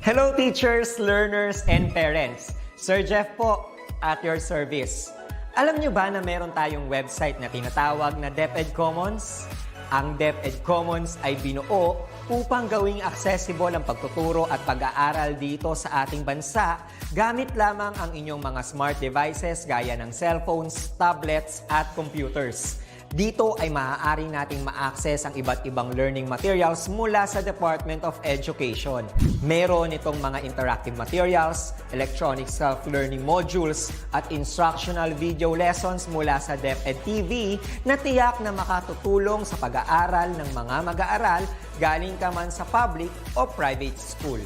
Hello teachers, learners, and parents. Sir Jeff po, at your service. Alam nyo ba na meron tayong website na tinatawag na DepEd Commons? Ang DepEd Commons ay binuo upang gawing accessible ang pagtuturo at pag-aaral dito sa ating bansa gamit lamang ang inyong mga smart devices gaya ng cellphones, tablets, at computers. Dito ay maaari nating ma-access ang iba't ibang learning materials mula sa Department of Education. Meron itong mga interactive materials, electronic self-learning modules, at instructional video lessons mula sa DepEd TV na tiyak na makatutulong sa pag-aaral ng mga mag-aaral galing ka man sa public o private school.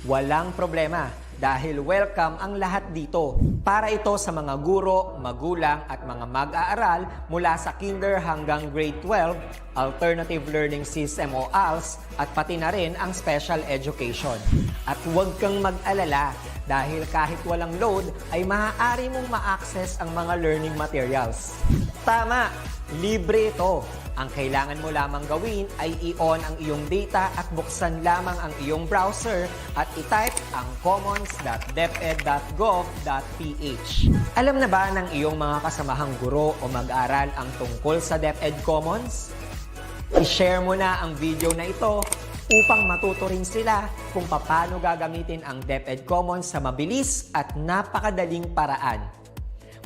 Walang problema dahil welcome ang lahat dito. Para ito sa mga guro, magulang at mga mag-aaral mula sa kinder hanggang grade 12, alternative learning system o ALS, at pati na rin ang special education. At huwag kang mag-alala dahil kahit walang load ay maaari mong ma-access ang mga learning materials. Tama! Libre ito. Ang kailangan mo lamang gawin ay i-on ang iyong data at buksan lamang ang iyong browser at i-type ang commons.deped.gov.ph. Alam na ba ng iyong mga kasamahang guro o mag-aral ang tungkol sa DepEd Commons? I-share mo na ang video na ito upang matuto rin sila kung paano gagamitin ang DepEd Commons sa mabilis at napakadaling paraan.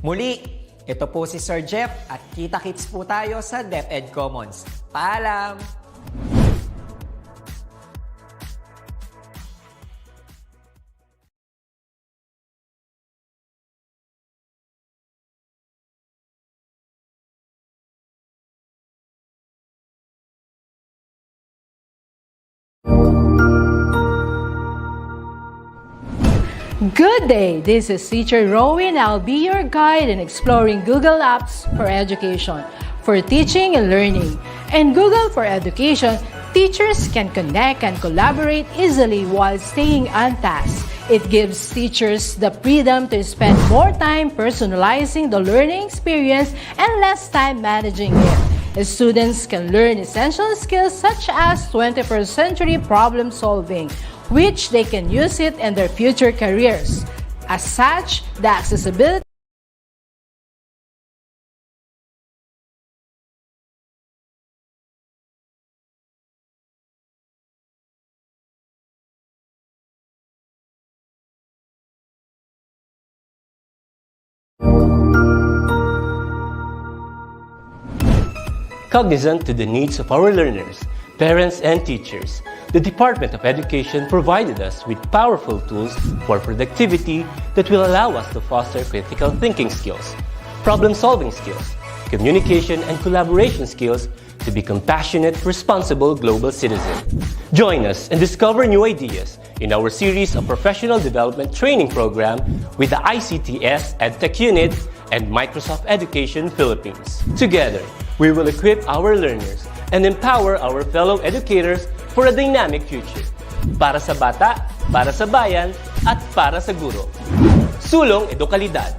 Muli, ito po si Sir Jeff at kita-kits po tayo sa DepEd Commons. Paalam! Good day! This is Teacher Rowan. I'll be your guide in exploring Google Apps for education, for teaching and learning. In Google for Education, teachers can connect and collaborate easily while staying on task. It gives teachers the freedom to spend more time personalizing the learning experience and less time managing it. Students can learn essential skills such as 21st century problem solving, which they can use it in their future careers. As such, the accessibility Cognizant to the needs of our learners, parents, and teachers, the Department of Education provided us with powerful tools for productivity that will allow us to foster critical thinking skills, problem-solving skills, communication and collaboration skills to be compassionate, responsible global citizens. Join us and discover new ideas in our series of professional development training program with the ICTS EdTech Unit and Microsoft Education Philippines. Together, we will equip our learners and empower our fellow educators for a dynamic future. Para sa bata, para sa bayan, at para sa guro. Sulong Edukalidad.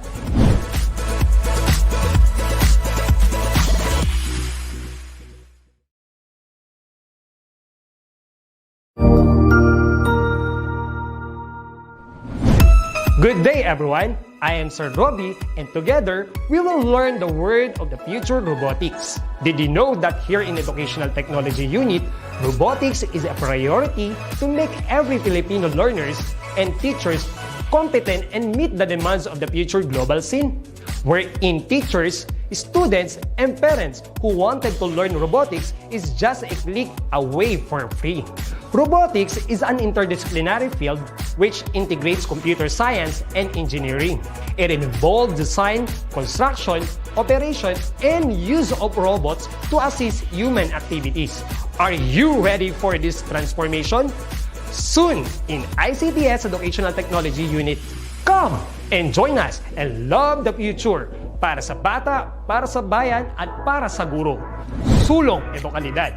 Good day, everyone! I am Sir Robbie, and together, we will learn the word of the future, robotics. Did you know that here in Educational Technology Unit, robotics is a priority to make every Filipino learners and teachers competent and meet the demands of the future global scene? Wherein teachers, students, and parents who wanted to learn robotics is just a click away for free. Robotics is an interdisciplinary field which integrates computer science and engineering. It involves design, construction, operation, and use of robots to assist human activities. Are you ready for this transformation? Soon in ICTS Educational Technology Unit. Come and join us and love the future para sa bata, para sa bayan, at para sa guro. Sulong Edukalidad.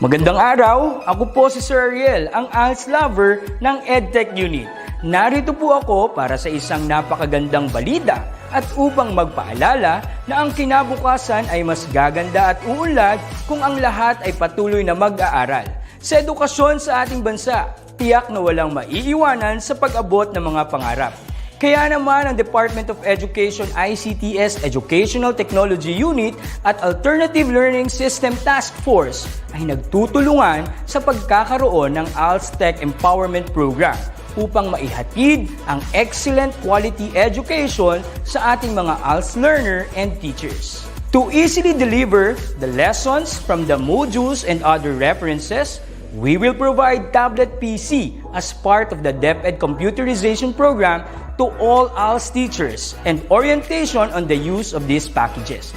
Magandang araw! Ako po si Sir Ariel, ang ALS lover ng EdTech Unit. Narito po ako para sa isang napakagandang balita at upang magpaalala na ang kinabukasan ay mas gaganda at uunlad kung ang lahat ay patuloy na mag-aaral. Sa edukasyon sa ating bansa, tiyak na walang maiiwanan sa pag-abot ng mga pangarap. Kaya naman ang Department of Education ICT's Educational Technology Unit at Alternative Learning System Task Force ay nagtutulungan sa pagkakaroon ng ALS Tech Empowerment Program upang maihatid ang excellent quality education sa ating mga ALS learner and teachers. To easily deliver the lessons from the modules and other references, we will provide tablet PC as part of the DepEd computerization program to all ALS teachers and orientation on the use of these packages.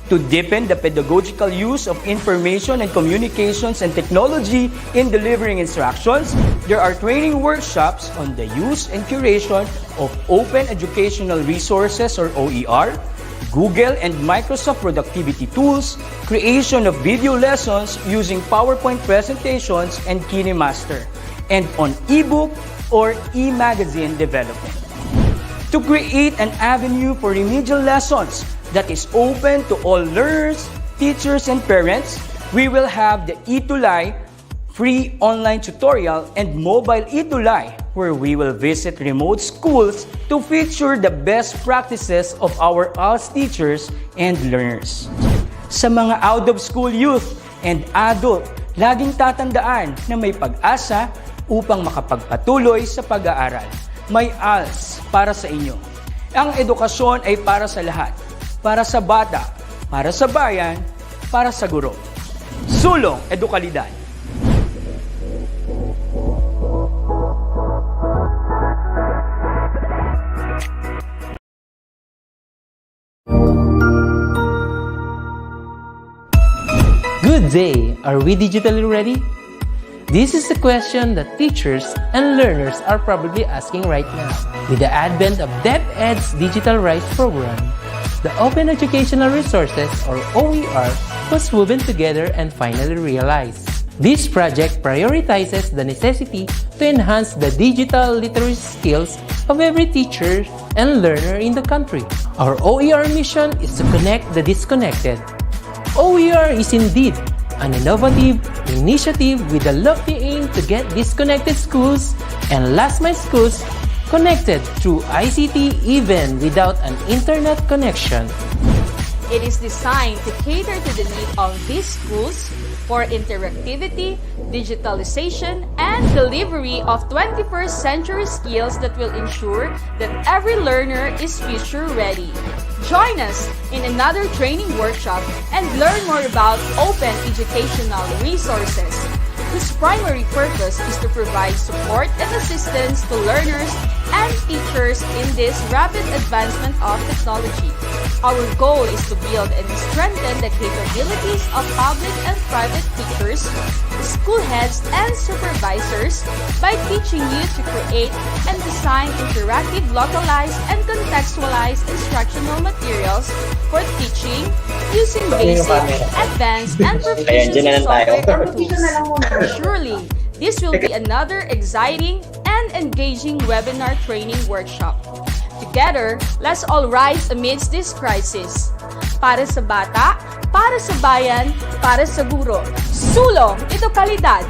To deepen the pedagogical use of information and communications and technology in delivering instructions, there are training workshops on the use and curation of open educational resources or OER, Google and Microsoft productivity tools, creation of video lessons using PowerPoint presentations and KineMaster, and on ebook or e-magazine development. To create an avenue for remedial lessons that is open to all learners, teachers, and parents, we will have the ETUlay free online tutorial and mobile ETUlay, where we will visit remote schools to feature the best practices of our ALS teachers and learners. Sa mga out-of-school youth and adult, laging tatandaan na may pag-asa upang makapagpatuloy sa pag-aaral. May ALS para sa inyo. Ang edukasyon ay para sa lahat. Para sa bata, para sa bayan, para sa guro. Sulong Edukalidad. Good day! Are we digitally ready? This is a question that teachers and learners are probably asking right now. With the advent of DepEd's Digital Rights Program, the Open Educational Resources, or OER, was woven together and finally realized. This project prioritizes the necessity to enhance the digital literacy skills of every teacher and learner in the country. Our OER mission is to connect the disconnected. OER is indeed an innovative initiative with a lofty aim to get disconnected schools and last-mile schools connected through ICT even without an internet connection. It is designed to cater to the need of these schools for interactivity, digitalization, and delivery of 21st century skills that will ensure that every learner is future ready. Join us in another training workshop and learn more about open educational resources, whose primary purpose is to provide support and assistance to learners and teachers in this rapid advancement of technology. Our goal is to build and strengthen the capabilities of public and private teachers, school heads, and supervisors by teaching you to create and design interactive, localized, and contextualized instructional materials for teaching using basic, advanced, and proficiency software and tools. Surely, this will be another exciting and engaging webinar training workshop. Together, let's all rise amidst this crisis. Para sa bata, para sa bayan, para sa guro. Sulong Edukalidad!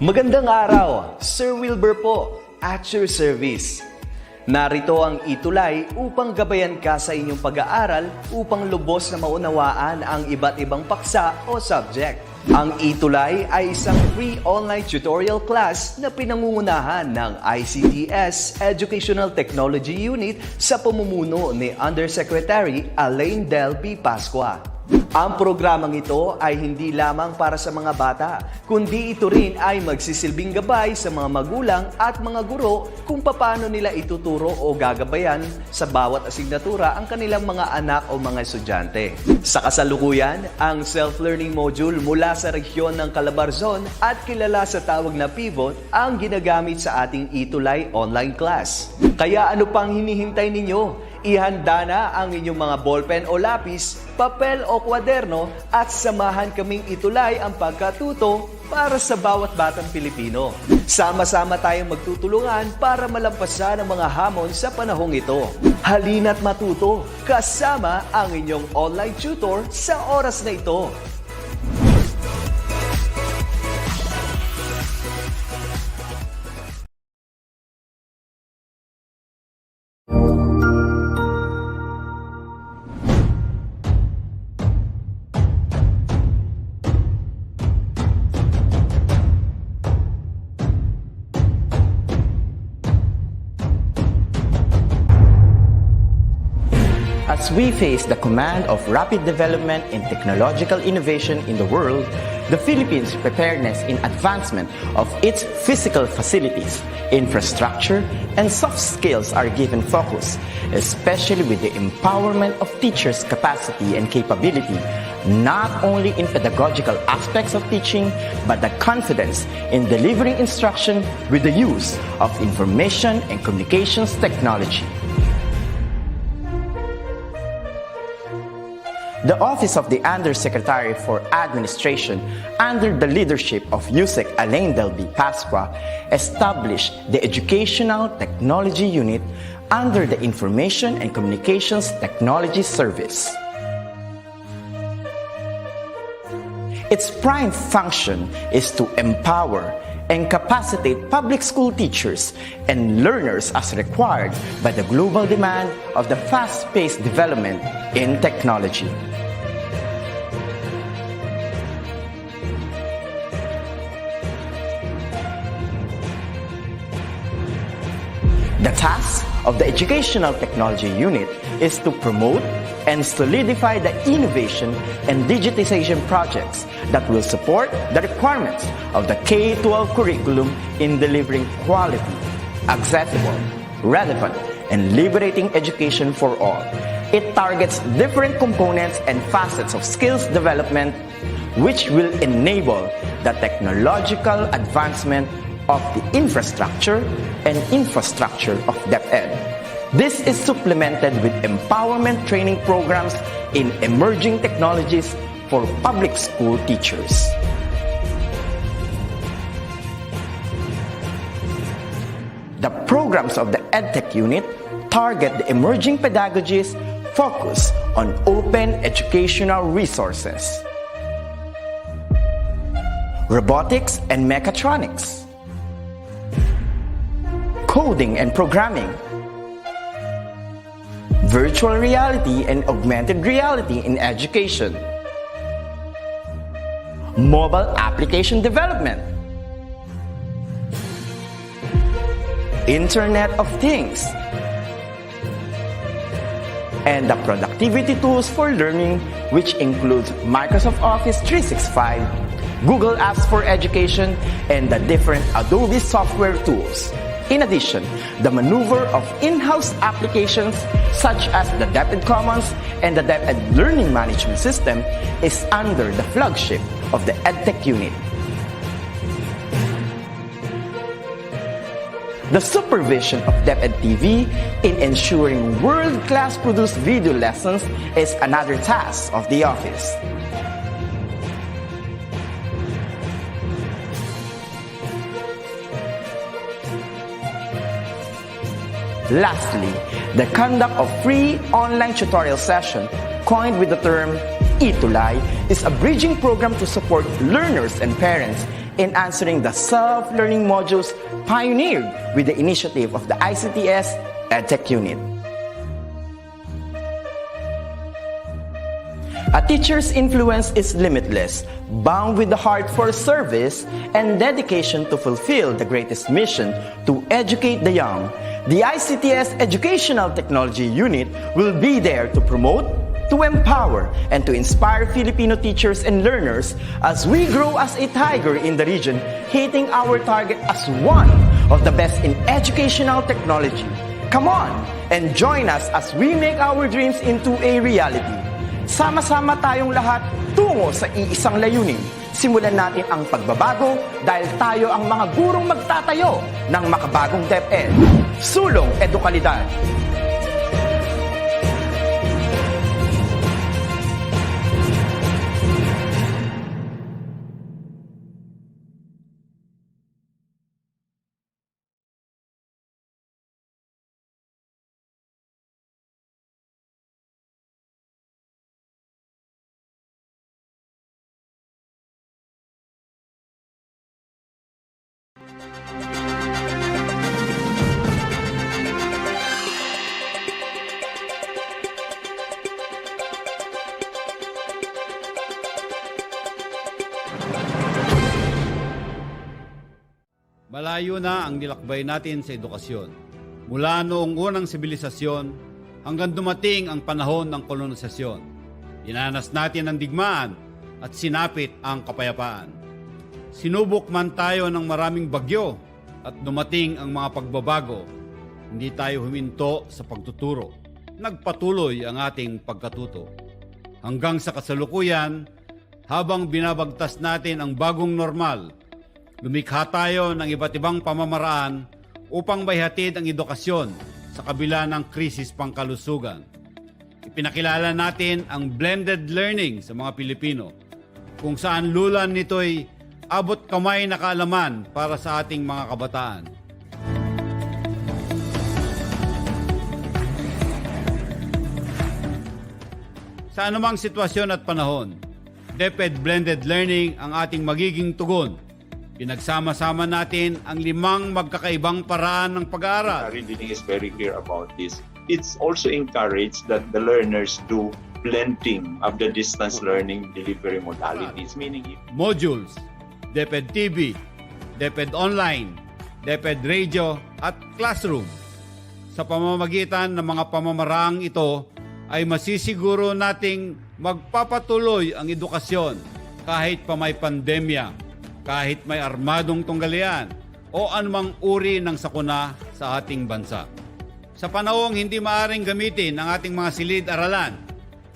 Magandang araw, Sir Wilbur po, at your service. Narito ang ETUlay upang gabayan ka sa inyong pag-aaral upang lubos na maunawaan ang iba't ibang paksa o subject. Ang ETUlay ay isang free online tutorial class na pinangungunahan ng ICT's Educational Technology Unit sa pamumuno ni Undersecretary Elaine Del B. Pascua. Ang programang ito ay hindi lamang para sa mga bata, kundi ito rin ay magsisilbing gabay sa mga magulang at mga guro kung paano nila ituturo o gagabayan sa bawat asignatura ang kanilang mga anak o mga estudyante. Sa kasalukuyan, ang self-learning module mula sa rehiyon ng Calabarzon at kilala sa tawag na Pivot ang ginagamit sa ating ETUlay online class. Kaya ano pang hinihintay ninyo? Ihanda na ang inyong mga ballpen o lapis, papel o kwaderno at samahan kaming itulay ang pagkatuto para sa bawat batang Pilipino. Sama-sama tayong magtutulungan para malampasan ang mga hamon sa panahong ito. Halina't matuto kasama ang inyong online tutor sa oras na ito. As we face the command of rapid development and technological innovation in the world, the Philippines' preparedness in advancement of its physical facilities, infrastructure, and soft skills are given focus, especially with the empowerment of teachers' capacity and capability, not only in pedagogical aspects of teaching, but the confidence in delivering instruction with the use of information and communications technology. The Office of the Undersecretary for Administration, under the leadership of USEC Alain Delby Pasqua, established the Educational Technology Unit under the Information and Communications Technology Service. Its prime function is to empower and capacitate public school teachers and learners as required by the global demand of the fast-paced development in technology. The task of the Educational Technology Unit is to promote and solidify the innovation and digitization projects that will support the requirements of the K-12 curriculum in delivering quality, accessible, relevant, and liberating education for all. It targets different components and facets of skills development which will enable the technological advancement of the infrastructure of DepEd. This is supplemented with empowerment training programs in emerging technologies for public school teachers. The programs of the EdTech unit target the emerging pedagogies focused on open educational resources, robotics and mechatronics, coding and programming, virtual reality and augmented reality in education, mobile application development, Internet of Things, and the productivity tools for learning, which includes Microsoft Office 365, Google Apps for Education, and the different Adobe software tools. In addition, the maneuver of in-house applications such as the DepEd Commons and the DepEd Learning Management System is under the flagship of the EdTech unit. The supervision of DepEd TV in ensuring world-class produced video lessons is another task of the office. Lastly, the conduct of free online tutorial session, coined with the term ETUlay, is a bridging program to support learners and parents in answering the self-learning modules pioneered with the initiative of the ICTS EdTech unit. A teacher's influence is limitless, bound with the heart for service and dedication to fulfill the greatest mission to educate the young. The ICTS Educational Technology Unit will be there to promote, to empower and to inspire Filipino teachers and learners as we grow as a tiger in the region, hitting our target as one of the best in educational technology. Come on and join us as we make our dreams into a reality. Sama-sama tayong lahat tungo sa iisang layunin. Simulan natin ang pagbabago dahil tayo ang mga gurong magtatayo ng makabagong DepEd. Sulong Edukalidad. Malayo na ang nilakbay natin sa edukasyon. Mula noong unang sibilisasyon hanggang dumating ang panahon ng kolonisasyon. Dinanas natin ang digmaan at sinapit ang kapayapaan. Sinubok man tayo ng maraming bagyo at dumating ang mga pagbabago. Hindi tayo huminto sa pagtuturo. Nagpatuloy ang ating pagkatuto. Hanggang sa kasalukuyan, habang binabagtas natin ang bagong normal, lumikha tayo ng iba't ibang pamamaraan upang maihatid ang edukasyon sa kabila ng krisis pangkalusugan. Ipinakilala natin ang blended learning sa mga Pilipino, kung saan lulan nito'y abot kamay na kaalaman para sa ating mga kabataan. Sa anumang sitwasyon at panahon, DepEd Blended Learning ang ating magiging tugon. Pinagsama-sama natin ang 5 magkakaibang paraan ng pag-aaral. Reading is very clear about this. It's also encouraged that the learners do blending of the distance learning delivery modalities, meaning Modules, DepEd TV, DepEd Online, DepEd Radio at Classroom. Sa pamamagitan ng mga pamamaraang ito ay masisiguro nating magpapatuloy ang edukasyon kahit pa may pandemya, kahit may armadong tunggalian o anumang uri ng sakuna sa ating bansa. Sa panahong hindi maaring gamitin ang ating mga silid-aralan,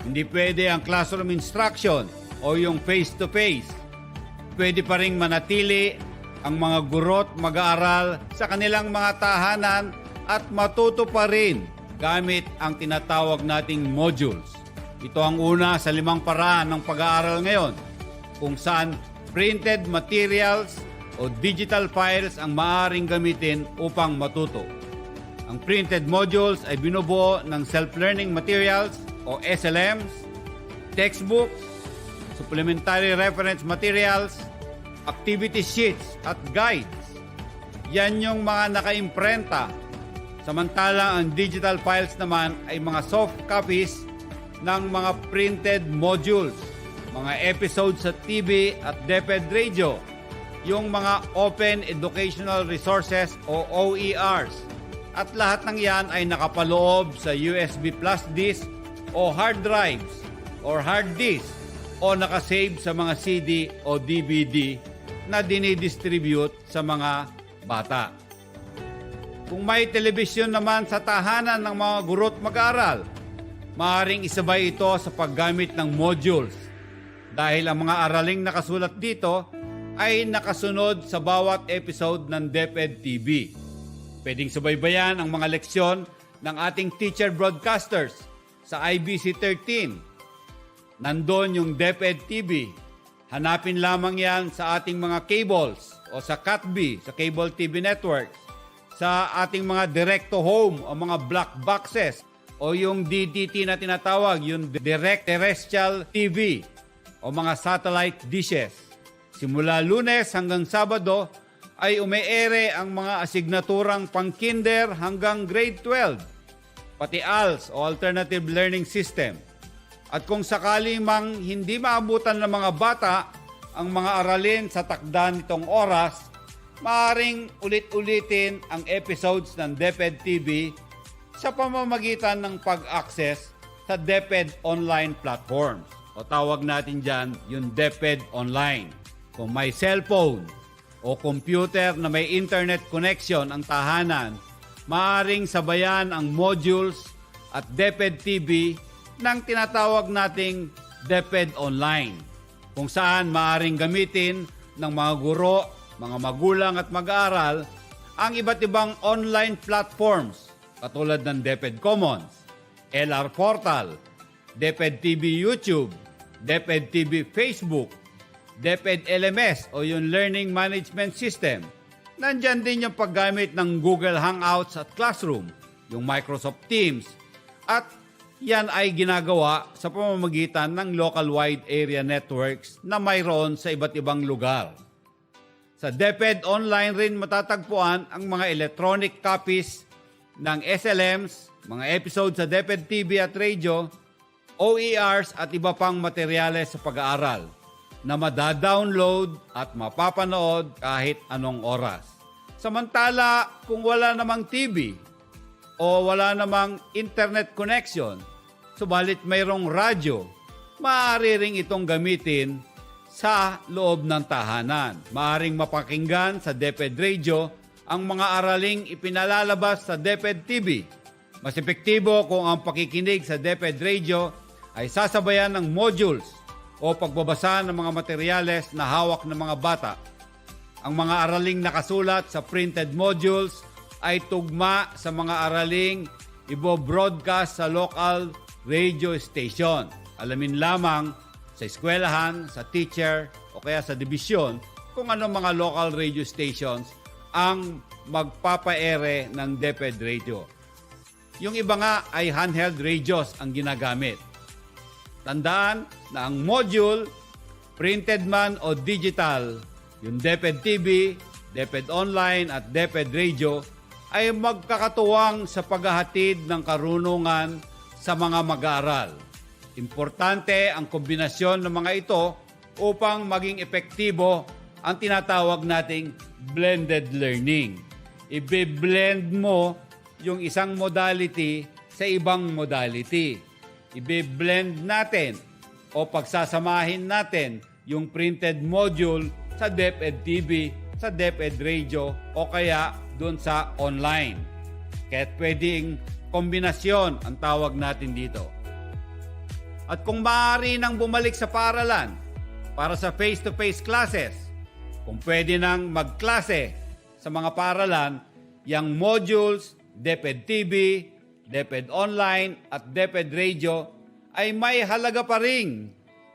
hindi pwede ang classroom instruction o yung face-to-face. Pwede pa ring manatili ang mga guro't mag-aaral sa kanilang mga tahanan at matuto pa rin gamit ang tinatawag nating modules. Ito ang una sa 5 paraan ng pag-aaral ngayon, kung saan printed materials o digital files ang maaaring gamitin upang matuto. Ang printed modules ay binubuo ng self-learning materials o SLMs, textbooks, supplementary reference materials, activity sheets at guides. Yan yung mga naka-imprenta. Samantalang ang digital files naman ay mga soft copies ng mga printed modules, mga episodes sa TV at DepEd Radio, yung mga Open Educational Resources o OERs. At lahat ng yan ay nakapaloob sa USB plus disk o hard drives or hard disk o nakasave sa mga CD o DVD na dinidistribute sa mga bata. Kung may telebisyon naman sa tahanan ng mga guro't mag-aaral, maaaring isabay ito sa paggamit ng modules dahil ang mga araling nakasulat dito ay nakasunod sa bawat episode ng DepEd TV. Pwedeng subaybayan ang mga leksyon ng ating teacher broadcasters sa IBC 13. Nandun yung DepEd TV. Hanapin lamang yan sa ating mga cables o sa CATV, sa Cable TV Network, sa ating mga direct-to-home o mga black boxes o yung DTT na tinatawag, yung Direct Terrestrial TV o mga satellite dishes. Simula Lunes hanggang Sabado ay umeere ang mga asignaturang pang-kinder hanggang grade 12, pati ALS o Alternative Learning System. At kung sakali mang hindi maabutan ng mga bata ang mga aralin sa takda nitong oras, maaaring ulit-ulitin ang episodes ng DepEd TV sa pamamagitan ng pag-access sa DepEd online platforms. O tawag natin dyan yung DepEd Online. Kung may cellphone o computer na may internet connection ang tahanan, maaaring sabayan ang modules at DepEd TV ng tinatawag nating DepEd Online, kung saan maaaring gamitin ng mga guro, mga magulang at mag-aaral ang iba't ibang online platforms katulad ng DepEd Commons, LR Portal, DepEd TV YouTube, DepEd TV Facebook, DepEd LMS o yung Learning Management System. Nandyan din yung paggamit ng Google Hangouts at Classroom, yung Microsoft Teams, at yan ay ginagawa sa pamamagitan ng local wide area networks na mayroon sa iba't ibang lugar. Sa DepEd Online rin matatagpuan ang mga electronic copies ng SLMs, mga episodes sa DepEd TV at radio, OERs at iba pang materyales sa pag-aaral na madadownload at mapapanood kahit anong oras. Samantala, kung wala namang TV o wala namang internet connection, subalit mayroong radyo, maaari ring itong gamitin sa loob ng tahanan. Maaring mapakinggan sa DepEd Radio ang mga araling ipinalalabas sa DepEd TV. Mas epektibo kung ang pakikinig sa DepEd Radio ay sasabayan ng modules o pagbabasa ng mga materyales na hawak ng mga bata. Ang mga araling nakasulat sa printed modules ay tugma sa mga araling ibo-broadcast sa local radio station. Alamin lamang sa eskwelahan, sa teacher o kaya sa dibisyon kung ano mga local radio stations ang magpapaere ng DepEd Radio. Yung iba nga ay handheld radios ang ginagamit. Tandaan na ang module, printed man o digital, yung DepEd TV, DepEd Online at DepEd Radio ay magkakatuwang sa paghahatid ng karunungan sa mga mag-aaral. Importante ang kombinasyon ng mga ito upang maging epektibo ang tinatawag nating blended learning. Ibe-blend mo yung isang modality sa ibang modality. Ibe-blend natin o pagsasamahin natin yung printed module sa DepEd TV, sa DepEd Radio o kaya doon sa online. Kaya pwedeng kombinasyon ang tawag natin dito. At kung maaari nang bumalik sa paaralan para sa face-to-face classes, kung pwede nang magklase sa mga paaralan, yung modules, DepEd TV, DepEd Online at DepEd Radio ay may halaga pa rin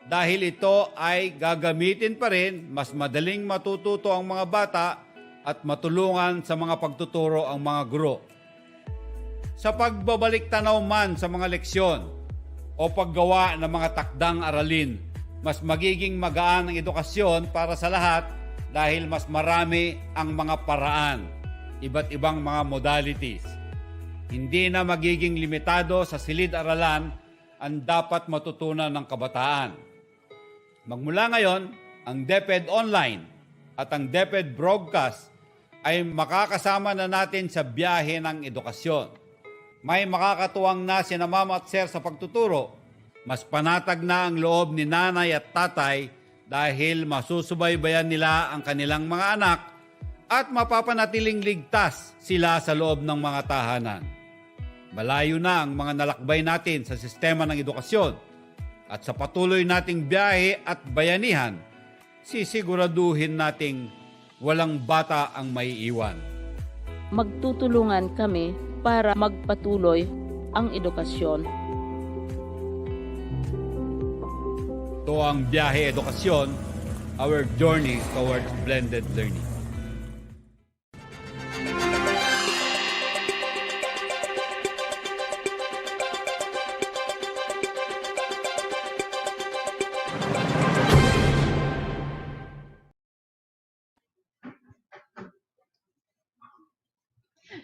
dahil ito ay gagamitin pa rin, mas madaling matututo ang mga bata at matulungan sa mga pagtuturo ang mga guro. Sa pagbabalik tanaw man sa mga leksyon o paggawa ng mga takdang aralin, mas magiging magaan ang edukasyon para sa lahat dahil mas marami ang mga paraan, iba't ibang mga modalities. Hindi na magiging limitado sa silid-aralan ang dapat matutunan ng kabataan. Magmula ngayon, ang DepEd Online at ang DepEd Broadcast ay makakasama na natin sa biyahe ng edukasyon. May makakatuwang na sina mama at sir sa pagtuturo. Mas panatag na ang loob ni nanay at tatay dahil masusubaybayan nila ang kanilang mga anak at mapapanatiling ligtas sila sa loob ng mga tahanan. Malayo na ang mga nalakbay natin sa sistema ng edukasyon at sa patuloy nating biyahe at bayanihan, sisiguraduhin nating walang bata ang maiiwan. Magtutulungan kami para magpatuloy ang edukasyon. Ito ang biyahe edukasyon, our journey towards blended learning.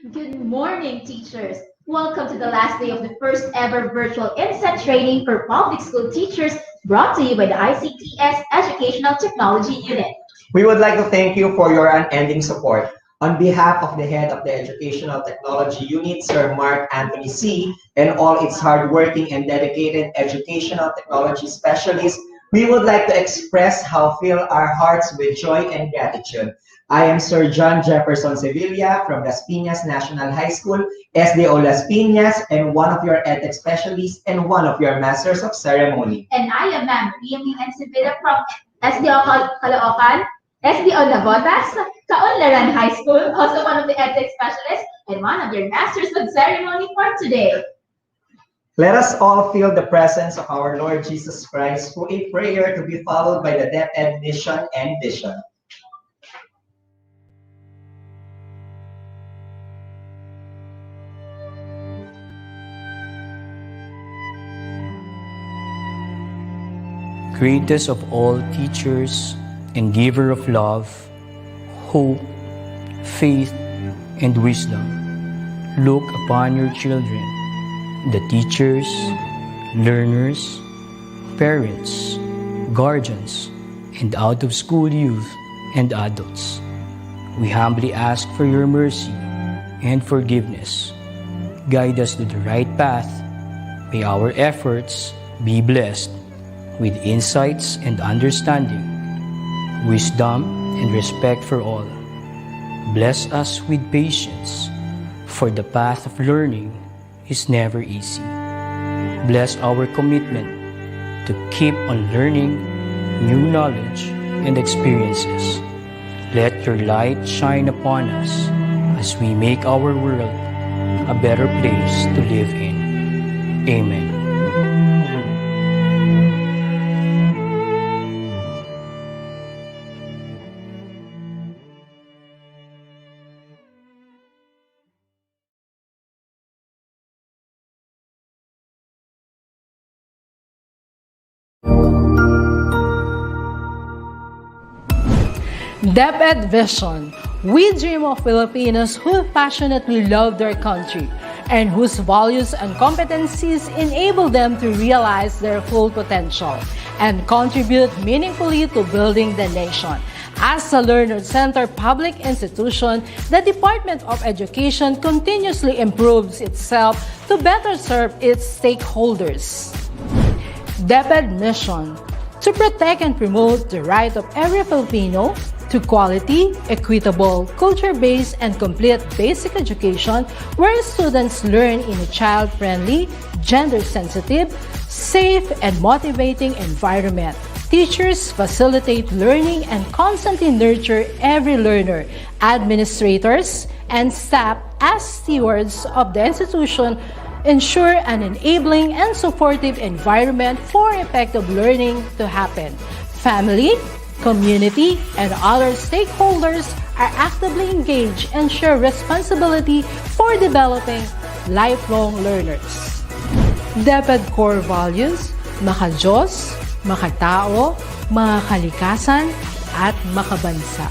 Good morning, teachers. Welcome to the last day of the first ever virtual INSET training for public school teachers brought to you by the ICTS Educational Technology Unit. We would like to thank you for your unending support. On behalf of the head of the Educational Technology Unit, Sir Mark Anthony C., and all its hardworking and dedicated educational technology specialists, we would like to express how fill our hearts with joy and gratitude. I am Sir John Jefferson Sevilla from Las Piñas National High School, SDO Las Piñas, and one of your EdTech specialists and one of your Masters of Ceremony. And I am Ma'am Maria and Sevilla from SDO Caloocan, SDO Navotas, Kaunlaran High School, also one of the EdTech specialists, and one of your Masters of Ceremony for today. Let us all feel the presence of our Lord Jesus Christ through a prayer to be followed by the DepEd mission and vision. Greatest of all teachers and giver of love, hope, faith, and wisdom, look upon your children, the teachers, learners, parents, guardians, and out-of-school youth and adults. We humbly ask for your mercy and forgiveness. Guide us to the right path. May our efforts be blessed with insights and understanding, wisdom and respect for all. Bless us with patience, for the path of learning is never easy. Bless our commitment to keep on learning new knowledge and experiences. Let your light shine upon us as we make our world a better place to live in. Amen. DepEd Vision. We dream of Filipinos who passionately love their country and whose values and competencies enable them to realize their full potential and contribute meaningfully to building the nation. As a learner-centered public institution, the Department of Education continuously improves itself to better serve its stakeholders. DepEd Mission: to protect and promote the right of every Filipino to quality, equitable, culture-based, and complete basic education where students learn in a child-friendly, gender-sensitive, safe, and motivating environment. Teachers facilitate learning and constantly nurture every learner. Administrators and staff, as stewards of the institution, ensure an enabling and supportive environment for effective learning to happen. Family, community, and other stakeholders are actively engaged and share responsibility for developing lifelong learners. DepEd core values: maka-Diyos, makatao, makakalikasan, at makabansa.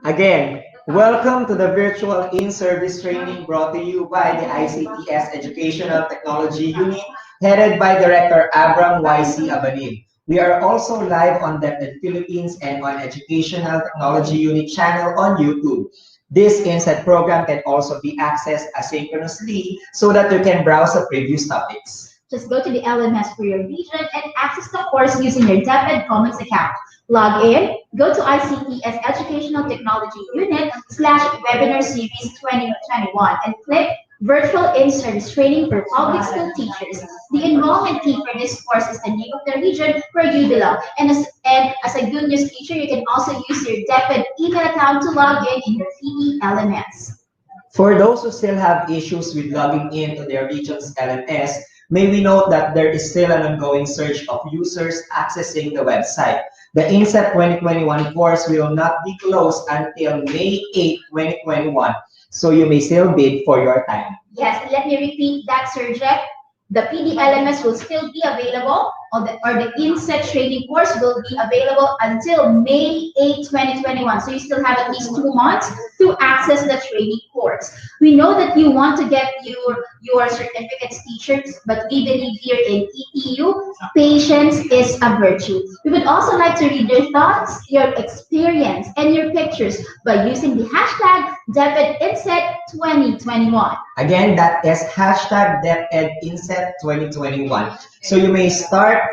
Again, welcome to the virtual in-service training brought to you by the ICTS Educational Technology Unit, headed by Director Abram YC Abanib. We are also live on DepEd Philippines and on Educational Technology Unit channel on YouTube. This INSET program can also be accessed asynchronously so that you can browse the previous topics. Just go to the LMS for your region and access the course using your DepEd Commons account. Log in, go to ICTS Educational Technology Unit /Webinar Series 2021 and click Virtual In-Service Training for Public School Teachers. The enrollment key for this course is the name of the region where you belong. And as a good news teacher, you can also use your DepEd email account to log in your PE LMS. For those who still have issues with logging in to their region's LMS, may we note that there is still an ongoing surge of users accessing the website. The INSET 2021 course will not be closed until May 8, 2021, so you may still bid for your time. Yes, let me repeat that, Sir Jeff. The PD LMS will still be available or the INSET training course will be available until May 8, 2021. So you still have at least 2 months to access the training course. We know that you want to get your certificates, teachers, but we believe here in ETU, patience is a virtue. We would also like to read your thoughts, your experience, and your pictures by using the hashtag DepEdInset 2021. Again, that is hashtag DepEdInset 2021. So you may start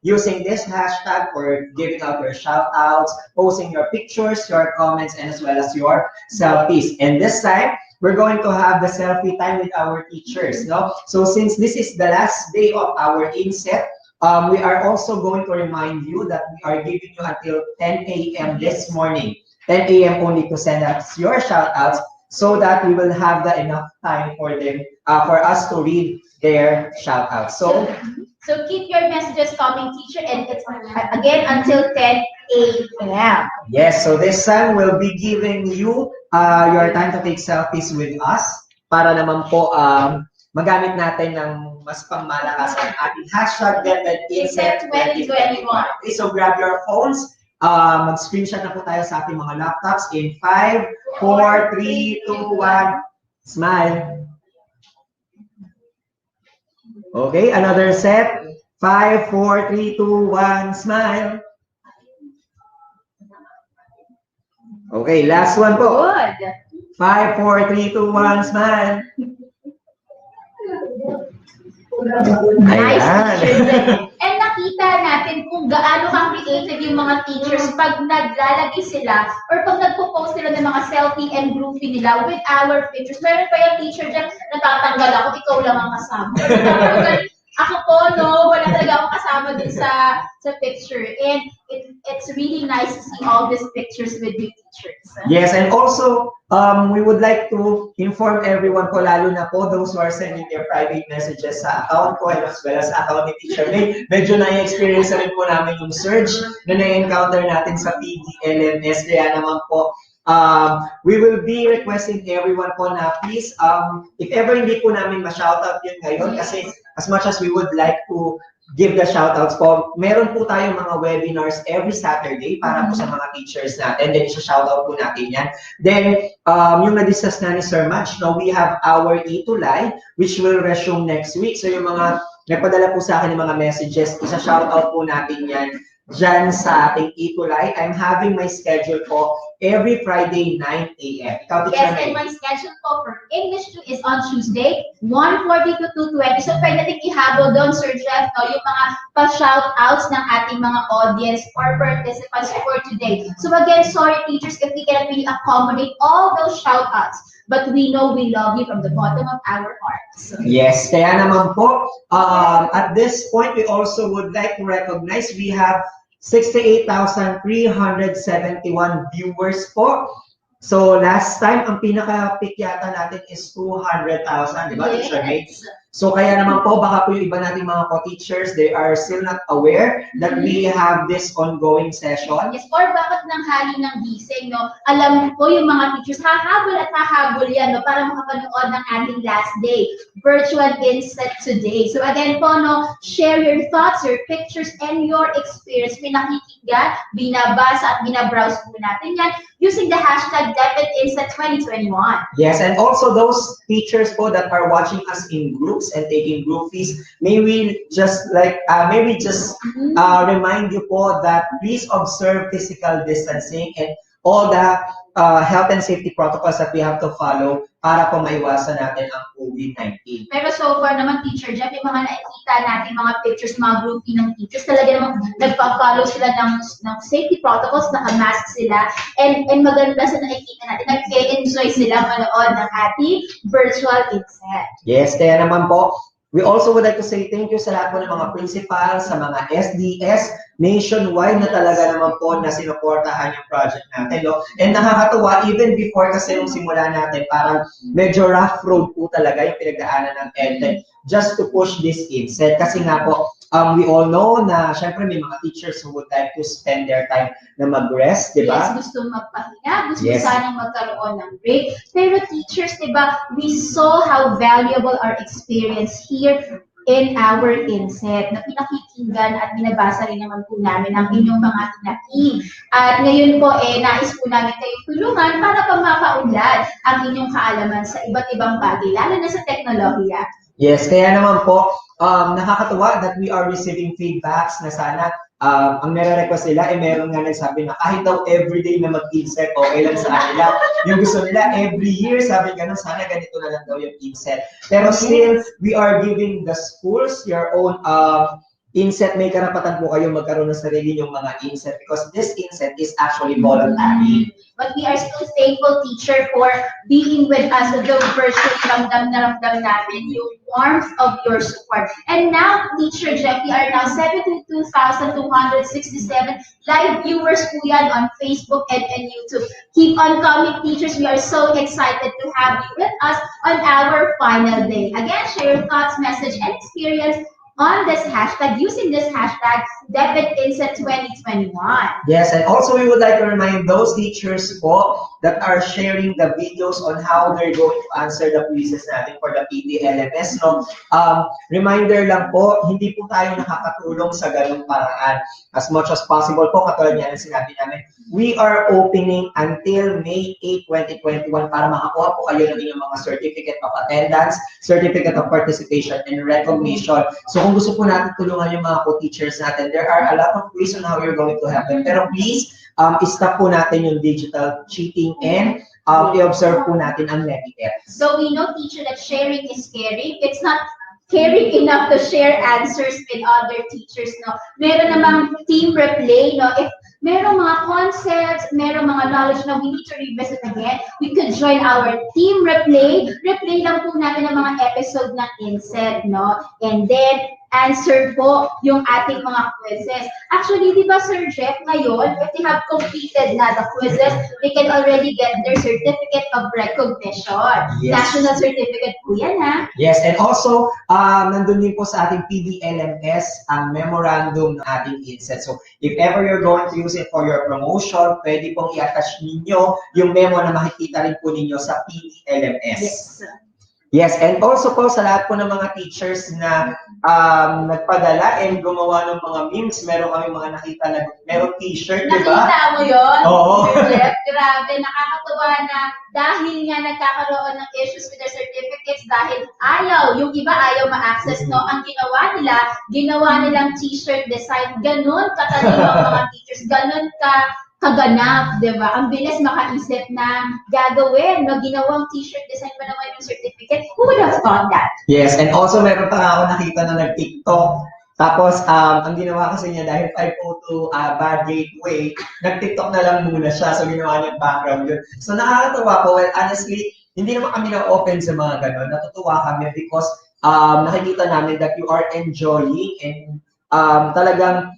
using this hashtag for giving out your shout outs, posting your pictures, your comments, and as well as your selfies. And this time, we're going to have the selfie time with our teachers. No? So since this is the last day of our INSET, we are also going to remind you that we are giving you until 10 a.m. this morning. 10 a.m. only to send us your shout outs so that we will have enough time for them, for us to read their shout outs. So keep your messages coming, teacher, and it's again until 10 a.m. Yes, so this time we'll be giving you your time to take selfies with us para naman po magamit natin ng mas pangmalakas ang ating hashtag DepEdInset 2021. Okay, so grab your phones. Mag-screenshot na po tayo sa ating mga laptops in 5, 4, 3, 2, 1, smile. Okay, another set. 5, 4, 3, 2, 1, smile. Okay, last one po. Good. 5, 4, 3, 2, 1, smile. Nice, Ayan. teacher. And nakita natin kung gaano ka-creative yung mga teachers pag naglalagay sila or pag nagpo-post sila ng mga selfie and groupie nila with our pictures. Meron pa yung teacher dyan, natatanggal ako, ikaw lang ang kasama. Ako po, no, wala talaga akong kasama dun sa picture. And it's really nice to see all these pictures with you teachers. Yes, and also, we would like to inform everyone po, lalo na po those who are sending their private messages sa account ko and as well as sa account ni Teacher May. Medyo na-experience na rin po namin yung surge na na-encounter natin sa PDLMS. Kaya naman po, we will be requesting everyone po na please, if ever hindi po namin ma-shoutout yun ngayon, kasi as much as we would like to give the shoutouts po, meron po tayong mga webinars every Saturday para po sa mga teachers natin. Then, isa-shoutout po natin yan. Then, yung na-discuss na ni Sir Madge, no, we have our ETUlay, which will resume next week. So, yung mga nagpadala po sa akin ng mga messages, isa-shoutout po natin yan dyan sa ating ETUlay. I'm having my schedule po every Friday, 9 a.m. Yes, and my schedule po for English 2 is on Tuesday, 1:40 to 2:20. So pwede natin ihabol doon, Sir Jeff, no, yung mga pa-shoutouts ng ating mga audience or participants for today. So again, sorry teachers if we cannot really accommodate all those shoutouts. But we know we love you from the bottom of our hearts. Yes, kaya naman po, at this point, we also would like to recognize we have 68,371 viewers po. So last time, ang pinaka-pick yata natin is 200,000, di ba? Yes. So kaya naman po, baka po yung iba nating mga co-teachers, they are still not aware that we have this ongoing session. Yes, or bakit nang hali ng gising, no? Alam po yung mga teachers, hahabol at hahabol yan, no? Para makapanood ng ating last day, virtual INSET today. So again po, no, share your thoughts, your pictures, and your experience. Pinakikinggan, binabasa, at binabrowse po natin yan using the hashtag DepEdInset 2021. Yes, and also those teachers po that are watching us in groups and taking groupies, may we just remind you po that please observe physical distancing and all the health and safety protocols that we have to follow para po maiwasan natin ang COVID-19. Pero so far naman, Teacher Jeff, yung mga nakikita natin, mga pictures, mga groupie ng teachers, talaga naman nagpa-follow sila ng safety protocols, naka-mask sila, and maganda sa nakikita natin, nag-enjoy sila manood ng ating virtual INSET. Yes, kaya naman po, we also would like to say thank you sa lahat po ng mga principal, sa mga SDS, nationwide na talaga naman po na sinuportahan yung project natin. No? And nakakatuwa, even before kasi yung simula natin, parang medyo rough road po talaga yung pinagdaanan ng EdTech just to push this INSET. Kasi nga po, we all know na syempre may mga teachers who would like to spend their time na mag-rest, di ba? Yes, gusto magpahinga, gusto sanang magkaroon ng break. Pero teachers, di ba, we saw how valuable our experience here in our INSET na pinakikinggan at binabasa rin naman po namin ang inyong mga tinapi. At ngayon po, nais po namin kayong tulungan para pa mapaunlad ang inyong kaalaman sa iba't ibang bagay, lalo na sa teknolohiya. Yes, kaya naman po, nakakatuwa that we are receiving feedbacks na sana ang nare-request nila meron nga nagsabi na kahit daw everyday na mag-inset, okay lang sa kanila. Yung gusto nila, every year, sabi ganun, sana ganito na lang daw yung inset. Pero still, we are giving the schools your own inset. May karapatan po kayo magkaroon ng sarili yung mga inset because this inset is actually voluntary. But we are still thankful, teacher, for being with us with the virtual ramdam na ramdam namin, yung warmth of your support. And now, Teacher Jeff, we are now 72,267 live viewers po yan on Facebook and YouTube. Keep on coming, teachers. We are so excited to have you with us on our final day. Again, share your thoughts, message, and experience on this hashtag, using this hashtag, DepEd Inset 2021. Yes, and also we would like to remind those teachers po that are sharing the videos on how they're going to answer the quizzes natin for the PTLMS. No? Reminder lang po, hindi po tayo nakakatulong sa ganung paraan. As much as possible po, katulad niya ang sinabi namin, we are opening until May 8, 2021 para makakuha po kayo ng inyong mga certificate of attendance, certificate of participation, and recognition. So kung gusto po natin tulungan yung mga co-teachers natin, there are a lot of ways on how you're going to help them. Pero please, stop po natin yung digital cheating and i-observe po natin ang netiquette. So we know, teacher, that sharing is caring. It's not caring enough to share answers with other teachers, no? Meron namang team replay, no? If merong mga concepts, merong mga knowledge na we need to revisit again, we could join our team replay. Replay lang po natin ang mga episode ng INSET, no? And then, answer po yung ating mga quizzes. Actually, di ba, Sir Jeff, ngayon, if they have completed na the quizzes, they can already get their certificate of recognition. Yes. National certificate po yan, ha? Yes, and also, nandun din po sa ating PDLMS ang memorandum ng ating INSET. So, if ever you're going to use it for your promotion, pwede pong i-attach ninyo yung memo na makikita rin po ninyo sa PDLMS. Yes. Yes, and also po sa lahat po ng mga teachers na nagpadala and gumawa ng mga memes, meron kami mga nakita na merong t-shirt, di ba? Nakita mo yun? Oo. Grabe, nakakatuwa na dahil nga nagkakaroon ng issues with their certificates dahil yung iba ayaw ma-access, no? Ang ginawa nilang t-shirt design, ganun katalino ang mga teachers, ganun kaganap, di ba? Ang bilis makaisip na gagawin, no? Ginawang t-shirt design pa naman yung certificate. Who would have thought that? Yes, and also meron pa ako nakita na nag-TikTok. Tapos, ang ginawa kasi niya dahil 502 bad gateway, nag-TikTok na lang muna siya. So, ginawa niya background yun. So, nakakatawa po. Well, honestly, hindi naman kami na-open sa mga ganon. Natutuwa kami because nakikita namin that you are enjoying and talagang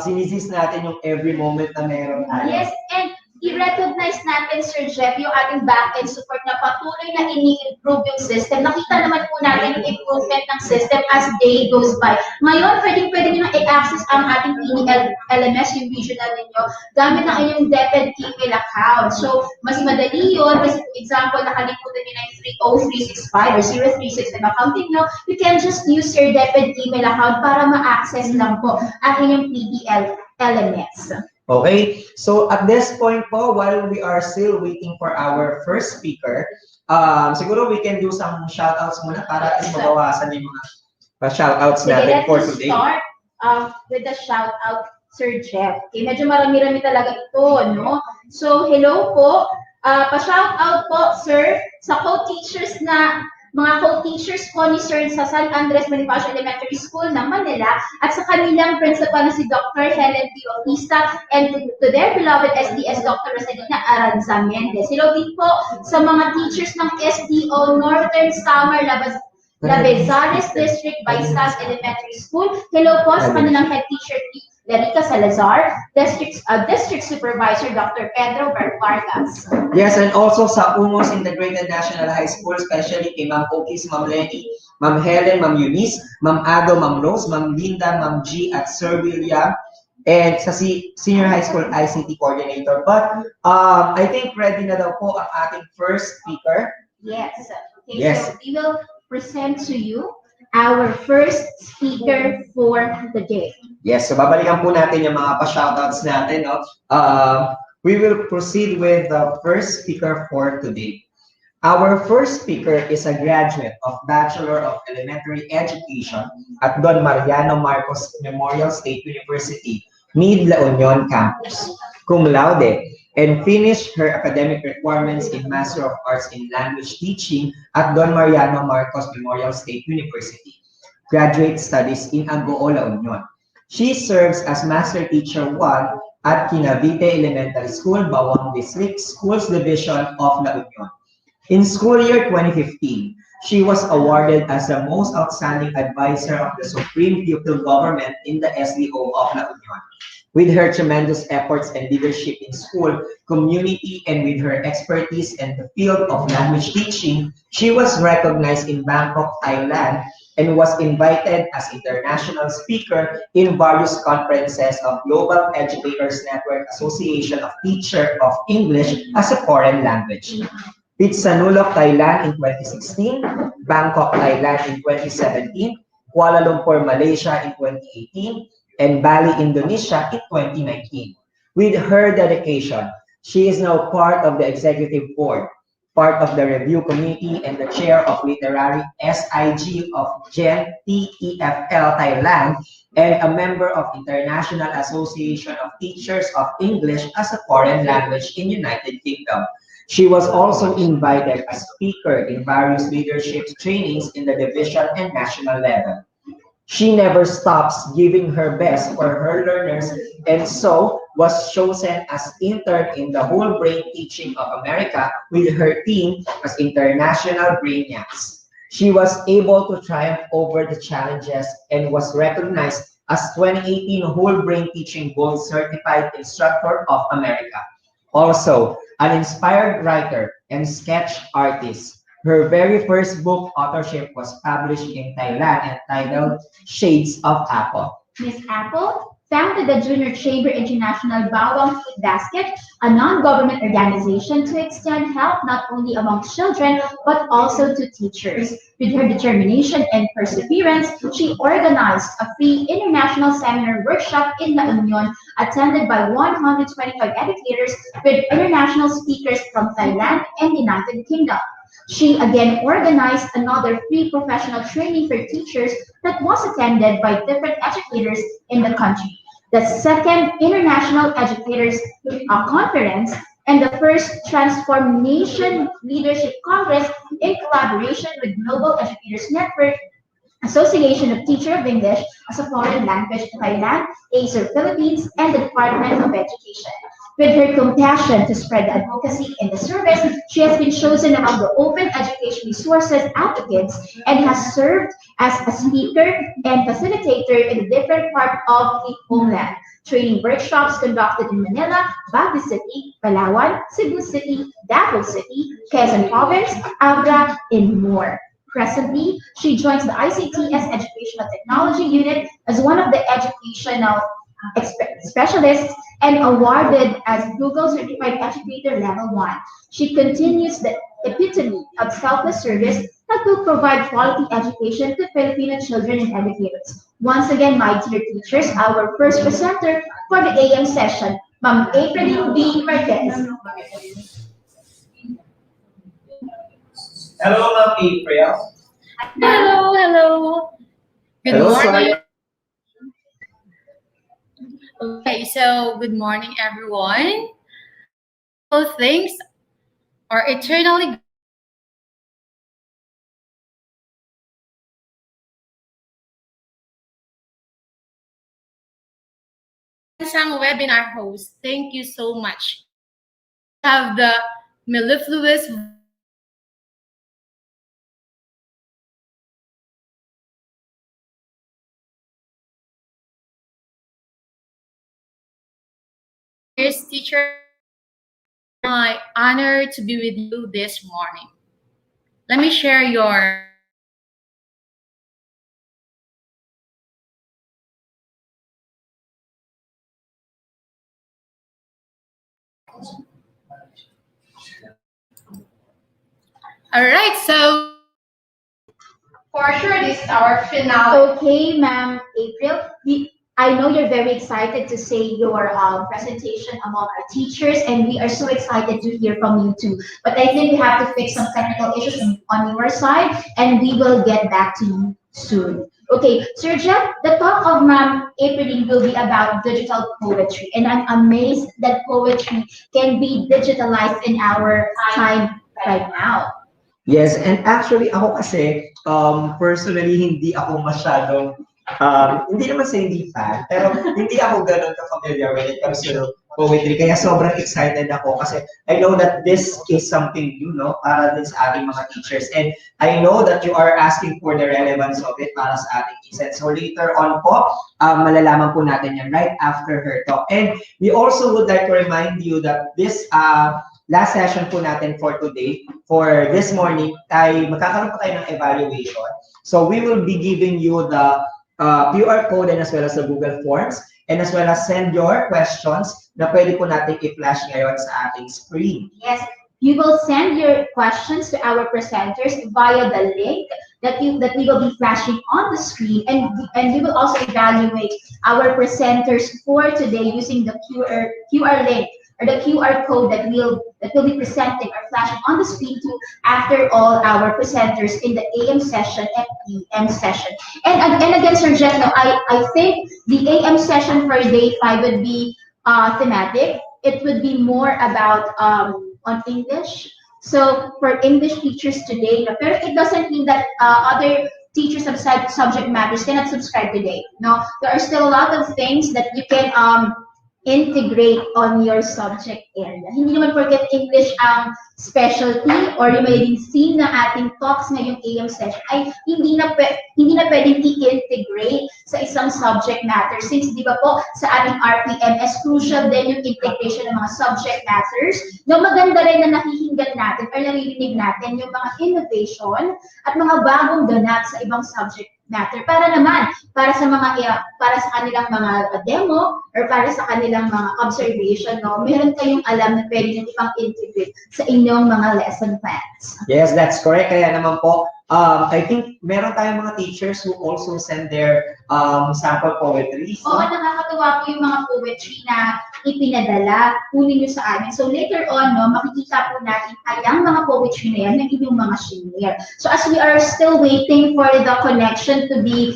sinisis natin yung every moment na meron tayo. Yes, and i-recognize natin, Sir Jeff, yung ating back-end support na patuloy na ini-improve yung system. Nakita naman po natin yung improvement ng system as day goes by. Ngayon, pwede nyo na i-access ang ating PDLMS, yung regional ninyo, gamit ang inyong DepEd email account. So, mas madali yun. For example, nakalimutan nyo na yung 30365 or 0365 accounting nyo, you can just use your DepEd email account para ma-access lang po ang inyong PDLMS. Okay, so at this point po, while we are still waiting for our first speaker, siguro we can do some shoutouts muna para mabawasan yung mga shoutouts natin for today. Let's start with the shoutout, Sir Jeff. Okay, medyo marami-rami talaga ito, no? So, hello po. Pa-shoutout po, Sir, sa co-teachers na mga co-teachers po ni Sir sa San Andres Bonifacio Elementary School ng Manila at sa kanilang principal na si Dr. Helen P. Bautista and to their beloved SDS Dr. Rosalina Aranza Mendez. Hello din po sa mga teachers ng SDO Northern Samar Labezares District Baisas Elementary School. Hello po sa kanilang head teacher Larica Salazar, District Supervisor Dr. Pedro Vargas. Yes, and also sa Umos Integrated National High School, especially kay Ma'am Okis, Ma'am Lenny, Ma'am Helen, Ma'am Eunice, Ma'am Ado, Ma'am Rose, Ma'am Linda, Ma'am G, at Sir William, and sa Senior High School ICT Coordinator. But I think ready na daw po ang ating first speaker. Yes. Okay, yes. So we will present to you our first speaker for the day. Yes, so babalikan po natin yung mga pa-shoutouts natin. No? We will proceed with the first speaker for today. Our first speaker is a graduate of Bachelor of Elementary Education at Don Mariano Marcos Memorial State University, Mid La Union Campus, cum laude, and finished her academic requirements in Master of Arts in Language Teaching at Don Mariano Marcos Memorial State University, Graduate Studies in Agoo, La Union. She serves as Master Teacher 1 at Kinavite Elementary School, Bawang District Schools Division of La Union. In school year 2015, she was awarded as the most outstanding advisor of the Supreme Pupil Government in the SDO of La Union. With her tremendous efforts and leadership in school, community, and with her expertise in the field of language teaching, she was recognized in Bangkok, Thailand, and was invited as international speaker in various conferences of Global Educators Network Association of Teachers of English as a Foreign Language. With Sanulok, Thailand in 2016, Bangkok, Thailand in 2017, Kuala Lumpur, Malaysia in 2018, and Bali, Indonesia in 2019. With her dedication, she is now part of the executive board, part of the review committee, and the chair of literary SIG of GEN TEFL Thailand, and a member of International Association of Teachers of English as a Foreign Language in United Kingdom. She was also invited as speaker in various leadership trainings in the division and national level. She never stops giving her best for her learners, and so was chosen as intern in the Whole Brain Teaching of America with her team as International Brainiacs. She was able to triumph over the challenges and was recognized as 2018 Whole Brain Teaching Gold Certified Instructor of America. Also, an inspired writer and sketch artist. Her very first book authorship was published in Thailand entitled Shades of Apple. Miss Apple founded the Junior Chamber International Bawang Food Basket, a non-government organization to extend help not only among children but also to teachers. With her determination and perseverance, she organized a free international seminar workshop in La Union, attended by 125 educators with international speakers from Thailand and the United Kingdom. She again organized another free professional training for teachers that was attended by different educators in the country. The second International Educators Conference and the first Transformation Leadership Congress in collaboration with Global Educators Network, Association of Teachers of English as a Foreign Language in Thailand, ASER Philippines, and the Department of Education. With her compassion to spread the advocacy in the service, she has been chosen among the Open Education Resources advocates and has served as a speaker and facilitator in the different parts of the homeland, training workshops conducted in Manila, Baguio City, Palawan, Cebu City, Davao City, Quezon Province, Abra, and more. Presently, she joins the ICTS Educational Technology Unit as one of the educational specialists and awarded as Google Certified Educator Level 1. She continues the epitome of selfless service that will provide quality education to Filipino children and educators. Once again, my dear teachers, our first presenter for the AM session, Ma'am April B. Marquez. Hello, Ma'am April. Hello. Good Hello, morning. sir. Okay, so good morning, everyone. All things are eternally isang webinar host. Thank you so much. Have the mellifluous teacher. My honor to be with you this morning. Let me share your all right, so For sure, this is our finale. Okay, Ma'am April. I know you're very excited to say your presentation among our teachers, and we are so excited to hear from you too. But I think we have to fix some technical issues on your side, and we will get back to you soon. Okay, Sir Jeff, the talk of Ma'am April will be about digital poetry, and I'm amazed that poetry can be digitalized in our time right now. Yes, and actually ako kasi, personally, hindi ako masyadong, hindi naman sa hindi fan, pero hindi ako ganun ka-familiar when it comes to poetry. Kaya sobrang excited ako kasi I know that this is something new, no? Para din sa ating mga teachers. And I know that you are asking for the relevance of it para sa ating ESET. So later on po, malalaman po natin yan right after her talk. And we also would like to remind you that this last session po natin for today, for this morning, ay magkakaroon po tayo ng evaluation. So we will be giving you the QR code and as well as the Google Forms, and as well as send your questions na pwede po natin i-flash ngayon sa ating screen. Yes, you will send your questions to our presenters via the link that we will be flashing on the screen, and we will also evaluate our presenters for today using the QR link or the QR code that we'll be presenting or flashing on the screen to after all our presenters in the AM session and PM session. And again, Sir Jeff, no, I think the AM session for day 5 would be thematic. It would be more about on English. So for English teachers today, no, pero it doesn't mean that other teachers of subject matters cannot subscribe today. No, there are still a lot of things that you can integrate on your subject area. Hindi naman porket English ang specialty or yung magiging theme ng ating talks ngayong AM session ay hindi na pwedeng i-integrate sa isang subject matter. Since di ba po sa ating RPMS, crucial din yung integration ng mga subject matters. No, maganda rin na nakikinggan natin or naririnig natin yung mga innovation at mga bagong ganap sa ibang subject matter para sa kanilang mga demo or para sa kanilang mga observation, no, meron kayong alam na pwede nyo ipang integrate sa inyong mga lesson plans. Yes, that's correct. Kaya naman po, I think meron tayong mga teachers who also send their sample poetry. Oo, nakakatuwa po yung mga poetry na ipinadala, kunin nyo sa amin. So later on, no, makikita po natin ayang mga poetry na yan ng inyong mga senior. So as we are still waiting for the connection to be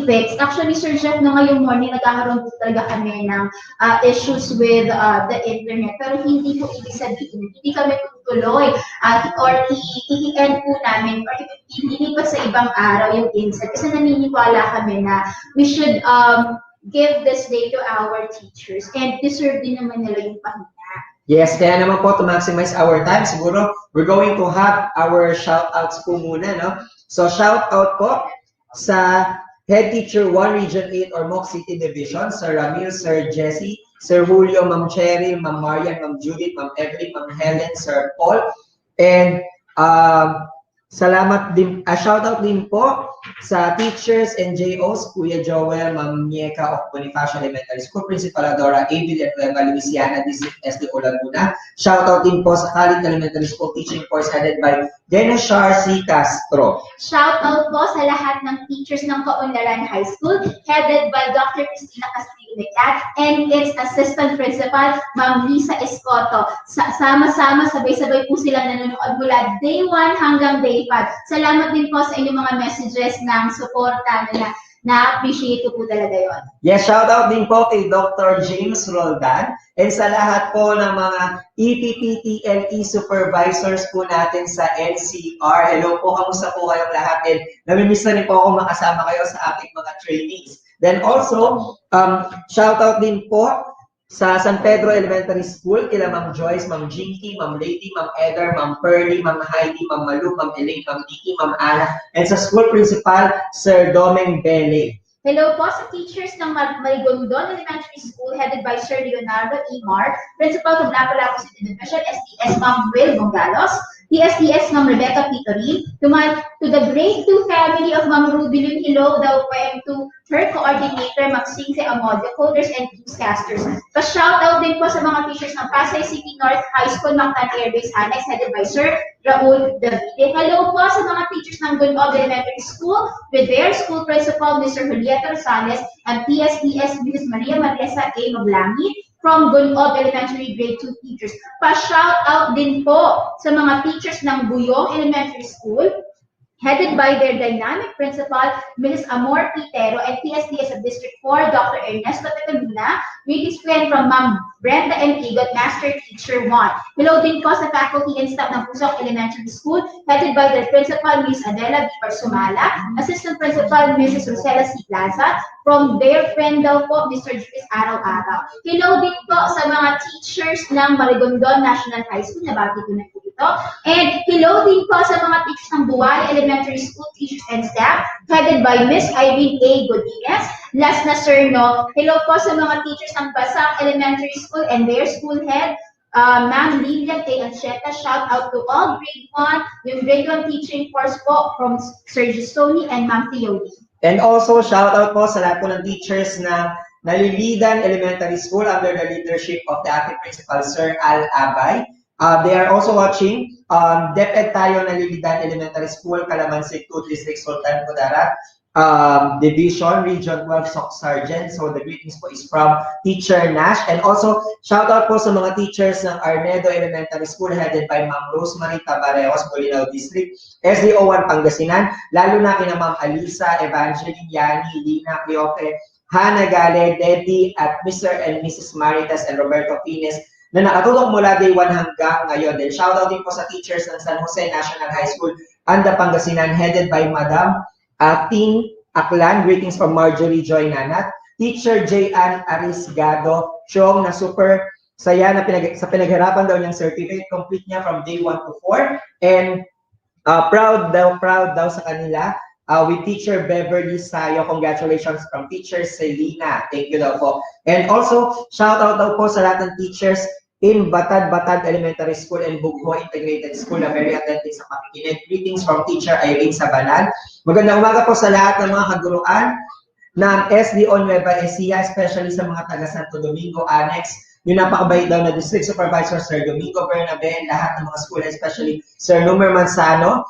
fixed. Actually, Sir Jeff, no, ngayong morning, nagkakaroon po talaga kami ng issues with the internet. Pero hindi po ibig sabihin, hindi kami tutuloy or i-end po namin or hindi pa sa ibang araw yung INSET. Kasi naniniwala kami na we should give this day to our teachers and deserve din naman nila yung pahinga. Yes, kaya naman po to maximize our time, siguro we're going to have our shout-outs po muna, no? So shout-out po sa Head Teacher 1 Region 8 or MOOC City Division, Sir Ramil, Sir Jesse, Sir Julio, Ma'am Cherry, Ma'am Marian, Ma'am Judith, Ma'am Evelyn, Ma'am Helen, Sir Paul, and salamat din, shoutout din po sa teachers and JOs, Kuya Joel, Ma'am Nieka of Bonifacio Elementary School, Principal Adora, A. Villanueva, Louisiana, District SD Laguna. Shoutout din po sa Khalid Elementary School Teaching Course headed by Denishar C. Castro. Shoutout po sa lahat ng teachers ng Kaunlaran High School headed by Dr. Cristina Castillo and its Assistant Principal, Ma'am Lisa Escoto. Sama-sama, sabay-sabay po silang nanonood mula day 1 hanggang day 5. Salamat din po sa inyong mga messages ng suporta nila. Na-appreciate ko po talaga yun. Yes, shoutout din po kay Dr. James Roldan and sa lahat po ng mga EPPTLE supervisors po natin sa NCR. Hello po, kamusta po kayong lahat? And namimiss na rin po ako makasama kayo sa ating mga trainings. Then also, shoutout din po sa San Pedro Elementary School, kila Ma'am Joyce, Ma'am Jinky, Ma'am Lady, Ma'am Eder, Ma'am Pearly, Ma'am Heidi, Ma'am Malu, Ma'am Elaine, Ma'am Diki, Ma'am Ana, and sa School Principal, Sir Domeng Bele. Hello po sa teachers ng Marigondon Elementary School headed by Sir Leonardo E. Mar, Principal of Lapu-Lapu City Division, SDS, Ma'am Will Bongalos, TSTS Ma'am Rebecca Pitori, to the grade 2 family of Ma'am Rubilin, hello daw po, and to her coordinator, Ma'am Singse Amodio, coders and newscasters. Pa-shoutout din po sa mga teachers ng Pasay City North High School, Mactan Air Base Annex, headed by Sir Raul Davide. Hello po sa mga teachers ng Gunog Elementary School with their school principal, Mr. Julieta Rosales, and TSTS Mrs. Maria Marisa A. Maglangit from Gunog Elementary Grade 2 teachers. Pa-shoutout din po sa mga teachers ng Buyong Elementary School, headed by their dynamic principal, Mrs. Amor Pitero, and TSTS of District 4, Dr. Ernesto Tetaluna, with his friend from Ma'am Brenda M. Igot, Master Teacher 1. Hello din po sa faculty and staff ng Pusok Elementary School, headed by their principal, Ms. Adela Vivar Sumala, Assistant Principal, Mrs. Rosella C. Plaza, from their friend daw po, Mr. Juris Araw-Araw. Hello din po sa mga teachers ng Marigondon National High School, nabati ko na po ito. And hello din po sa mga teachers ng Buway Elementary School teachers and staff, headed by Miss Irene A. Godinez. Last na sir, no, hello po sa mga teachers ng Basak Elementary School and their school head, Ma'am Lilian A. Ancheta. Shout out to all grade 1, yung grade 1 teaching course po from Sir Gistoni and Ma'am Theory. And also, shout out po sa lahat po ng teachers na Nalilidan Elementary School under the leadership of the acting principal, Sir Al Abay. They are also watching DepEd tayo Nalilidan Elementary School, Calamansi 2 District Sultan Kudarat, Division, Region 12, Soc Sergeant. So the greetings po is from Teacher Nash. And also, shout out po sa mga teachers ng Arnedo Elementary School headed by Ma'am Rosemary Tabareos, Bolinao District, SDO1 Pangasinan, lalo na kina Ma'am Alisa, Evangeline, Yani, Lina, Cleope, Hannah Gale, Debbie, at Mr. and Mrs. Maritas and Roberto Pines na nakatulong mula day 1 hanggang ngayon. Then shout out din po sa teachers ng San Jose National High School, Anda Pangasinan, headed by Madam Ting Aklan. Greetings from Marjorie Joy Nanat. Teacher J.Ann Arisgado, Chong, na super saya na sa pinaghirapan daw niyang certificate, complete niya from day 1 to 4. And proud daw sa kanila. With Teacher Beverly Sayo, congratulations from Teacher Selena. Thank you daw po. And also, shout out daw po sa lahat ng teachers in Batad Elementary School and Bugho Integrated School na very attentive sa pakikinig. Greetings from Teacher Irene Sabanan. Magandang umaga po sa lahat ng mga kaguruan ng SDO Nueva Ecija, especially sa mga taga Santo Domingo Annex. Yung napakabait daw na District Supervisor, Sir Domingo Bernabe, and lahat ng mga school, especially Sir Numer Manzano,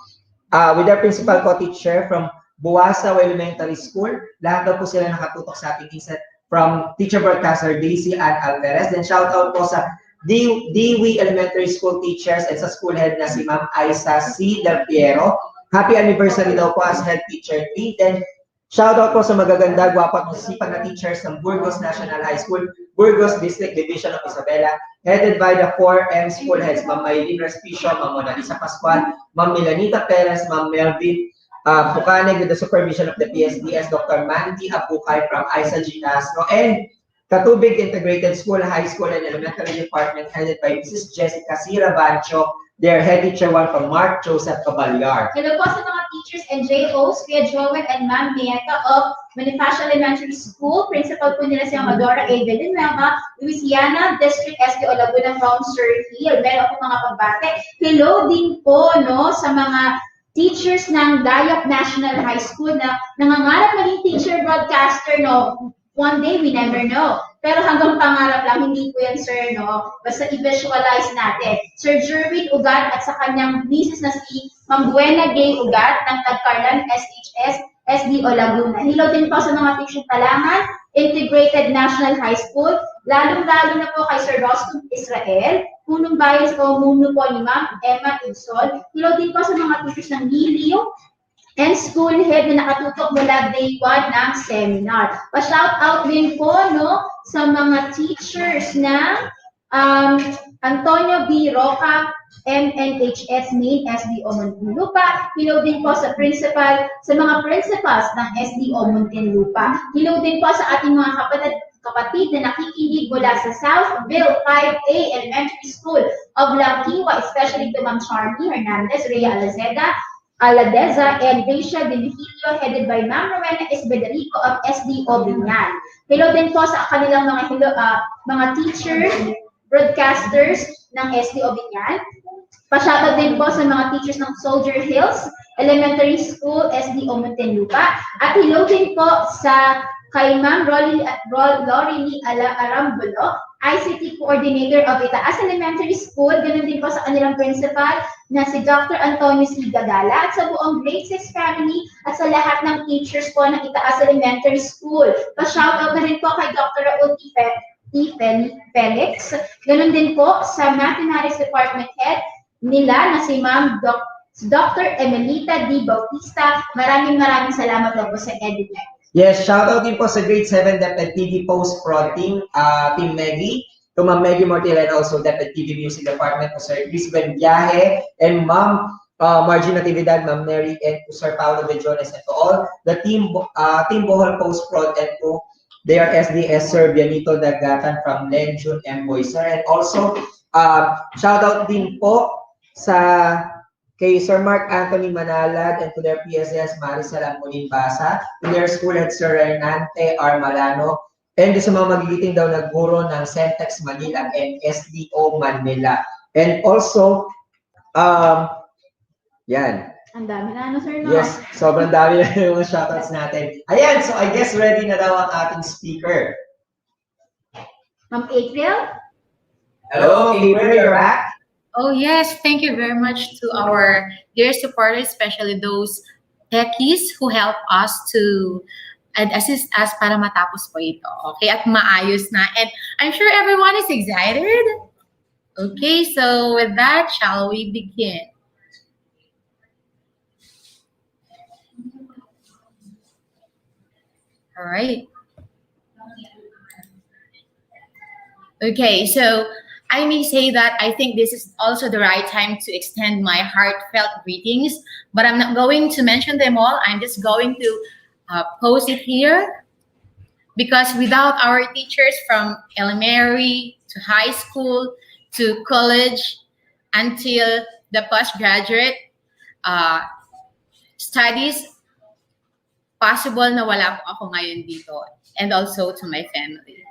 with their principal co-teacher from Buwasa Elementary School. Lahat daw po sila nakatutok sa ating INSET from teacher broadcaster Daisy Ann Alvarez. Then shout out po sa Dewey Elementary School teachers at sa school head na si Ma'am Aisa C. Del Piero. Happy anniversary daw po as head teacher 3. Then shout out po sa magaganda, gwapo at masisipag na teachers ng Burgos National High School, Burgos District Division of Isabela, headed by the 4M school heads, Ma'am Maylene Respicio, Ma'am Mona Lisa Pascual, Ma'am Milanita Perez, Ma'am Melvin Bucanig, with the supervision of the PSDS, Dr. Mandy Abukay from Isa Ginastro, and Katubig Integrated School, High School, and Elementary Department, headed by Mrs. Jessica Sira Bancho, their head teacher 1 from Mark Joseph Caballar. Hello po sa mga teachers and JOs, Kuya Joel and Ma'am Nieta of Bonifacio Elementary School. Principal po nila si Amadora A. Villanueva, Louisiana, District SDO Laguna from Sir Hill. Meron po mga pagbate. Hello din po no, sa mga teachers ng Dayap National High School na nangangarap maging teacher broadcaster, no? One day, we never know. Pero hanggang pangarap lang, hindi po yan, sir, no? Basta i-visualize natin. Sir Jerwin Ugat at sa kanyang misis na si Ma'am Buena Gay Ugat ng Tagcarlan SHS SDO Laguna. Hello din po sa mga teachers Talangan, Integrated National High School, lalong-lalo na po kay Sir Rostum Israel, punong bayan sa pamumuno po ni Ma'am Emma Insol. Hello din po sa mga teachers ng Lilio and school head na nakatutok mula day 1 ng seminar. Pa-shout out din po no, sa mga teachers ng Antonio B. Roca, MNHS Main, SDO Muntinlupa. Hello din po sa principal, sa mga principals ng SDO Muntinlupa. Hello din po sa ating mga kapatid na nakikinig mula sa Southville 5A Elementary School of Langkiwa, especially to Ma'am Charmy Hernandez, Rhea Aladeza, and Gracia Benefilio, headed by Ma'am Rowena Esbederico of SDO Binyan. Hello din po sa kanilang mga teachers, broadcasters ng SDO Binyan. Pa-shoutout din po sa mga teachers ng Soldier Hills Elementary School, SDO Muntinlupa. At hello din po sa kay Ma'am Lorely Arambulo, ICT Coordinator of Itaas Elementary School. Ganun din po sa kanilang principal na si Dr. Antonio C. Gagala at sa buong grade 6 family at sa lahat ng teachers po ng Itaas Elementary School. Pa-shoutout na rin po kay Dr. Raul Felix. Ganun din po sa Mathematics Department Head nila na si Ma'am Dr. Emelita D. Bautista. Maraming salamat daw po sa EdTech. Yes, shoutout din po sa grade 7 DepEd TV Post-Prod Team, Team Meggy, to Ma'am Meggy Mortila and also DepEd TV Music Department to Sir Chris Benviaje and Ma'am Margie Natividad, Ma'am Mary, and to Sir Paulo Bejones, and to all the team Bohol Post-Prod and to their SDS Sir Bianito Dagatan from Lenjun and Boyser. And also, shoutout din po sa kay Sir Mark Anthony Manalad and to their PSS Maricel Amulin Basa, to their school head Sir Renante R. Malano, and sa mga magigiting daw na guro ng Centex Manila and SDO Manila. And also, yan. Ang dami na sir, no? Yes, sobrang dami na yung shoutouts natin. Ayan, so I guess ready na daw ang ating speaker. Ma'am April? Hello, Ma'am April, you're back? Oh yes, thank you very much to our dear supporters, especially those techies who help us to assist us para matapos po ito. Okay, at maayos na. And I'm sure everyone is excited. Okay, so with that, shall we begin? All right. Okay, so I may say that I think this is also the right time to extend my heartfelt greetings, but I'm not going to mention them all. I'm just going to post it here because without our teachers from elementary to high school to college until the postgraduate studies, possible na wala po ako ngayon dito, and also to my family.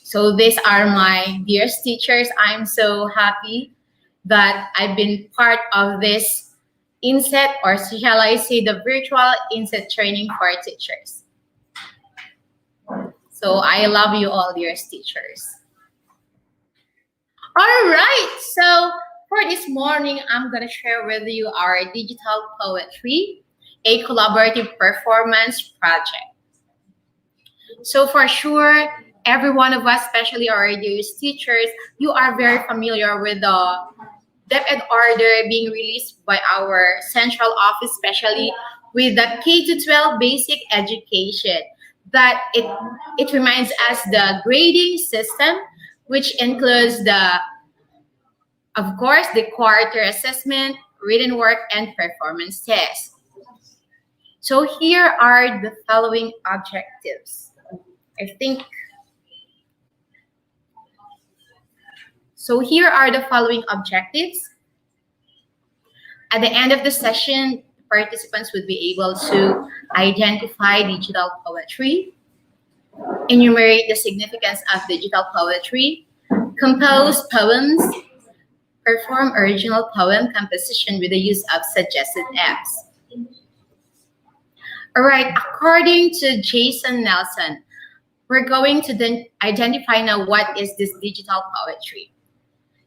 So these are my dearest teachers. I'm so happy that I've been part of this INSET, or shall I say the virtual INSET training for teachers. So I love you all, dearest teachers. All right, so for this morning, I'm gonna share with you our digital poetry, a collaborative performance project. So for sure, every one of us, especially our dearest teachers, you are very familiar with the DepEd order being released by our central office, especially with the K-12 basic education. That it reminds us the grading system, which includes of course, the quarter assessment, written work, and performance tests. So here are the following objectives. So here are the following objectives. At the end of the session, participants would be able to identify digital poetry, enumerate the significance of digital poetry, compose poems, perform original poem composition with the use of suggested apps. All right, according to Jason Nelson, we're going to then identify now what is this digital poetry.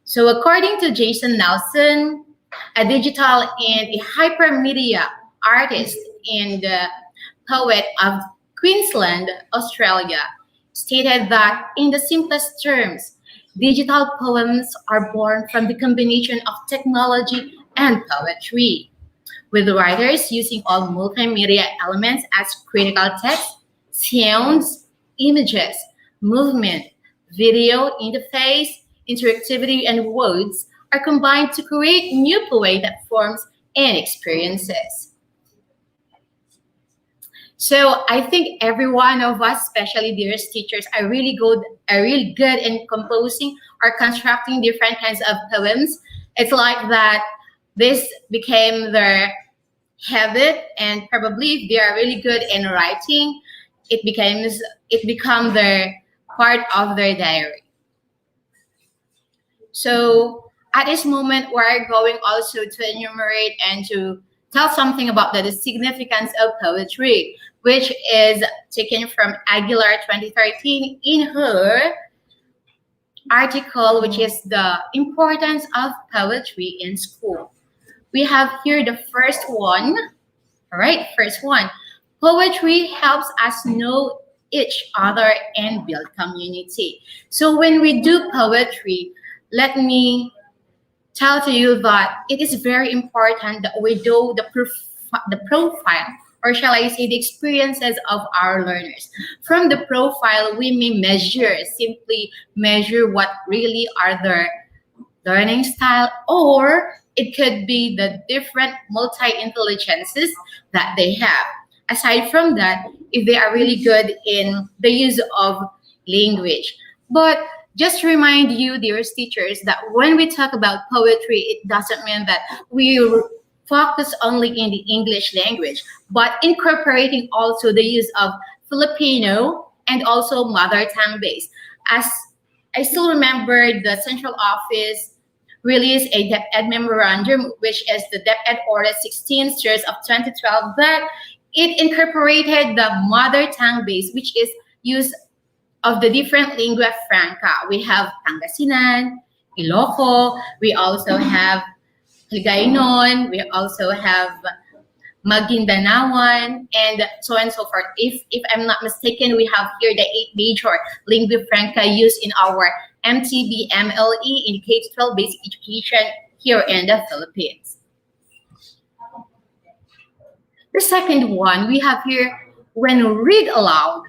So according to Jason Nelson, a digital and a hypermedia artist and poet of Queensland, Australia, stated that in the simplest terms, digital poems are born from the combination of technology and poetry, with writers using all multimedia elements as critical text, sounds, images, movement, video interface, interactivity, and words are combined to create new poetic forms and experiences. So I think every one of us, especially dearest teachers, are really good in composing or constructing different kinds of poems. It's like that this became their habit, and probably if they are really good in writing, it becomes their part of their diary. So at this moment, we're going also to enumerate and to tell something about the significance of poetry, which is taken from Aguilar 2013 in her article, which is the importance of poetry in school. We have here the first one. All right, first one. Poetry helps us know each other and build community. So when we do poetry, let me tell to you that it is very important that we do the profile, or shall I say the experiences of our learners. From the profile, we may simply measure what really are their learning style, or it could be the different multi-intelligences that they have. Aside from that, if they are really good in the use of language. But just to remind you, dear teachers, that when we talk about poetry, it doesn't mean that we focus only in the English language, but incorporating also the use of Filipino and also mother tongue based. As I still remember, the central office released a DepEd memorandum, which is the DepEd Order 16 series of 2012, that it incorporated the mother tongue base, which is use of the different lingua franca. We have Pangasinan, Iloco, we also have Hiligaynon, we also have Maguindanaoan, and so on and so forth. If I'm not mistaken, we have here the 8 major lingua franca used in our MTB MLE in K-12 basic education here in the Philippines. The second one we have here, when read aloud,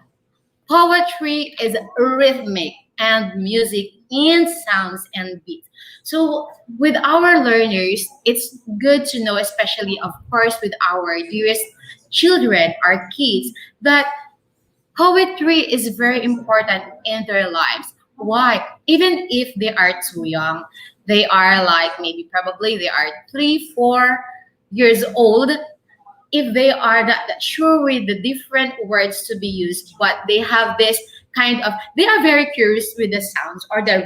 poetry is rhythmic and music in sounds and beats. So with our learners, it's good to know, especially of course with our dearest children, our kids, that poetry is very important in their lives. Why? Even if they are too young, they are like probably they are 3-4 years old. If they are not sure with the different words to be used, but they have this kind of, they are very curious with the sounds or the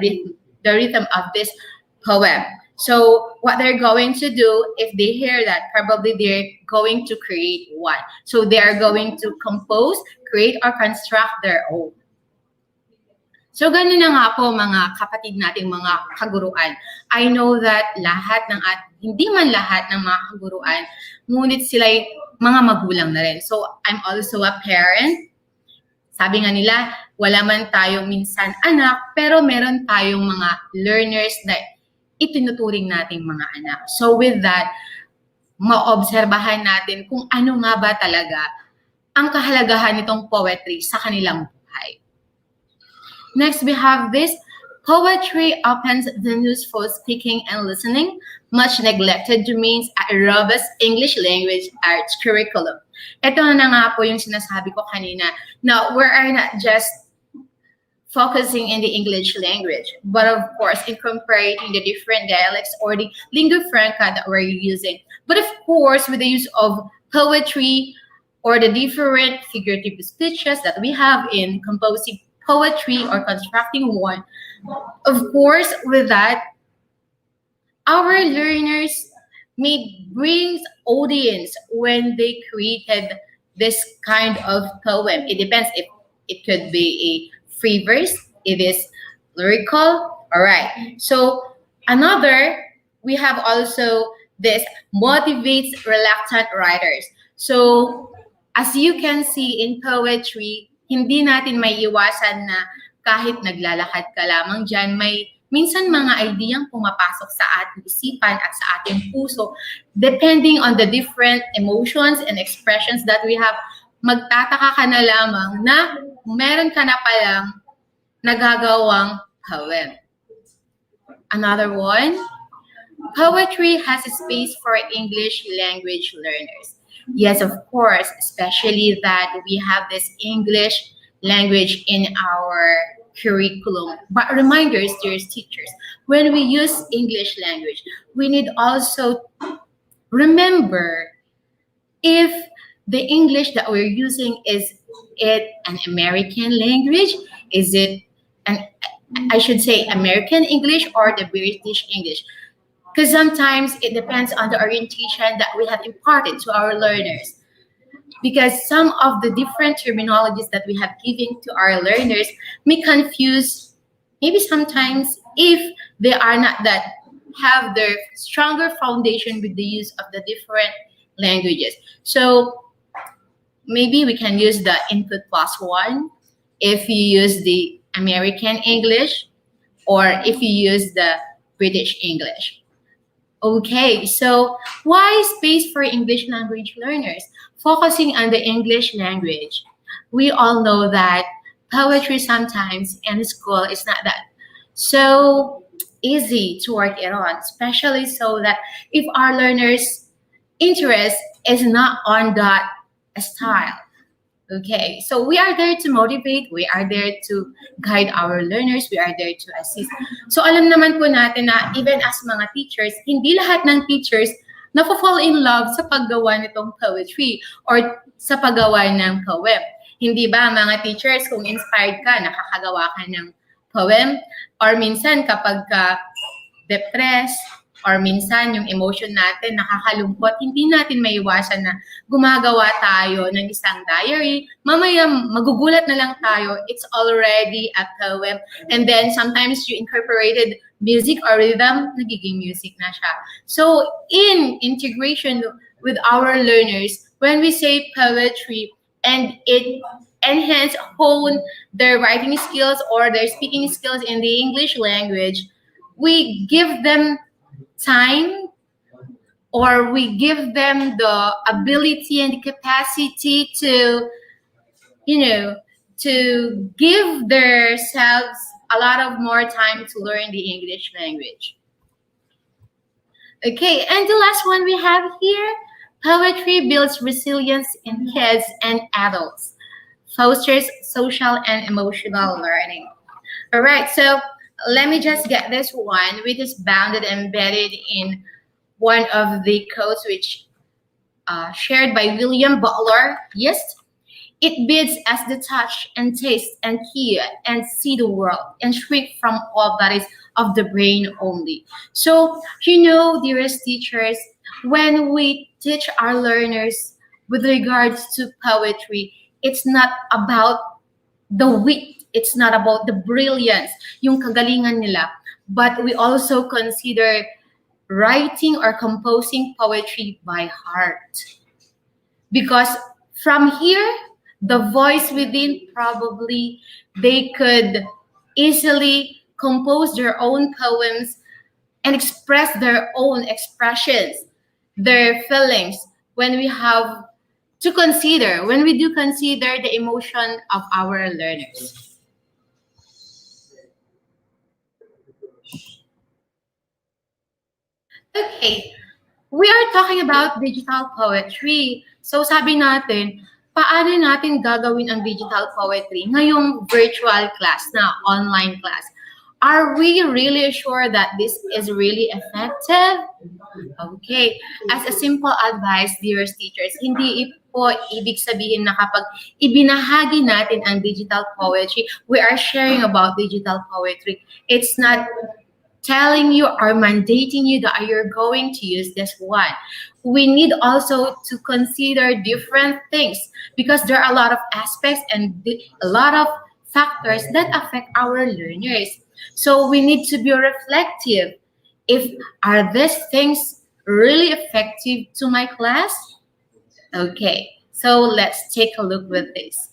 rhythm of this poem. So what they're going to do, if they hear that, probably they're going to create one. So they are going to compose, create, or construct their own. So ganun na nga po mga kapatid nating mga kaguruan. I know that hindi man lahat ng mga kaguruan, ngunit sila'y mga magulang na rin. So I'm also a parent. Sabi nga nila, wala man tayong minsan anak, pero meron tayong mga learners na itinuturing nating mga anak. So with that, maobserbahan natin kung ano nga ba talaga ang kahalagahan nitong poetry sa kanilang buhay. Next, we have this. Poetry opens the news for speaking and listening, much neglected domains at a robust English language arts curriculum. Ito na nga po yung sinasabi ko kanina, na we are not just focusing in the English language, but of course incorporating the different dialects or the lingua franca that we're using. But of course, with the use of poetry or the different figurative speeches that we have in composing poetry or constructing one. Of course, with that, our learners may bring audience when they created this kind of poem. It depends if it could be a free verse, it is lyrical. All right. So another, we have also this motivates reluctant writers. So as you can see in poetry, hindi natin may iwasan na kahit naglalakad ka lamang dyan, may minsan mga ideyang pumapasok sa ating isipan at sa ating puso, depending on the different emotions and expressions that we have, magtataka ka na lamang na meron ka na palang nagagawang poem. Another one, poetry has a space for English language learners. Yes, of course, especially that we have this English language in our curriculum. But reminders, dear teachers, when we use English language, we need also remember if the English that we're using, is it an American language? Is it I should say American English or the British English? Because sometimes it depends on the orientation that we have imparted to our learners. Because some of the different terminologies that we have given to our learners may confuse, maybe sometimes, if they are not that have their stronger foundation with the use of the different languages. So maybe we can use the input plus one if you use the American English, or if you use the British English. Okay, so why space for English language learners? Focusing on the English language, we all know that poetry sometimes in school is not that so easy to work it on, especially so that if our learners' interest is not on that style. Okay, so we are there to motivate, we are there to guide our learners, we are there to assist. So alam naman po natin na even as mga teachers, hindi lahat ng teachers fall in love sa paggawa nitong poetry or sa paggawa ng poem. Hindi ba mga teachers, kung inspired ka, nakakagawa ka ng poem, or minsan kapag ka depressed, or minsan yung emotion natin nakakalungkot, hindi natin maiwasan na gumagawa tayo ng isang diary. Mamaya magugulat na lang tayo, it's already a poem. And then sometimes you incorporated music or rhythm, nagiging music na siya. So in integration with our learners, when we say poetry and it hone their writing skills or their speaking skills in the English language, we give them time, or we give them the ability and the capacity to, to give themselves a lot of more time to learn the English language. Okay, and the last one we have here, poetry builds resilience in kids and adults, fosters social and emotional learning. All right, so let me just get this one, which is bounded and embedded in one of the quotes which shared by William Butler. Yes, it bids us to touch and taste and hear and see the world and shrink from all bodies of the brain only. So, dearest teachers, when we teach our learners with regards to poetry, it's not about the wit, it's not about the brilliance, yung kagalingan nila, but we also consider writing or composing poetry by heart. Because from here, the voice within, probably they could easily compose their own poems and express their own expressions, their feelings, when we do consider the emotion of our learners. Okay, we are talking about digital poetry. So sabi natin, paano natin gagawin ang digital poetry ngayong virtual class na online class? Are we really sure that this is really effective? Okay, as a simple advice, dearest teachers, hindi po ibig sabihin na kapag ibinahagi natin ang digital poetry, we are sharing about digital poetry. It's not telling you or mandating you that you're going to use this one. We need also to consider different things because there are a lot of aspects and a lot of factors that affect our learners. So we need to be reflective. Are these things really effective to my class? Okay, so let's take a look with this.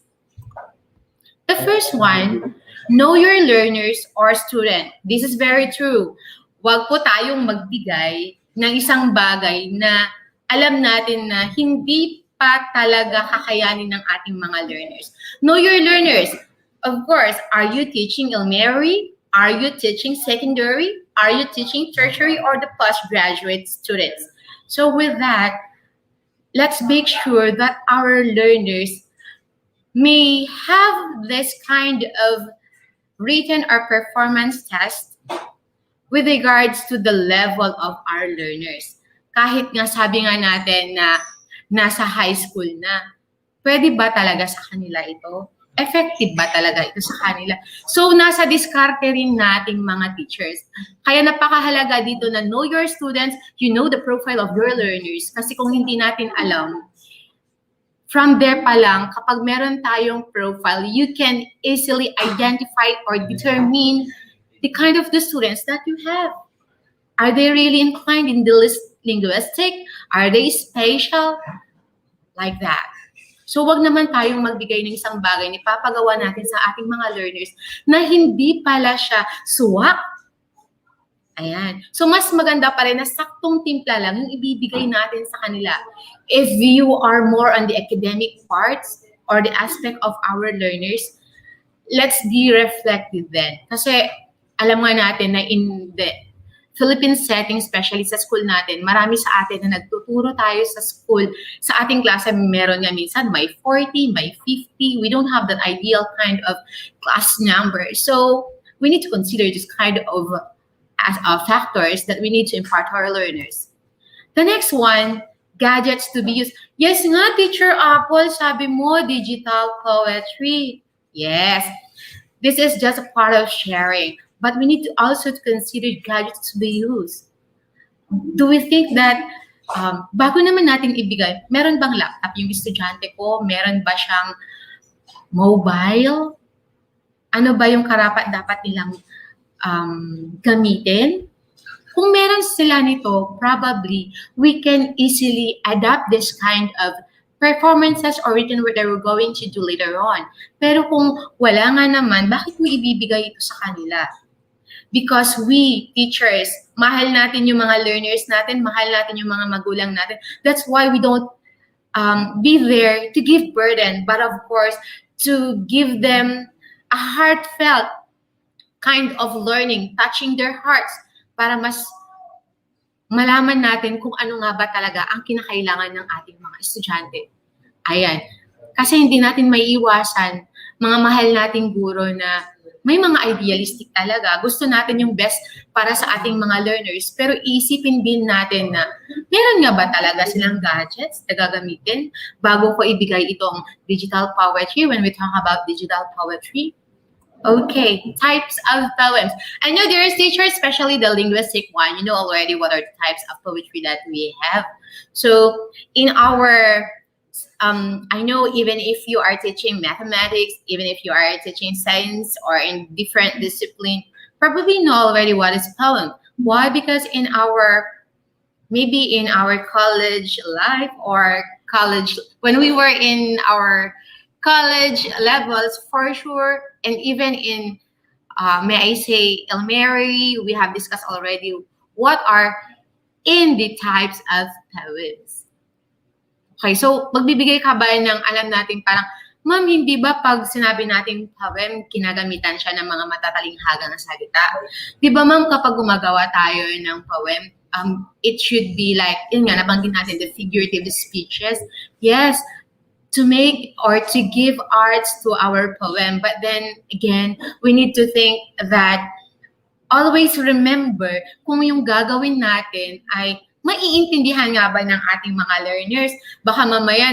The first one, know your learners or student. This is very true. Huwag po tayong magbigay ng isang bagay na alam natin na hindi pa talaga kakayanin ng ating mga learners. Know your learners. Of course, are you teaching elementary? Are you teaching secondary? Are you teaching tertiary or the postgraduate students? So with that, let's make sure that our learners may have this kind of written or performance test with regards to the level of our learners. Kahit nga sabi nga natin na nasa high school na, pwede ba talaga sa kanila ito? effective ba talaga ito sa kanila? So, nasa diskarte rin nating mga teachers. Kaya napakahalaga dito na know your students, you know the profile of your learners. Kasi kung hindi natin alam, from there pa lang, kapag meron tayong profile, you can easily identify or determine the kind of the students that you have. Are they really inclined in the linguistic? Are they spatial? Like that. So, wag naman tayong magbigay ng isang bagay na ipapagawa natin sa ating mga learners na hindi pala siya suwak. Ayan. So, mas maganda pa rin na saktong timpla lang yung ibibigay natin sa kanila. If you are more on the academic parts or the aspect of our learners, let's be reflective then. Kasi, alam nga natin na in the Philippine setting, especially sa school natin, marami sa atin na nagtuturo tayo sa school. Sa ating klase, meron nga minsan may 40, may 50. We don't have that ideal kind of class number. So, we need to consider this kind of factors that we need to impart to our learners. The next one, gadgets to be used. Yes nga, Teacher Apple, sabi mo, digital poetry. Yes, this is just a part of sharing. But we need to also consider gadgets to be used. Do we think that bago naman natin ibigay, meron bang laptop yung estudyante ko? Meron ba siyang mobile? Ano ba yung karapat dapat nilang gamitin? Kung meron sila nito, probably we can easily adapt this kind of performances or written word that we're going to do later on. Pero kung wala nga naman, bakit mo ibibigay ito sa kanila? Because we, teachers, mahal natin yung mga learners natin, mahal natin yung mga magulang natin. That's why we don't be there to give burden, but of course, to give them a heartfelt kind of learning, touching their hearts, para mas malaman natin kung ano nga ba talaga ang kinakailangan ng ating mga estudyante. Ayan. Kasi hindi natin maiiwasan, mga mahal nating guro na may mga idealistic talaga. Gusto natin yung best para sa ating mga learners. Pero isipin din natin na meron nga ba talaga silang gadgets na gagamitin bago ko ibigay itong digital poetry when we talk about digital poetry? Okay, types of poems. I know there is teachers, especially the linguistic one. You know already what are the types of poetry that we have. So in our I know even if you are teaching mathematics, even if you are teaching science or in different discipline, probably know already what is poem. Why? Because maybe in our college life or college, when we were in our college levels, for sure, and even in, may I say, elementary, we have discussed already what are in the types of poems. Okay, so magbibigay ka ba ng alam natin parang, ma'am, hindi ba pag sinabi natin poem, kinagamitan siya ng mga matatalinghaga na salita? Di ba ma'am, kapag gumagawa tayo ng poem, it should be like, yun nga, nabanggit natin, the figurative speeches. Yes, to make or to give arts to our poem. But then, again, we need to think that always remember kung yung gagawin natin ay maiintindihan nga ba ng ating mga learners? Baka mamaya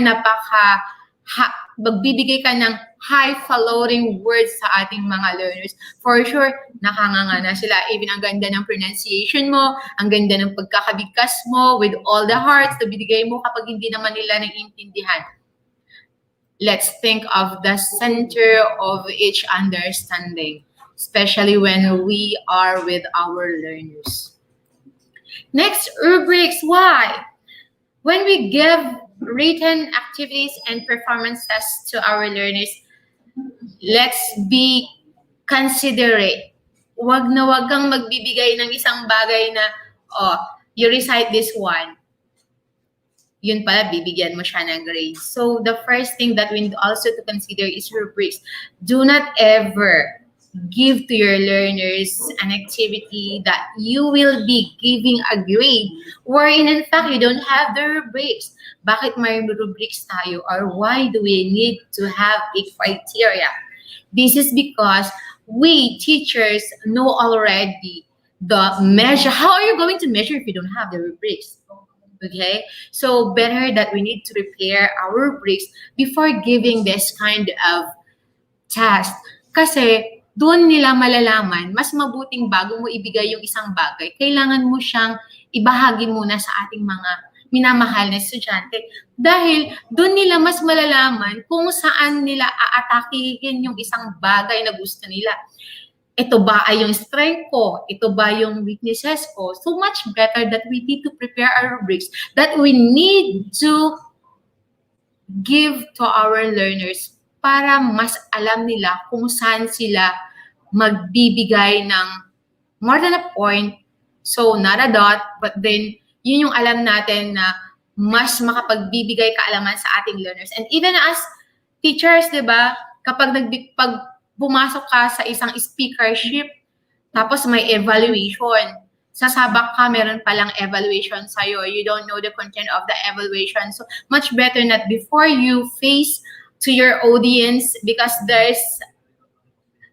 magbibigay ka ng high-following words sa ating mga learners. For sure, nakanganga na sila. Even ang ganda ng pronunciation mo, ang ganda ng pagkakabigkas mo, with all the hearts na binigay mo kapag hindi naman nila naiintindihan. Let's think of the center of each understanding, especially when we are with our learners. Next, rubrics. Why? When we give written activities and performance tests to our learners, let's be considerate. Wag kang magbibigay ng isang bagay na, you recite this one. Yun pala, bibigyan mo siya ng grade. So, the first thing that we need also to consider is rubrics. Do not ever give to your learners an activity that you will be giving a grade wherein in fact you don't have the rubrics. Bakit may rubrics tayo, or why do we need to have a criteria? This is because we teachers know already the measure. How are you going to measure if you don't have the rubrics? Okay, so better that we need to prepare our rubrics before giving this kind of task. Kasi doon nila malalaman, mas mabuting bago mo ibigay yung isang bagay, kailangan mo siyang ibahagi muna sa ating mga minamahal na estudyante. Dahil doon nila mas malalaman kung saan nila aatakihin yung isang bagay na gusto nila. Ito ba ay yung strength ko? Ito ba yung weaknesses ko? So much better that we need to prepare our rubrics, that we need to give to our learners para mas alam nila kung saan sila magbibigay ng more than a point, so not a dot, but then yun yung alam natin na mas makapagbibigay kaalaman sa ating learners. And even as teachers, di ba, kapag pag pumasok ka sa isang speakership, tapos may evaluation, sasabak ka, meron palang evaluation sa'yo. You don't know the content of the evaluation. So much better that before you face to your audience, because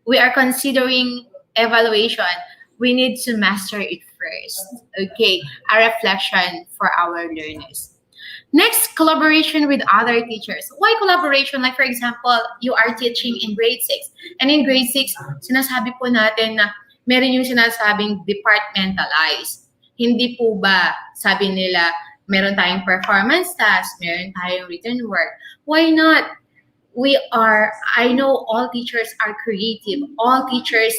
we are considering evaluation, we need to master it first. Okay, a reflection for our learners. Next, collaboration with other teachers. Why collaboration? Like for example, you are teaching in grade 6. And in grade 6, sinasabi po natin na meron yung sinasabing departmentalized. Hindi po ba, sabi nila, meron tayong performance task, meron tayong written work. Why not? I know all teachers are creative. All teachers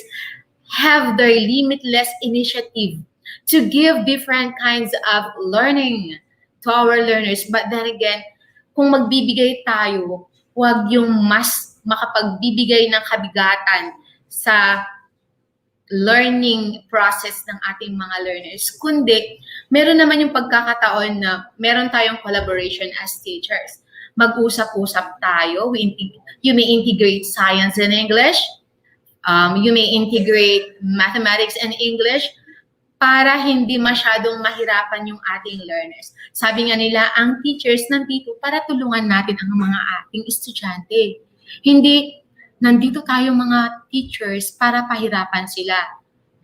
have their limitless initiative to give different kinds of learning to our learners. But then again, kung magbibigay tayo, huwag yung mas makapagbibigay ng kabigatan sa learning process ng ating mga learners. Kundi, meron naman yung pagkakataon na meron tayong collaboration as teachers. Mag-usap-usap tayo. You may integrate science and English. You may integrate mathematics and English para hindi masyadong mahirapan yung ating learners. Sabi nga nila, ang teachers nandito para tulungan natin ang mga ating estudyante. Hindi nandito tayo mga teachers para pahirapan sila.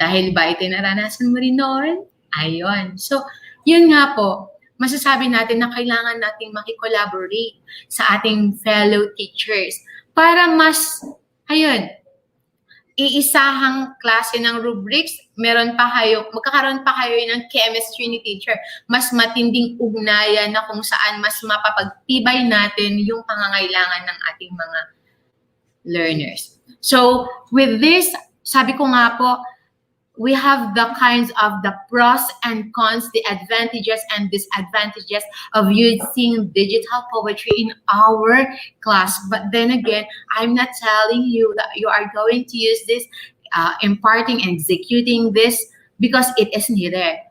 Dahil ba ito naranasan mo rin noon? Ayun. So, yun nga po, masasabi natin na kailangan nating makikollaborate sa ating fellow teachers para mas, iisahang klase ng rubrics, magkakaroon pa kayo ng chemistry ni teacher, mas matinding ugnayan na kung saan mas mapapagtibay natin yung pangangailangan ng ating mga learners. So, with this, sabi ko nga po, we have the kinds of the pros and cons, the advantages and disadvantages of using digital poetry in our class. But then again, I'm not telling you that you are going to use this, imparting and executing this because it is needed.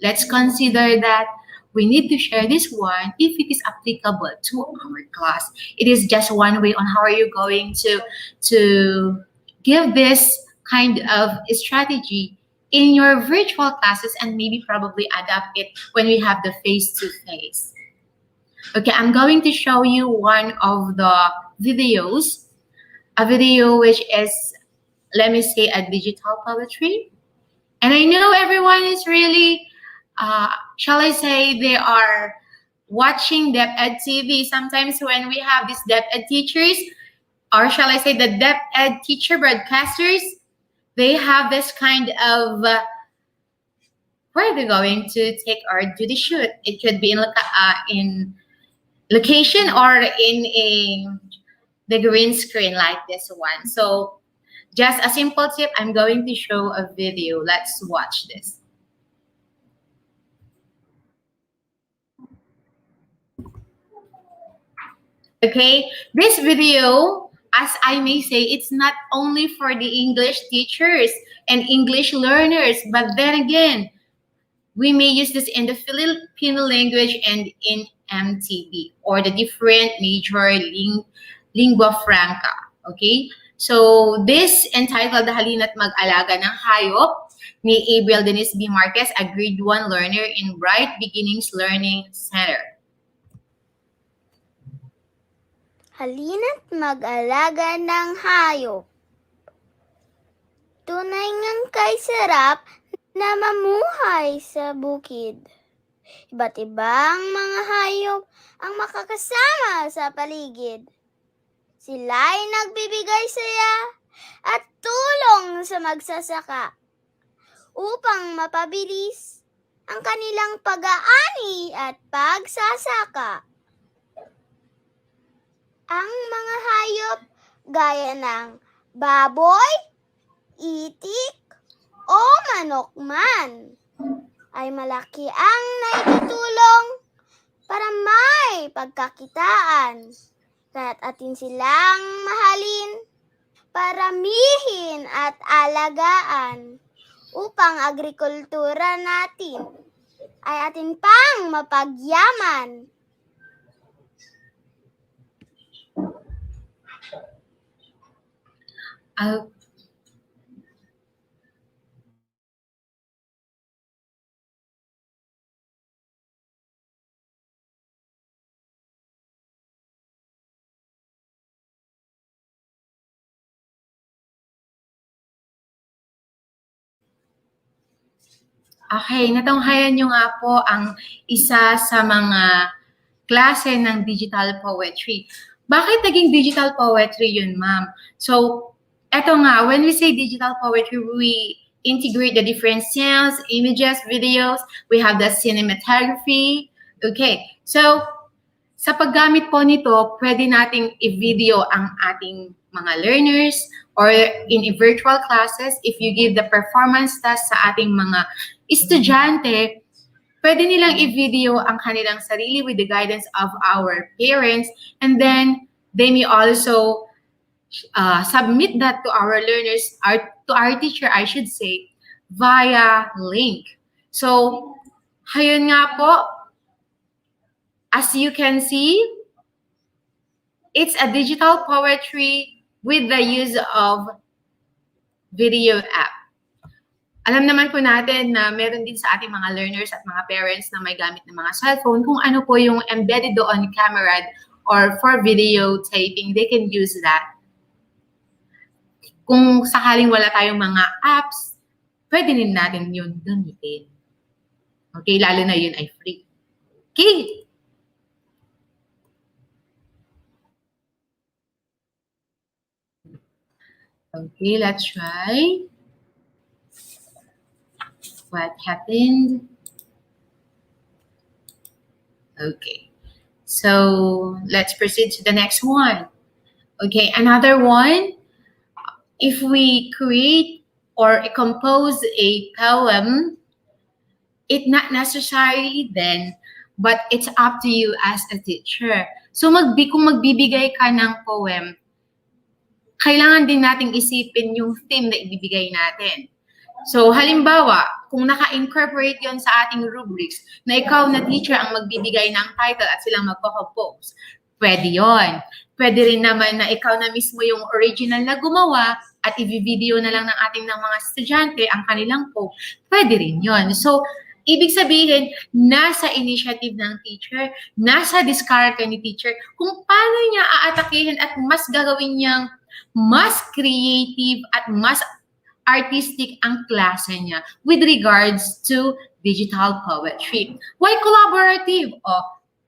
Let's consider that we need to share this one if it is applicable to our class. It is just one way on how are you going to give this kind of strategy in your virtual classes and maybe probably adapt it when we have the face-to-face. Okay, I'm going to show you one of the videos, a video which is, let me say, a digital poetry. And I know everyone is really, shall I say, they are watching DepEd TV. Sometimes when we have these DepEd teachers, or shall I say the DepEd teacher broadcasters, they have this kind of, where are they going to take or do the shoot? It could be in location or in the green screen like this one. So just a simple tip, I'm going to show a video. Let's watch this. Okay, this video, as I may say, it's not only for the English teachers and English learners, but then again, we may use this in the Filipino language and in MTB or the different major lingua franca. Okay, so this entitled Halina't Mag-alaga ng Hayop ni Abriel Denise B. Marquez, a grade 1 learner in Bright Beginnings Learning Center. Halina't mag-alaga ng hayop. Tunay ngang kay sarap na mamuhay sa bukid. Iba't ibang mga hayop ang makakasama sa paligid. Sila ay nagbibigay saya at tulong sa magsasaka upang mapabilis ang kanilang pag-aani at pagsasaka. Ang mga hayop gaya ng baboy, itik, o manok man ay malaki ang naitutulong para may pagkakitaan. Kaya't atin silang mahalin, paramihin at alagaan upang agrikultura natin ay atin pang mapagyaman. Okay, natunghayan nyo nga po ang isa sa mga klase ng digital poetry. Bakit naging digital poetry yun, ma'am? So, eto nga, when we say digital poetry, we integrate the different sounds, images, videos. We have the cinematography. Okay, so sa paggamit po nito, pwede nating i-video ang ating mga learners or in virtual classes, if you give the performance test sa ating mga estudyante, pwede nilang i-video ang kanilang sarili with the guidance of our parents, and then they may also submit that to our learners, to our teacher, I should say, via link. So, hayun nga po, as you can see, it's a digital poetry with the use of video app. Alam naman po natin na meron din sa ating mga learners at mga parents na may gamit ng mga cellphone kung ano po yung embedded doon camera or for video taping, they can use that. Kung sakaling wala tayong mga apps, pwede din natin yun gamitin. Okay, lalo na yun ay free. Okay. Okay, let's try. What happened? Okay, so let's proceed to the next one. Okay, another one. If we create or compose a poem, it's not necessary then, but it's up to you as a teacher. So kung magbibigay ka ng poem, kailangan din nating isipin yung theme na ibibigay natin. So, halimbawa, kung naka-incorporate yon sa ating rubrics, na ikaw na teacher ang magbibigay ng title at silang magpo-compose, pwede yon. Pwede rin naman na ikaw na mismo yung original na gumawa at i-video na lang ng ating mga estudyante ang kanilang poem. Pwede rin yon. So, ibig sabihin, nasa initiative ng teacher, nasa discard ni teacher, kung paano niya aatakihin at mas gagawin niyang mas creative at mas artistic ang klase niya with regards to digital poetry. Why collaborative?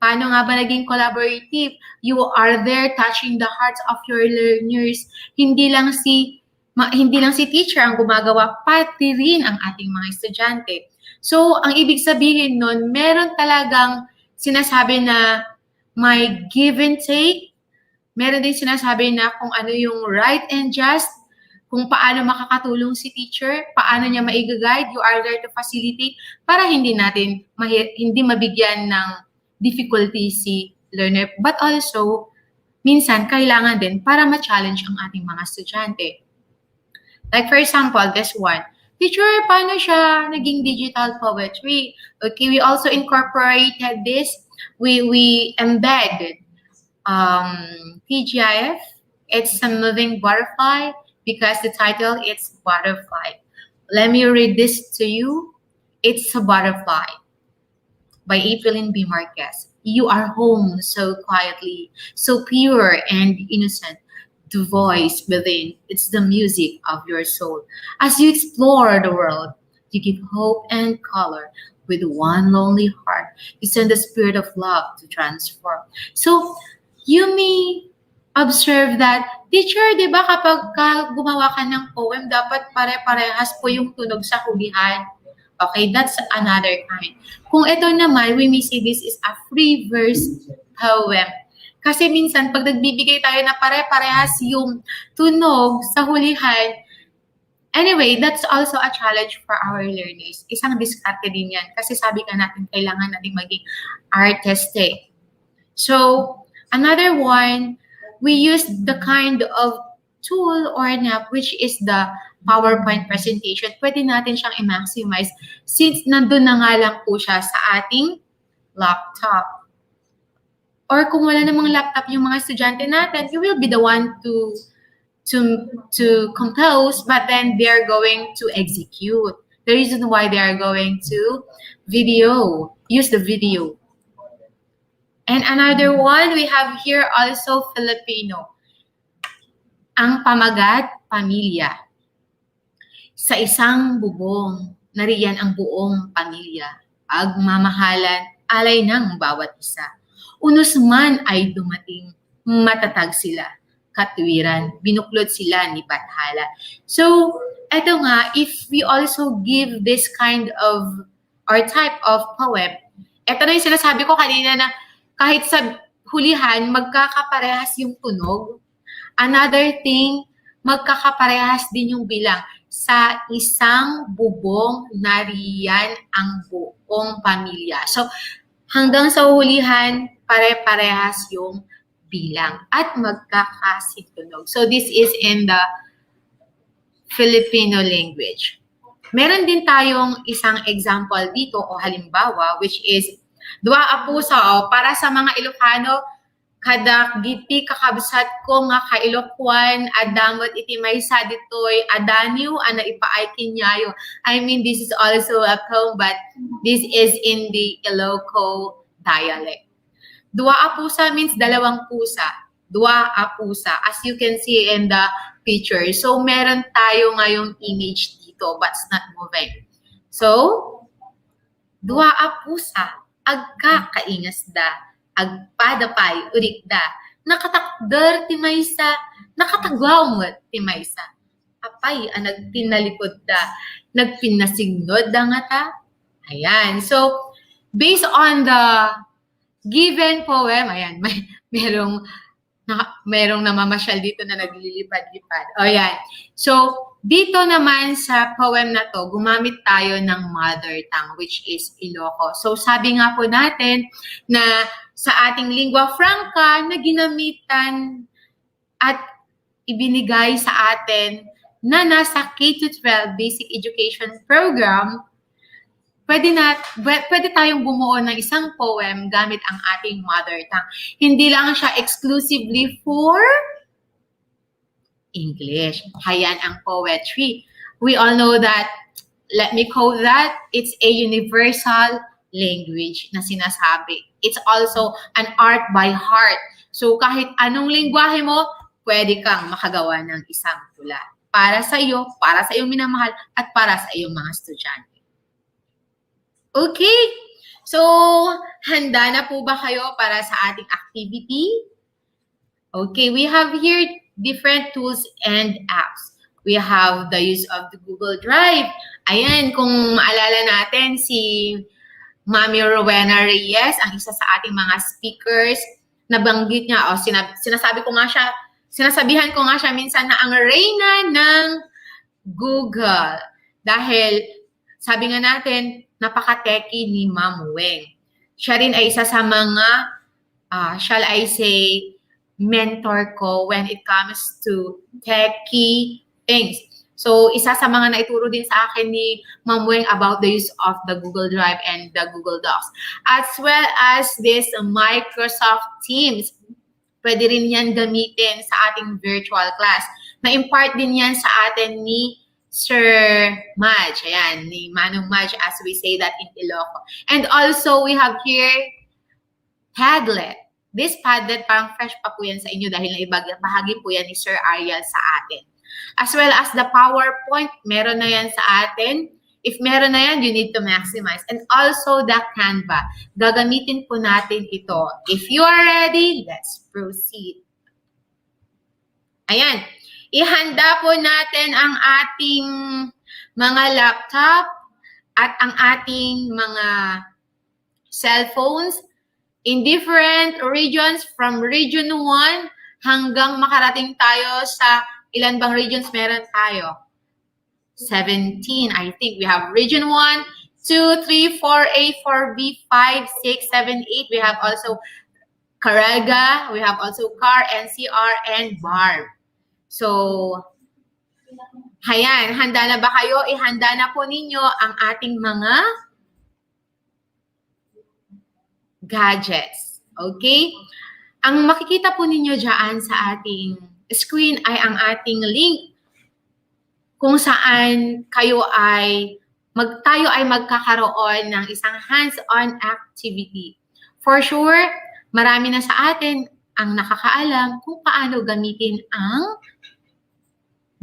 Paano nga ba naging collaborative? You are there touching the hearts of your learners. Hindi lang si teacher ang gumagawa, pati rin ang ating mga estudyante. So, ang ibig sabihin nun, meron talagang sinasabi na may give and take. Meron din sinasabi na kung ano yung right and just, kung paano makakatulong si teacher, paano niya maiga-guide, you are there to facilitate para hindi mabigyan ng difficulty si learner. But also, minsan, kailangan din para ma-challenge ang ating mga estudyante. Like for example, this one. Teacher, paano siya naging digital poetry? Okay, we also incorporated this. We embedded TGIF. It's a moving butterfly because the title is Butterfly. Let me read this to you. It's a Butterfly by Evelyn B. Marquez. You are home so quietly, so pure and innocent. The voice within, it's the music of your soul. As you explore the world, you give hope and color. With one lonely heart, you send the spirit of love to transform. So, you may observe that, teacher, di ba kapag gumawa ka ng poem, dapat pare-parehas po yung tunog sa hulihan. Okay, that's another kind. Kung ito naman, we may say this is a free verse poem. Kasi minsan, pag nagbibigay tayo na pare-parehas yung tunog sa hulihan, anyway, that's also a challenge for our learners. Isang diskarte din yan. Kasi sabi ka natin, kailangan natin maging artistic. So, another one, we use the kind of tool or an app which is the PowerPoint presentation. Pwede natin siyang i-maximize since nandun na nga lang po siya sa ating laptop. Or kung wala namang laptop yung mga estudyante natin, you will be the one to compose, but then they're going to execute. The reason why they are going to use the video. And another one, we have here also Filipino. Ang pamagat, pamilya. Sa isang bubong, nariyan ang buong pamilya. Pagmamahalan, alay ng bawat isa. Unos man ay dumating, matatag sila. Katwiran, binuklod sila ni Bathala. So, eto nga, if we also give this kind of, or type of poem, eto na yung sinasabi ko kanina na kahit sa hulihan, magkakaparehas yung tunog. Another thing, magkakaparehas din yung bilang. Sa isang bubong, nariyan ang buong pamilya. So, hanggang sa hulihan, pare-parehas yung bilang at magkakasintunog. So, this is in the Filipino language. Meron din tayong isang example dito o halimbawa, which is dua apusa o para sa mga Ilocano, kadak giti kakabsat ko nga kailokwan adamot iti maysa ditoy adanyo ana ipaay kinyayo. I mean, this is also a poem, but this is in the Iloco dialect. Dua apusa means dalawang pusa. Dua apusa, as you can see in the picture. So, meron tayo ngayong image dito, but it's not moving. So, dua apusa, agkakaingasda, agpadapay, urikda, nakatakder ti maysa, nakatagwamot ti maysa. Apay, nagtinalikod da, nagpinasignod da nga ta. Ayan. So, based on the given poem, ayan, merong namamasyal dito na naglilipad-lipad. O yan. So, dito naman sa poem na to, gumamit tayo ng mother tongue, which is Iloco. So, sabi nga po natin na sa ating lingua franca na ginamitan at ibinigay sa atin na nasa K-12 Basic Education Program, pwede tayong bumuo ng isang poem gamit ang ating mother tongue. Hindi lang siya exclusively for English. Hayan ang poetry. We all know that, let me quote that, it's a universal language na sinasabi. It's also an art by heart. So kahit anong lingwahe mo, pwede kang makagawa ng isang tula. Para sa iyo, para sa iyong minamahal, at para sa iyong mga estudyante. Okay, so handa na po ba kayo para sa ating activity? Okay, we have here different tools and apps. We have the use of the Google Drive. Ayan, kung maalala natin si Mami Rowena Reyes, ang isa sa ating mga speakers, nabanggit niya, sinasabihan ko nga siya minsan na ang reyna ng Google. Dahil sabi nga natin, napaka-techy ni Ma'am Weng. Siya rin ay isa sa mga, shall I say, mentor ko when it comes to techy things. So, isa sa mga naituro din sa akin ni Ma'am Weng about the use of the Google Drive and the Google Docs. As well as this Microsoft Teams. Pwede rin yan gamitin sa ating virtual class. Na-impart din yan sa atin ni Sir Madge, ayan, ni Manong Madge, as we say that in Iloco. And also, we have here Padlet. This Padlet, parang fresh pa po yan sa inyo dahil naibahagi po yan ni Sir Ariel sa atin. As well as the PowerPoint, meron na yan sa atin. If meron na yan, you need to maximize. And also the Canva. Gagamitin po natin ito. If you are ready, let's proceed. Ayan. Ihanda po natin ang ating mga laptop at ang ating mga cellphones in different regions from region 1 hanggang makarating tayo sa ilan bang regions meron tayo? 17, I think. We have region 1, 2, 3, 4A, 4B, 5, 6, 7, 8. We have also Caraga, we have also CAR, NCR, and BARB. So, ayan, handa na ba kayo? Ihanda na po ninyo ang ating mga gadgets. Okay? Ang makikita po ninyo dyan sa ating screen ay ang ating link kung saan tayo ay magkakaroon ng isang hands-on activity. For sure, marami na sa atin ang nakakaalam kung paano gamitin ang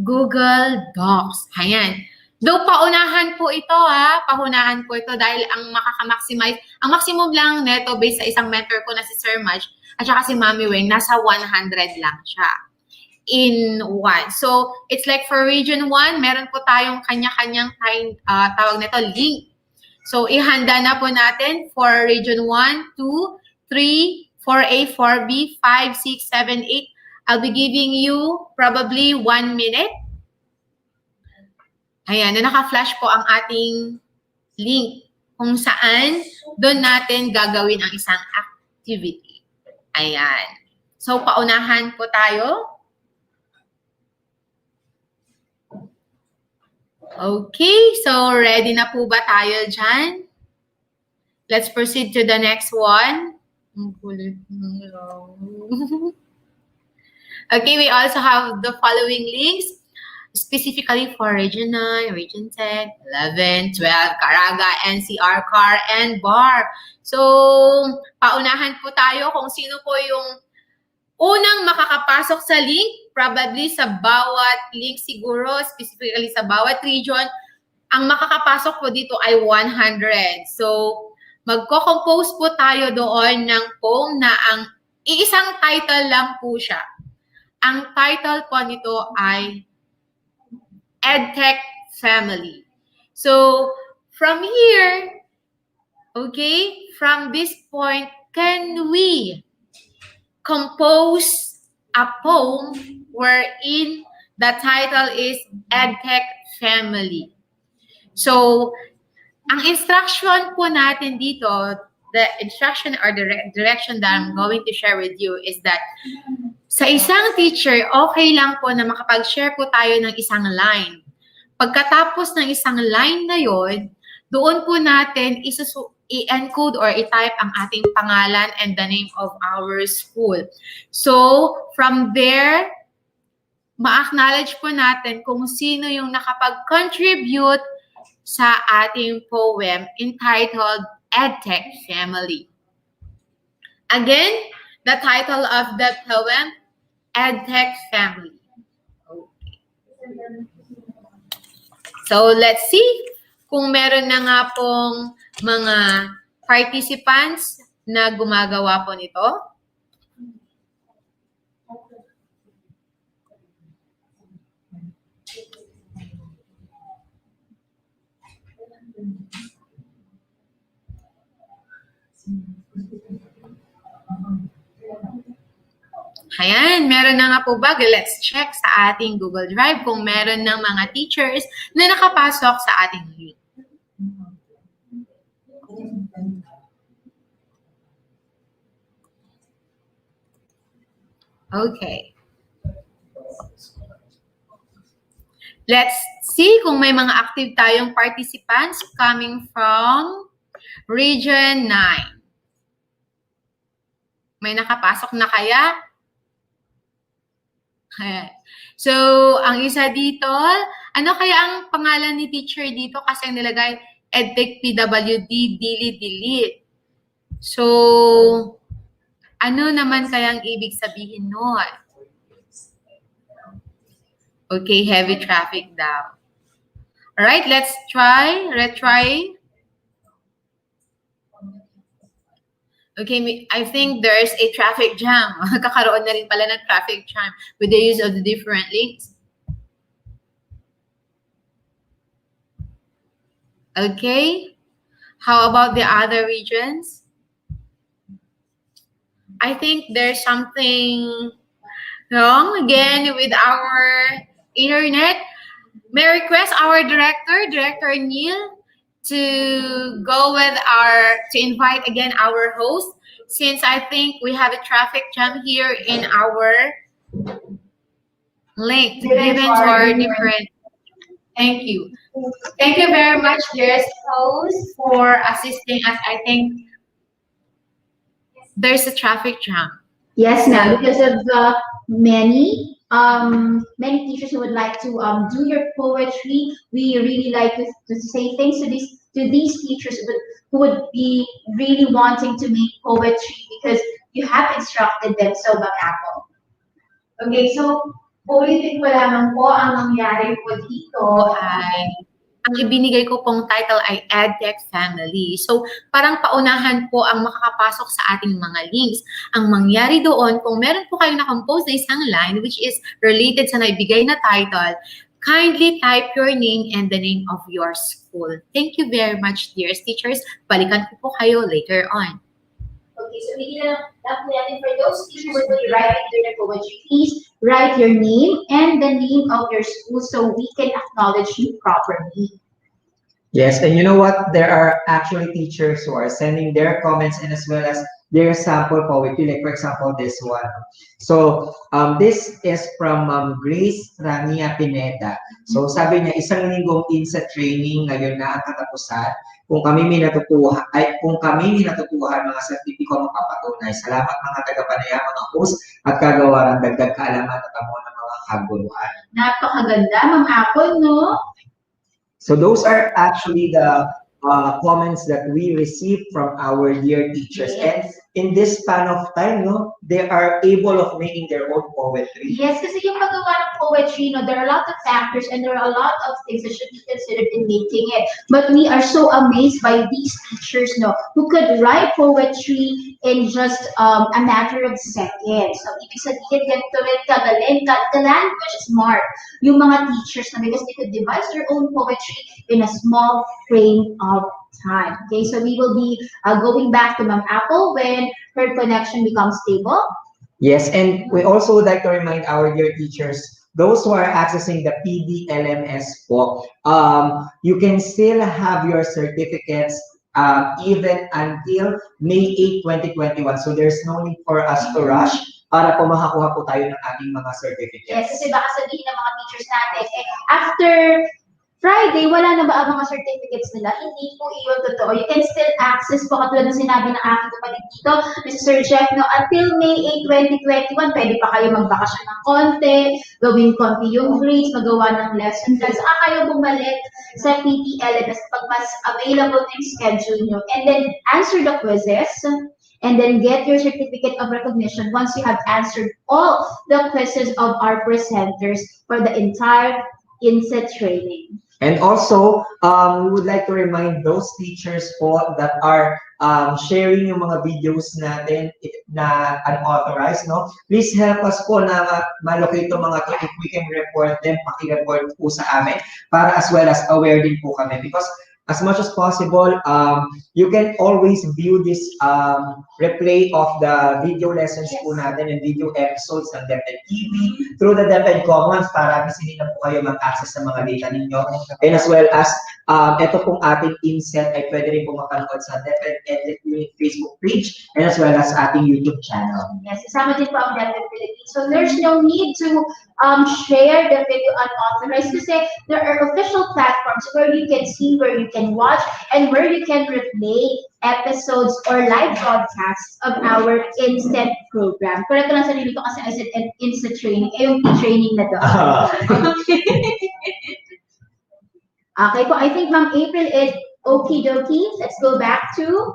Google Docs. Ayan. Though paunahan po ito paunahan po ito dahil ang makaka-maximize, ang maximum lang neto based sa isang mentor ko na si Sir Maj at saka si Mami Weng, nasa 100 lang siya in one. So, it's like for region 1, meron po tayong kanya-kanyang tawag nito, link. So, ihanda na po natin for region 1, 2, 3, 4A, 4B, 5, 6, 7, 8. I'll be giving you probably 1 minute. Ayan, na naka-flash po ang ating link kung saan doon natin gagawin ang isang activity. Ayan. So, paunahan po tayo. Okay, so ready na po ba tayo dyan? Let's proceed to the next one. Okay, we also have the following links specifically for Region 9, Region 10, 11, 12, Caraga, NCR, CAR, and BAR. So, paunahan po tayo kung sino po yung unang makakapasok sa link, probably sa bawat link siguro, specifically sa bawat region, ang makakapasok po dito ay 100. So, magko-compose po tayo doon ng poem na ang iisang title lang po siya. Ang title po nito ay EdTech Family. So, from here, okay, from this point, can we compose a poem wherein the title is EdTech Family? So, ang instruction po natin dito, the instruction or the direction that I'm going to share with you is that sa isang teacher, okay lang po na makapag-share po tayo ng isang line. Pagkatapos ng isang line na yon, doon po natin i-encode or i-type ang ating pangalan and the name of our school. So, from there, ma-acknowledge po natin kung sino yung nakapag-contribute sa ating poem entitled EdTech Family. Again, the title of the poem, EdTech Family. Okay. So, let's see kung meron na nga pong mga participants na gumagawa po nito. Ayan, meron na nga po ba? Let's check sa ating Google Drive kung meron ng mga teachers na nakapasok sa ating link. Okay. Let's see kung may mga active tayong participants coming from Region 9. May nakapasok na kaya? So, ang isa dito, ano kaya ang pangalan ni teacher dito? Kasi ang nilagay, EdTech PWD, delete. So, ano naman kayang ibig sabihin nun? Okay, heavy traffic daw. Alright, let's try. Okay, I think there's a traffic jam. Kakaroon na rin pala ng traffic jam with the use of the different links. Okay, how about the other regions? I think there's something wrong again with our internet. May I request our Director Neil, to go with to invite again our host, since I think we have a traffic jam here in our link given to our different. Thank you. Thank you very much, dearest host, for assisting us. I think there's a traffic jam. Yes, ma'am, because of the many teachers who would like to do your poetry. We really like to say thanks to these teachers who would be really wanting to make poetry because you have instructed them so, Ma'am Apple. Okay, so ulitin ko lamang po ang nangyari po dito. Ang ibinigay ko pong title ay EdTech Family. So, parang paunahan po ang makakapasok sa ating mga links. Ang mangyari doon, kung meron po kayo na-compose na isang line which is related sa naibigay na title, kindly type your name and the name of your school. Thank you very much, dear teachers. Balikan ko po kayo later on. Okay, so we lang po natin for those teachers who will write their poetry. Please write your name and the name of your school so we can acknowledge you properly. Yes, and you know what? There are actually teachers who are sending their comments and as well as their sample poetry. Like for example, this one. So this is from Grace Rania Pineda. So sabi niya, isang linggong INSET training ngayon na ang katapusan. Kung kami may natutuhan, mga sertipiko mapapatunay. Salamat mga tagapanaya, mga host at kagawaran, dagdag kaalaman at amo ng mga kaguluhan. Napakaganda, Ma'am Apple, no? So those are actually the comments that we received from our dear teachers. Yes. And in this span of time, no, they are able of making their own poetry. Yes, kasi yung paggawa ng poetry, no, there are a lot of factors and there are a lot of things that should be considered in making it. But we are so amazed by these teachers, no, who could write poetry in just a matter of seconds. So, ibig sabihin, ganito rin kagaling, ka-language smart yung mga teachers na because they could devise their own poetry in a small frame of time. Okay, so we will be going back to Ma'am Apple when her connection becomes stable. Yes, and we also would like to remind our dear teachers, those who are accessing the PDLMS po, you can still have your certificates even until May 8, 2021. So there's no need for us to rush para po makakuha po tayo ng ating mga certificates. Yes, kasi baka sabihin ng mga teachers natin, after Friday, wala na ba ang mga certificates nila? Hindi po iyon totoo. You can still access po, katulad ng sinabi ng aking kapatid dito, Mr. Sir Jeff, no, until May 8, 2021, pwede pa kayo magbakasyon ng konti, gawing konti yung grades, magawa ng lesson plans, kayo bumalik sa PTLMS pag mas available na yung schedule nyo. And then answer the quizzes, and then get your certificate of recognition once you have answered all the quizzes of our presenters for the entire INSET training. And also, we would like to remind those teachers po that are sharing yung mga videos natin na unauthorized, no? Please help us po na malocate yung mga to. If we can report them, paki-report po sa amin para as well as aware din po kami. Because as much as possible, you can always view this replay of the video lessons po natin and video episodes ng DepEd TV through the DepEd Commons para bisinin na po kayo mag-access sa mga data ninyo. And as well as, ito pong ating INSET ay pwede rin po mapanood sa DepEd Facebook page and as well as ating YouTube channel. Yes, kasama din po ang DepEd Philippines. So there's no need to share the video unauthorized kasi there are official platforms where you can see, where you can watch, and where you can replay episodes or live broadcasts of our INSET program. Correct lang sarili ko kasi I said INSET training, yung training na doon. Okay po, I think Ma'am April is okie dokie. Let's go back to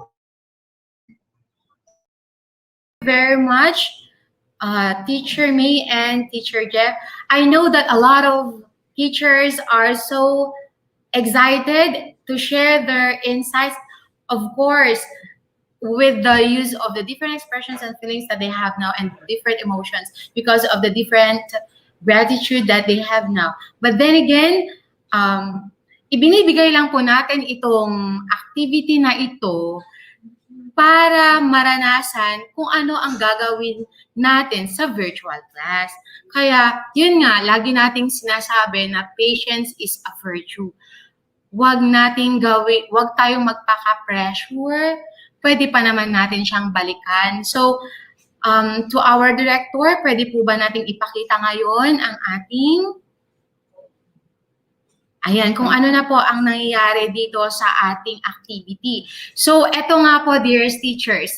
very much, Teacher May and Teacher Jeff. I know that a lot of teachers are so excited to share their insights. Of course, with the use of the different expressions and feelings that they have now and different emotions because of the different gratitude that they have now. But then again, ibinibigay lang po natin itong activity na ito para maranasan kung ano ang gagawin natin sa virtual class. Kaya, yun nga, lagi nating sinasabi na patience is a virtue. Wag tayong magpaka-pressure. Pwede pa naman natin siyang balikan. So, to our director, pwede po ba nating ipakita ngayon ang ating kung ano na po ang nangyayari dito sa ating activity. So, eto nga po, dearest teachers.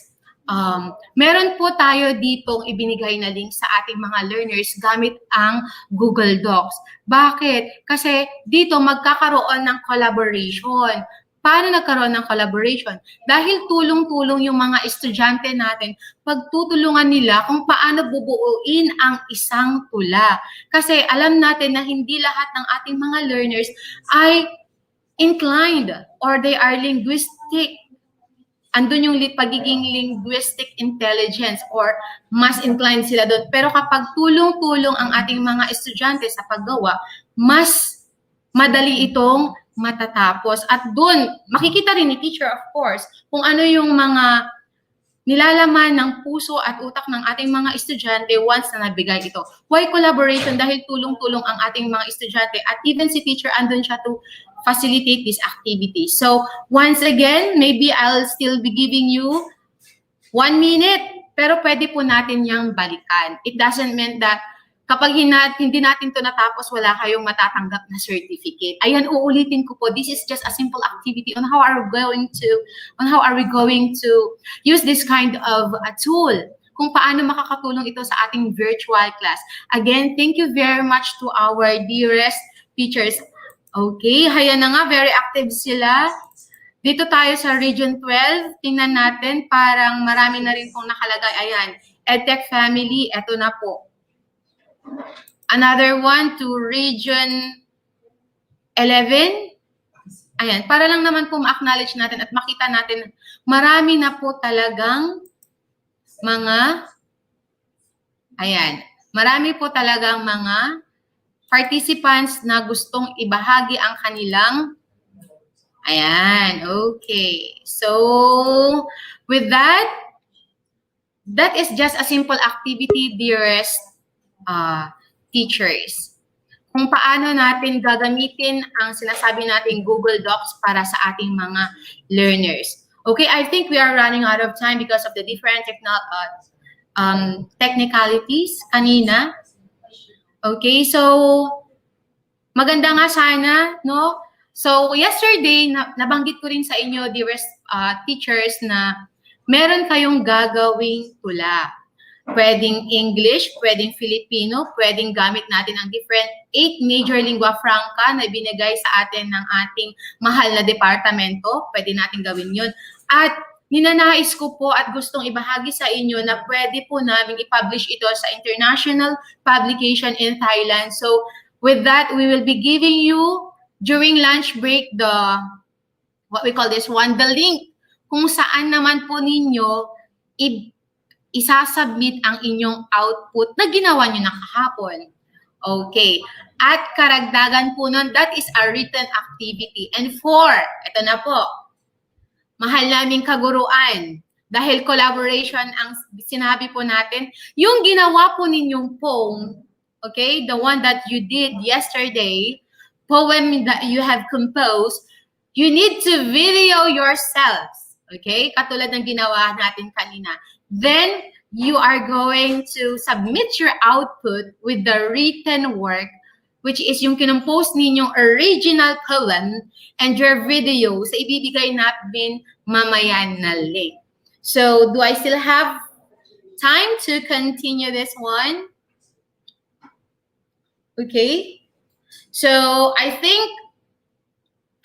Meron po tayo ditong ibinigay na link sa ating mga learners gamit ang Google Docs. Bakit? Kasi dito magkakaroon ng collaboration. Paano nagkaroon ng collaboration? Dahil tulong-tulong yung mga estudyante natin, pagtutulungan nila kung paano bubuuin ang isang tula. Kasi alam natin na hindi lahat ng ating mga learners ay inclined or they are linguistic. Andun yung pagiging linguistic intelligence or mas inclined sila doon. Pero kapag tulong-tulong ang ating mga estudyante sa paggawa, mas madali itong matatapos. At doon, makikita rin ni teacher, of course, kung ano yung mga nilalaman ng puso at utak ng ating mga estudyante once na nabigay ito. Why collaboration? Dahil tulong-tulong ang ating mga estudyante at even si teacher andun siya to facilitate this activity. So, once again, maybe I'll still be giving you 1 minute, pero pwede po natin yang balikan. It doesn't mean that kapag hindi natin to natapos, wala kayong matatanggap na certificate. Ayan, uulitin ko po. This is just a simple activity on how are we going to use this kind of a tool. Kung paano makakatulong ito sa ating virtual class. Again, thank you very much to our dearest teachers. Okay, haya na nga, very active sila. Dito tayo sa Region 12. Tingnan natin, parang marami na rin pong nakalagay. Ayan, EdTech family, eto na po. Another one to Region 11. Ayan, para lang naman po ma-acknowledge natin at makita natin, marami na po talagang marami po talagang mga participants na gustong ibahagi ang kanilang okay. So, with that is just a simple activity, dearest teachers. Kung paano natin gagamitin ang sinasabi nating Google Docs para sa ating mga learners. Okay, I think we are running out of time because of the different technicalities kanina. Okay, so maganda nga sana, no? So yesterday, nabanggit ko rin sa inyo, dearest teachers, na meron kayong gagawing tula. Pwedeng English, pwedeng Filipino, pwedeng gamit natin ang different 8 major lingua franca na binigay sa atin ng ating mahal na departamento. Pwede natin gawin yun. At ninanais ko po at gustong ibahagi sa inyo na pwede po namin i-publish ito sa international publication in Thailand. So with that, we will be giving you during lunch break the link kung saan naman po ninyo isasubmit ang inyong output na ginawa nyo na kahapon. Okay. At karagdagan po nun, that is a written activity. And 4, ito na po, mahal naming kaguruan, dahil collaboration ang sinabi po natin, yung ginawa po ninyong poem, okay, the one that you did yesterday, poem that you have composed, you need to video yourselves. Okay? Katulad ng ginawa natin kanina. Then, you are going to submit your output with the written work, which is yung kinompose ninyong original poem and your video sa ibibigay natin mamaya na link. So, do I still have time to continue this one? Okay. So, I think,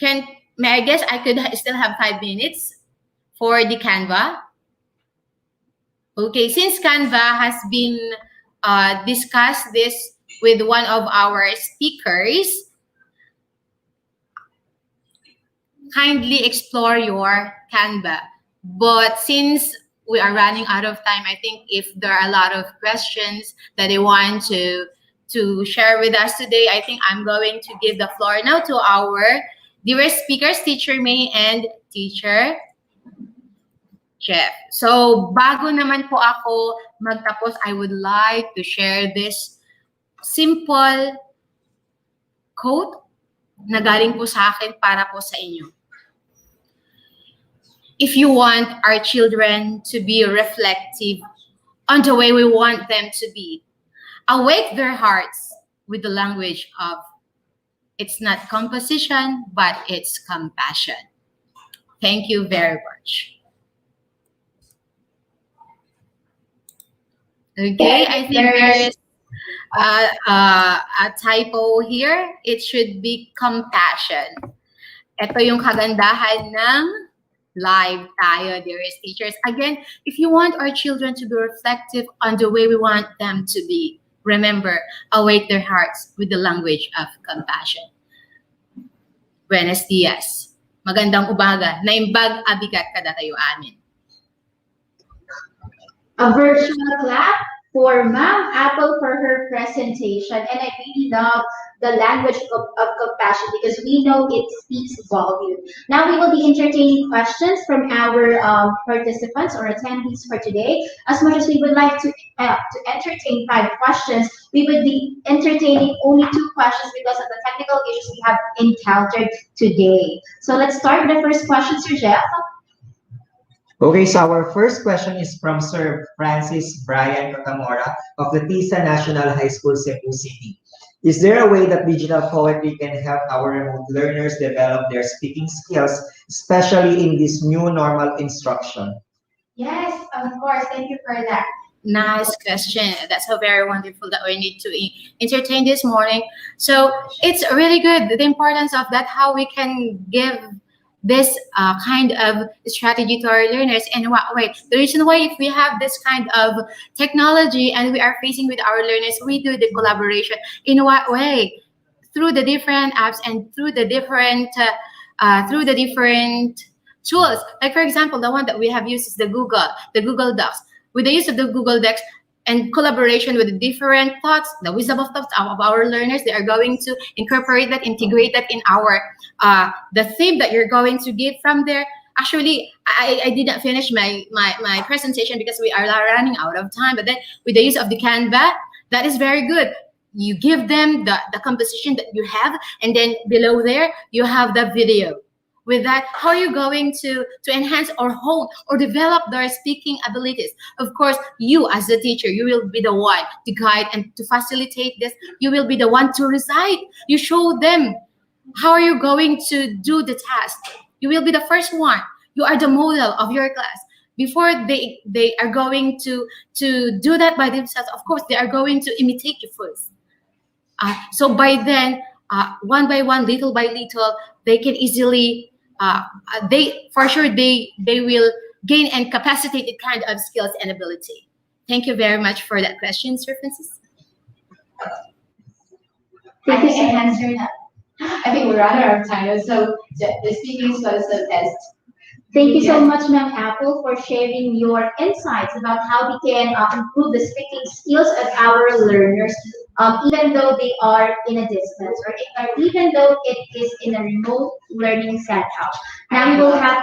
I guess I could still have 5 minutes for the Canva. Okay, since Canva has been discussed this with one of our speakers, kindly explore your Canva. But since we are running out of time, I think if there are a lot of questions that they want to share with us today, I think I'm going to give the floor now to our dearest speakers, Teacher May and Teacher Jeff. So bago naman po ako magtapos, I would like to share this simple quote na galing po sa akin para po sa inyo. If you want our children to be reflective on the way we want them to be, awake their hearts with the language of it's not composition, but it's compassion. Thank you very much. Okay, I think there is a typo here. It should be compassion. Ito yung kagandahan ng live tayo, dearest teachers. Again, if you want our children to be reflective on the way we want them to be, remember, awake their hearts with the language of compassion. Buenos dias. Magandang umaga. Naimbag abigat kada tayo amin. A virtual clap for Ma'am Apple for her presentation. And I really love the language of compassion because we know it speaks volume. Now we will be entertaining questions from our participants or attendees for today. As much as we would like to entertain 5 questions, we would be entertaining only 2 questions because of the technical issues we have encountered today. So let's start with the first question, Sir Jeff. Okay, so our first question is from Sir Francis Brian Katamora of the TISA National High School, Cebu City. Is there a way that digital poetry can help our remote learners develop their speaking skills, especially in this new normal instruction? Yes, of course. Thank you for that. Nice question. That's so very wonderful that we need to entertain this morning. So it's really good, the importance of that, how we can give this kind of strategy to our learners. And what way? The reason why if we have this kind of technology and we are facing with our learners, we do the collaboration. In what way? Through the different apps and through the different tools. Like for example, the one that we have used is the Google Docs. With the use of the Google Docs and collaboration with the different thoughts, the wisdom of thoughts of our learners, they are going to incorporate that, integrate that in our the theme that you're going to give from there. Actually, I did not finish my presentation because we are running out of time. But then with the use of the Canva, that is very good. You give them the composition that you have, and then below there you have the video. With that, how are you going to enhance or hone or develop their speaking abilities? Of course, you as the teacher, you will be the one to guide and to facilitate this. You will be the one to recite. You show them how are you going to do the task. You will be the first one. You are the model of your class. Before they are going to do that by themselves, of course, they are going to imitate you first. So by then, one by one, little by little, they can easily they will gain and capacitate the kind of skills and ability. Thank you very much for that question, Sir Francis. I think I answered that. I think we're out of time, so the speaking skills test. Thank you so much, Ma'am Apple, for sharing your insights about how we can improve the speaking skills of our learners, even though they are in a distance or even though it is in a remote learning setup. Now we will have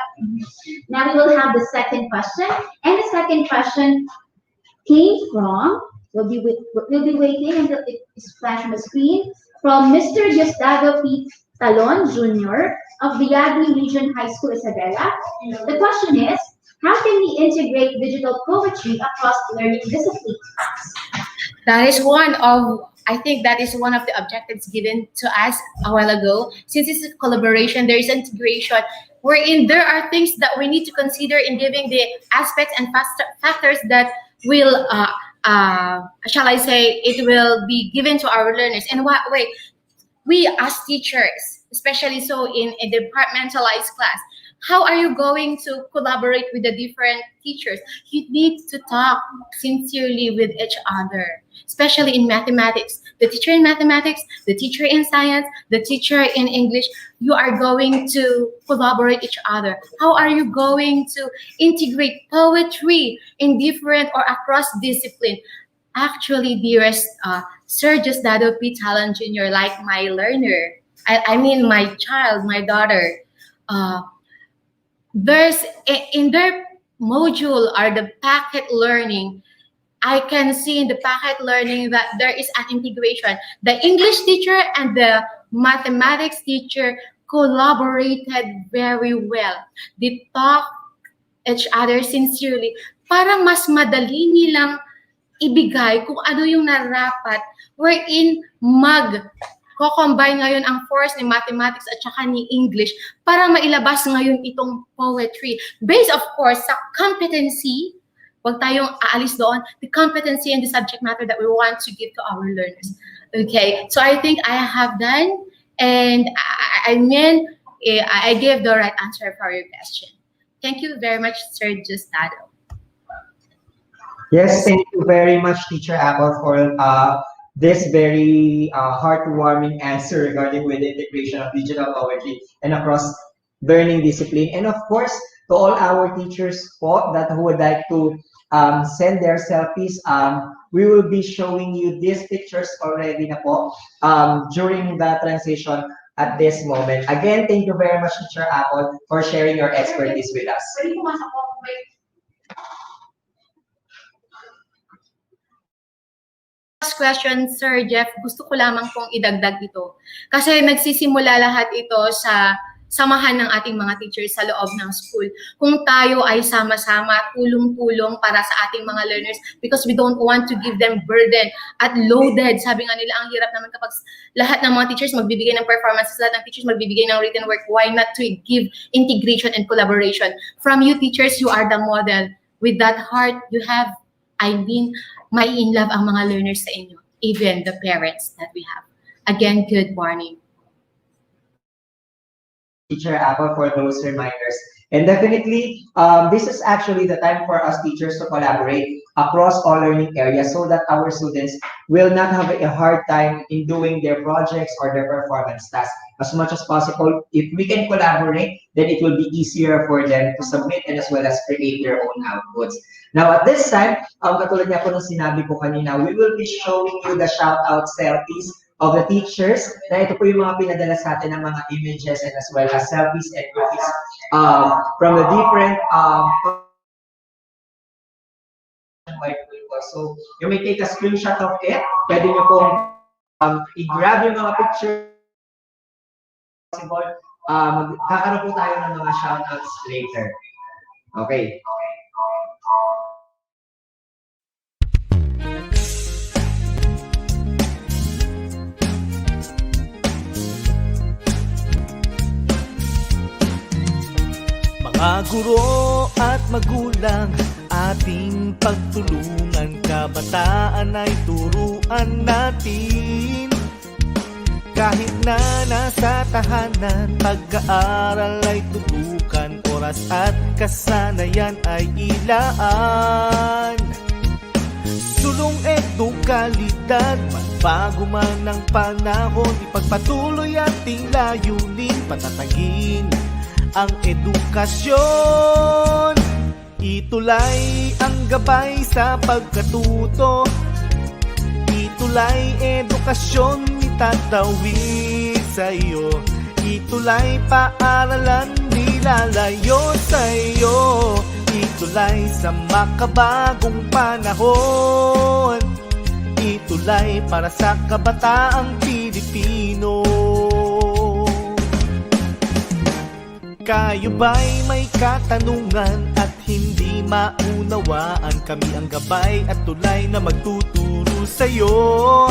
the second question, and the second question came from. We'll be waiting until it is flashed on the screen from Mr. Gustavo P. Talon Jr. of the Yagi Region High School, Isabela. The question is, how can we integrate digital poetry across learning disciplines? That is one of, I think that is one of the objectives given to us a while ago. Since it's a collaboration, there is integration, wherein there are things that we need to consider in giving the aspects and factors that will, shall I say, it will be given to our learners. In what way? We as teachers, especially so in a departmentalized class, How are you going to collaborate with the different teachers? You need to talk sincerely with each other, especially in mathematics. The teacher in mathematics, the teacher in science, the teacher in English, you are going to collaborate each other. How are you going to integrate poetry in different or across discipline? Actually, dearest Sir Justado P. Talon Jr., like my learner, I mean my child, my daughter, there's in their module or the packet learning, I can see in the packet learning that there is an integration. The English teacher and the mathematics teacher collaborated very well. They talk each other sincerely para mas madali nilang ibigay kung ano yung narapat wherein mag-combine ngayon ang force ni mathematics at saka ni English para mailabas ngayon itong poetry. Based, of course, sa competency, wag tayong aalis doon, the competency and the subject matter that we want to give to our learners. Okay, so I think I have done, and I gave the right answer for your question. Thank you very much, Sir Justado. Yes, thank you very much, Teacher Apple, for this very heartwarming answer regarding with the integration of digital poetry and across learning discipline. And of course, to all our teachers po that who would like to send their selfies, we will be showing you these pictures already na po during the transition at this moment. Again, thank you very much, Teacher Apple, for sharing your expertise with us. Last question, Sir Jeff, gusto ko lamang pong idagdag ito. Kasi nagsisimula lahat ito sa samahan ng ating mga teachers sa loob ng school. Kung tayo ay sama-sama, tulong-tulong para sa ating mga learners, because we don't want to give them burden at loaded. Sabi nga nila, ang hirap naman kapag lahat ng mga teachers magbibigay ng performances, lahat ng teachers magbibigay ng written work. Why not to give integration and collaboration? From you teachers, you are the model. With that heart you have, may in love ang mga learners sa inyo, even the parents that we have. Again, good morning. Teacher Apple, for those reminders. And definitely, this is actually the time for us teachers to collaborate across all learning areas so that our students will not have a hard time in doing their projects or their performance tasks. As much as possible, if we can collaborate, then it will be easier for them to submit and as well as create their own outputs. Now, at this time, katulad nga po ng sinabi ko kanina, we will be showing you the shout-out selfies of the teachers. Na ito po yung mga pinadala sa atin ng mga images and as well as selfies and graphics from the different so you may take a screenshot of it. Pwede nyo pong i-grab yung mga pictures. Kakaroon po tayo ng mga shoutouts later. Okay. Mga guro at magulang, ating pagtulungan, kabataan ay turuan natin. Kahit na nasa tahanan, pag-aaral ay tutukan, oras at kasanayan ay ilaan. Sulong edukalidad, magbago man ang panahon, ipagpatuloy ating layunin, patatagin ang edukasyon. ETUlay ang gabay sa pagkatuto, ETUlay edukasyon itatawid sa'yo, ETUlay paaralan nilalayo sa'yo, ETUlay sa makabagong panahon, ETUlay para sa kabataang Pilipino. Kayo ba'y may katanungan at hindi maunawaan? Kami ang gabay at tulay na magtuturo sa'yo.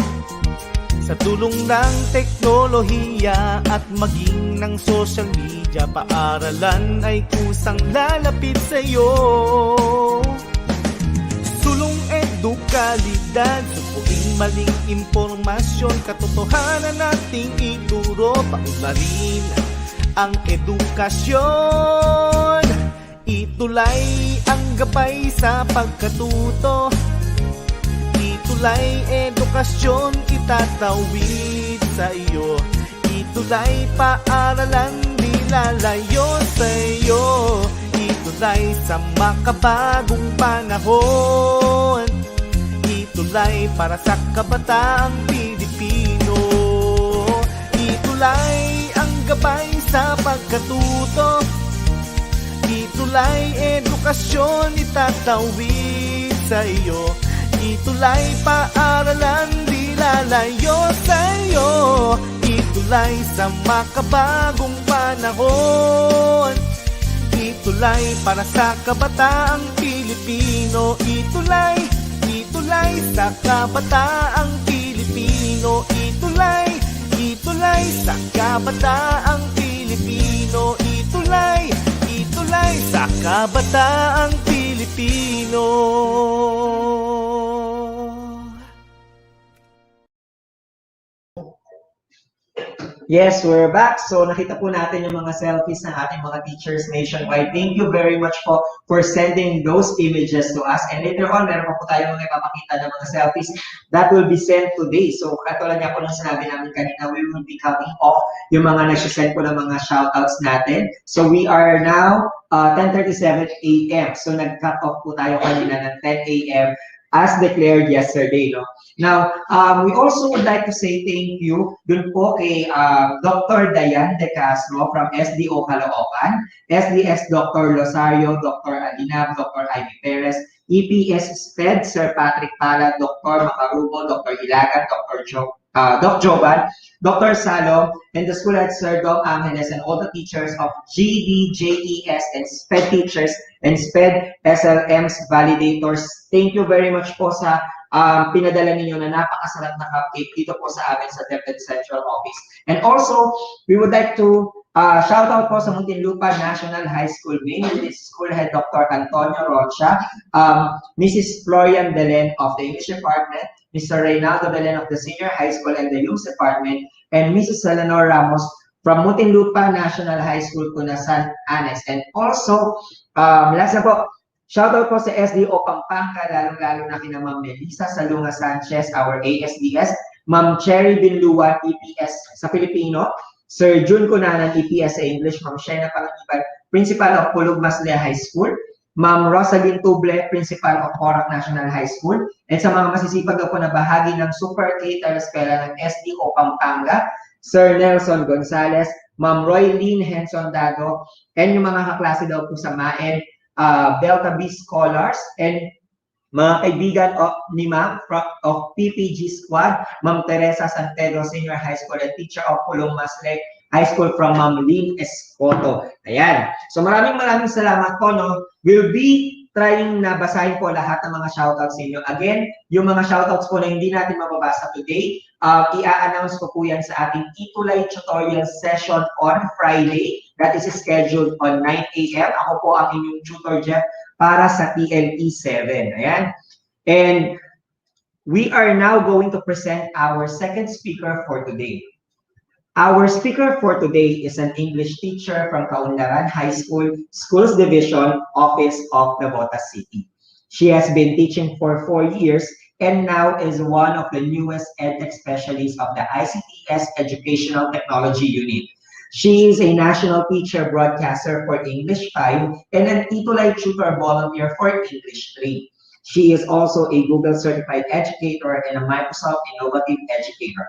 Sa tulong ng teknolohiya at maging ng social media, paaralan ay kusang lalapit sa'yo. Sulong edukalidad, supuing maling impormasyon, katotohanan nating ituro, paunlarin ang edukasyon. Itulay ang gabay sa pagkatuto. Itulay edukasyon itatawid sa iyo. Itulay paaralan di lalayo sa iyo. Itulay sa makabagong panahon. Itulay para sa kabataang Pilipino. Itulay ang gabay sa pagkatuto. Itulay edukasyon itatawid sa iyo. Itulay paaralan di lalayo sa iyo. Itulay sa makabagong panahon. Itulay para sa kabataang Pilipino. Itulay, itulay sa kabataang Pilipino. Itulay, itulay sa kabataang Pilipino. Itulay, itulay sa kabataang Pilipino. Yes, we're back. So nakita po natin yung mga selfies ng ating mga teachers nationwide. Thank you very much po for sending those images to us. And later on, meron pa po tayo mga ipapakita ng mga selfies that will be sent today. So katulad niya po nung sinabi namin kanina, we will be cutting off yung mga nagsisend po ng mga shoutouts natin. So we are now 10:37 a.m. So nag-cut off po tayo kanina ng 10 a.m. as declared yesterday, no? Now, we also would like to say thank you dun po kay Dr. Dayan De Castro from SDO Caloocan, SDS Dr. Losario, Dr. Alinab, Dr. Ivy Perez, EPS SPED, Sir Patrick Pala, Dr. Macarubo, Dr. Ilagan, Doc Jovan, Dr. Salom, and the school head Sir Dom Angeles, and all the teachers of GD, JES, and SPED teachers, and SPED SLMs, validators. Thank you very much po sa pinadala ninyo na napakasarap na cupcake dito po sa amin sa DepEd Central Office. And also, we would like to shout out po sa Muntinlupa National High School Main, this school head Dr. Antonio Rocha, Mrs. Florian Belen of the English Department, Mr. Reynaldo Belen of the Senior High School and the Youth Department, and Mrs. Eleanor Ramos from Muntinlupa National High School, Tunasan Annex. And also, last na po, shoutout po sa SDO Pampanga, lalong-lalo na kina Ma'am Melissa Salunga Sanchez, our ASDS, Ma'am Cherry Binluan, EPS sa Filipino, Sir Jun Cunanan, EPS sa English, Ma'am Shena Panganiban, Principal of Pulug Masle High School, Ma'am Rosalyn Tuble, Principal of Porac National High School, and sa mga masisipag po na bahagi ng Super Cater Eskwela ng SDO Pampanga, Sir Nelson Gonzalez, Ma'am Roylene Henson Dado, and yung mga kaklase daw po sa MAEN, Delta B Scholars, and mga kaibigan ni Ma'am of PPG Squad, Ma'am Teresa San Pedro Senior High School, and teacher of Pulong Masle High School from Ma'am Lynn Escoto. Ayan. So maraming salamat po, no? We'll be trying na basahin po lahat ng mga shoutouts sa inyo. Again, yung mga shoutouts po na hindi natin mababasa today, i-a-announce ko po yan sa ating ETUlay tutorial session on Friday. That is scheduled on 9 a.m. Ako po ang inyong tutor, Jeff, para sa TLE 7. Ayan. And we are now going to present our second speaker for today. Our speaker for today is an English teacher from Kaunlaran High School, Schools Division, Office of Navotas City. She has been teaching for 4 years and now is one of the newest EdTech specialists of the ICTS Educational Technology Unit. She is a national teacher broadcaster for English 5 and an ETUlay tutor volunteer for English 3. She is also a Google certified educator and a Microsoft Innovative Educator.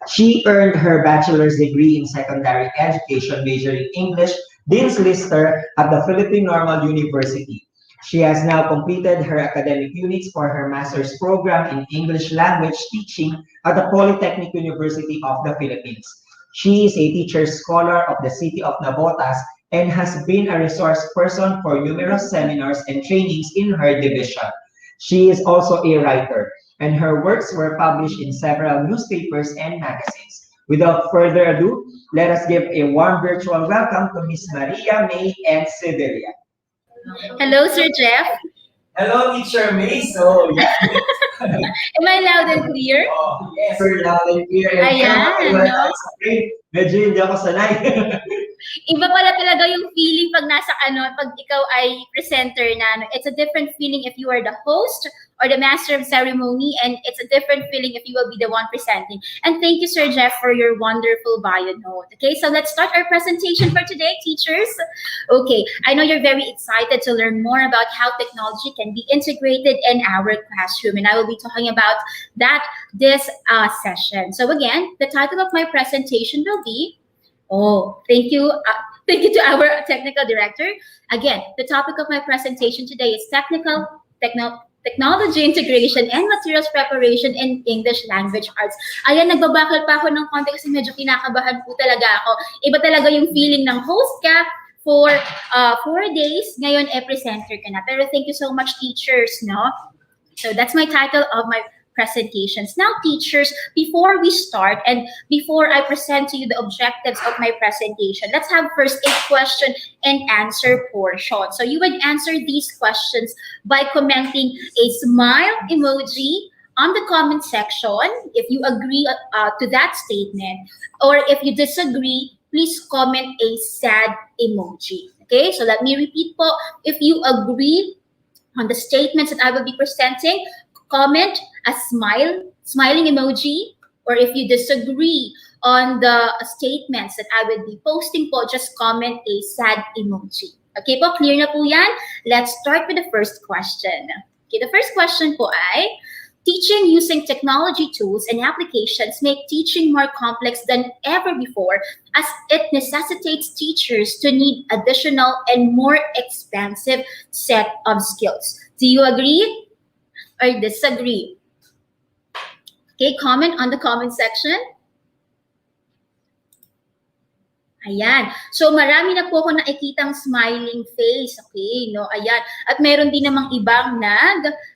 She earned her bachelor's degree in secondary education, majoring English, Dean's Lister at the Philippine Normal University. She has now completed her academic units for her master's program in English language teaching at the Polytechnic University of the Philippines. She is a teacher scholar of the city of Navotas and has been a resource person for numerous seminars and trainings in her division. She is also a writer, and her works were published in several newspapers and magazines. Without further ado, let us give a warm virtual welcome to Miss Maria May and Severia. Hello, Sir Jeff. Hello, Teacher May. So, yeah. Am I loud and clear? Oh, yes, we're loud and clear. Ayan, no? Medyo hindi ako sanay. Iba pala talaga yung feeling pag pag ikaw ay presenter na. It's a different feeling if you are the host or the master of ceremony, and it's a different feeling if you will be the one presenting. And thank you, Sir Jeff, for your wonderful bio note. Okay, so let's start our presentation for today, teachers. Okay, I know you're very excited to learn more about how technology can be integrated in our classroom, and I will be talking about that this session. So again, the title of my presentation will be, thank you to our technical director. Again, the topic of my presentation today is technology integration and materials preparation in English language arts. Ayan, nagbabakal pa ako ng konti kasi medyo kinakabahan po talaga ako. Iba talaga yung feeling ng host ka for 4 days. Ngayon, presenter ka na. Pero thank you so much, teachers, no? So that's my title of my presentations. Now, teachers, before we start and before I present to you the objectives of my presentation, let's have first a question and answer portion. So you would answer these questions by commenting a smile emoji on the comment section if you agree to that statement, or if you disagree, please comment a sad emoji. Okay, so let me repeat po. If you agree on the statements that I will be presenting, comment a smiling emoji, or if you disagree on the statements that I will be posting po, just comment a sad emoji. Okay po, clear na po yan? Let's start with the first question. Okay, the first question po ay, teaching using technology tools and applications make teaching more complex than ever before, as it necessitates teachers to need additional and more expansive set of skills. Do you agree or disagree? Okay, comment on the comment section. Ayan. So, marami na po ako nakikitang smiling face. Okay, no? Ayan. At meron din namang ibang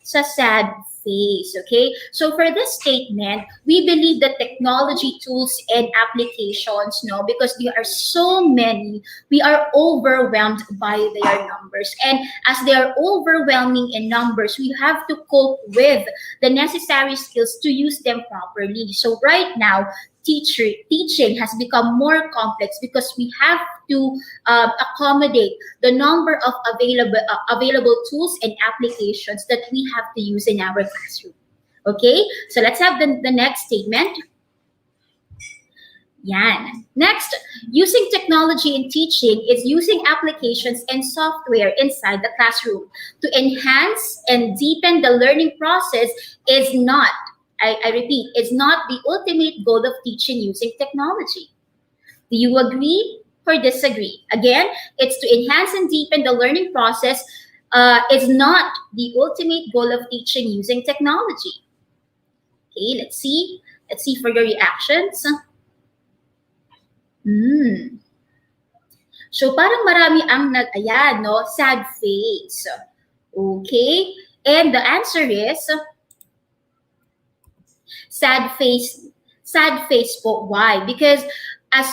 sa sad face. Okay? So, for this statement, we believe that technology tools and applications, no, because there are so many, we are overwhelmed by their numbers. And as they are overwhelming in numbers, we have to cope with the necessary skills to use them properly. So, right now, teaching has become more complex because we have to accommodate the number of available tools and applications that we have to use in our classroom. Okay, so let's have the next statement. Yan. Next, using technology in teaching is using applications and software inside the classroom to enhance and deepen the learning process is not, I repeat, is not the ultimate goal of teaching using technology. Do you agree or disagree? Again, it's to enhance and deepen the learning process is not the ultimate goal of teaching using technology. Okay, let's see. Let's see for your reactions. So parang marami ang ayan, no? Sad face. Okay, and the answer is sad face po. Why? Because as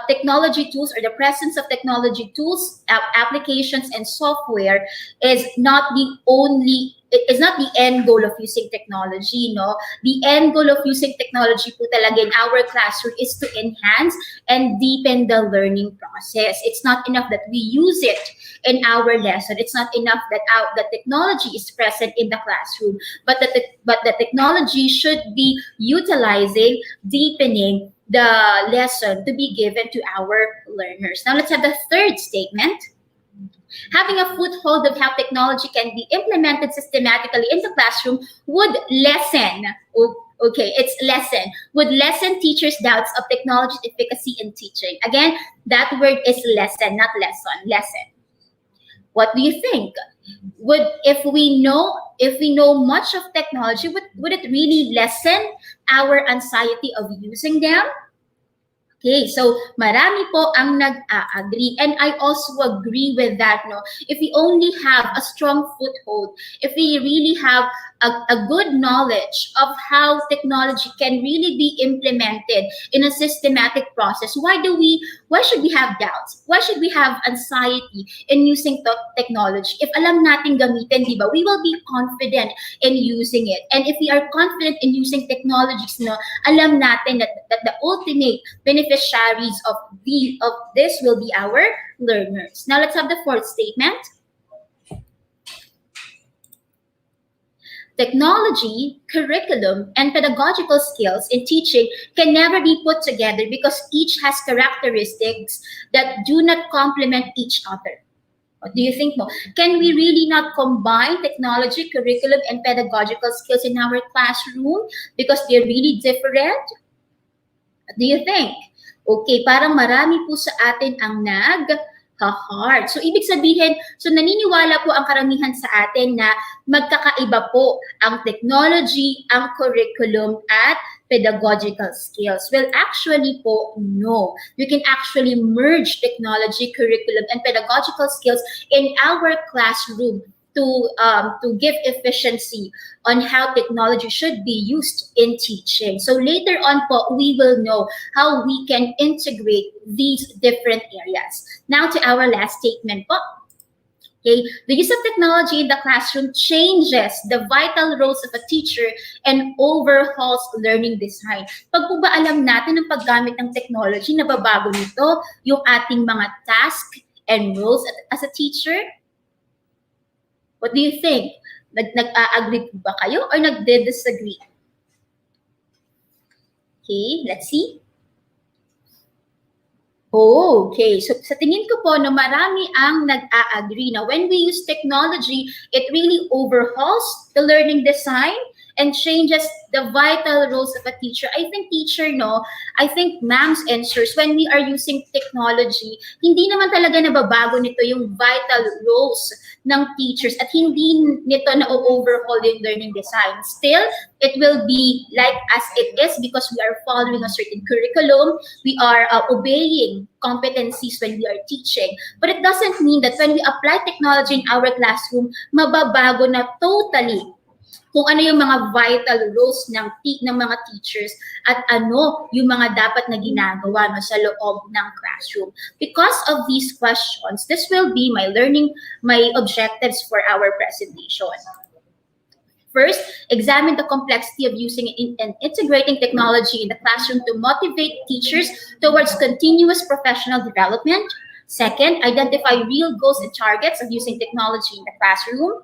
technology tools, or the presence of technology tools, applications, and software is not the only, it's not the end goal of using technology, no? The end goal of using technology po talaga in our classroom is to enhance and deepen the learning process. It's not enough that we use it in our lesson. It's not enough that the technology is present in the classroom, but the technology should be utilizing, deepening the lesson to be given to our learners. Now let's have the third statement. Having a foothold of how technology can be implemented systematically in the classroom would lessen, would lessen teachers' doubts of technology's efficacy in teaching. Again, that word is lessen, not lesson, lessen. What do you think? If we know much of technology, would it really lessen our anxiety of using them? Okay, so marami po ang nag-agree, and I also agree with that, no? If we only have a strong foothold, if we really have a good knowledge of how technology can really be implemented in a systematic process, why should we have doubts? Why should we have anxiety in using technology? If alam natin gamitin, di ba, we will be confident in using it. And if we are confident in using technologies, no, alam natin that the ultimate benefit beneficiaries of this will be our learners. Now let's have the fourth statement. Technology, curriculum, and pedagogical skills in teaching can never be put together because each has characteristics that do not complement each other. What do you think mo? Can we really not combine technology, curriculum, and pedagogical skills in our classroom because they're really different? What do you think? Okay, parang marami po sa atin ang nag-hard. So, ibig sabihin, so naniniwala po ang karamihan sa atin na magkakaiba po ang technology, ang curriculum, at pedagogical skills. Well, actually po, no. You can actually merge technology, curriculum, and pedagogical skills in our classroom to give efficiency on how technology should be used in teaching. So later on po, we will know how we can integrate these different areas. Now to our last statement po. Okay, the use of technology in the classroom changes the vital roles of a teacher and overhauls learning design. Pag po ba alam natin ang paggamit ng technology, nababago nito yung ating mga task and roles as a teacher? What do you think? Nag-agree ba kayo or nag-disagree? Okay, let's see. Okay, so sa tingin ko po na marami ang nag-a-agree na when we use technology, it really overhauls the learning design and changes the vital roles of a teacher. I think I think ma'am's answers, when we are using technology, hindi naman talaga nababago nito yung vital roles ng teachers at hindi nito na-overhaul yung learning design. Still, it will be like as it is because we are following a certain curriculum, we are obeying competencies when we are teaching. But it doesn't mean that when we apply technology in our classroom, mababago na totally kung ano yung mga vital roles ng mga teachers at ano yung mga dapat na ginagawa sa loob ng classroom. Because of these questions, this will be my objectives for our presentation. First, examine the complexity of using and integrating technology in the classroom to motivate teachers towards continuous professional development. Second, identify real goals and targets of using technology in the classroom.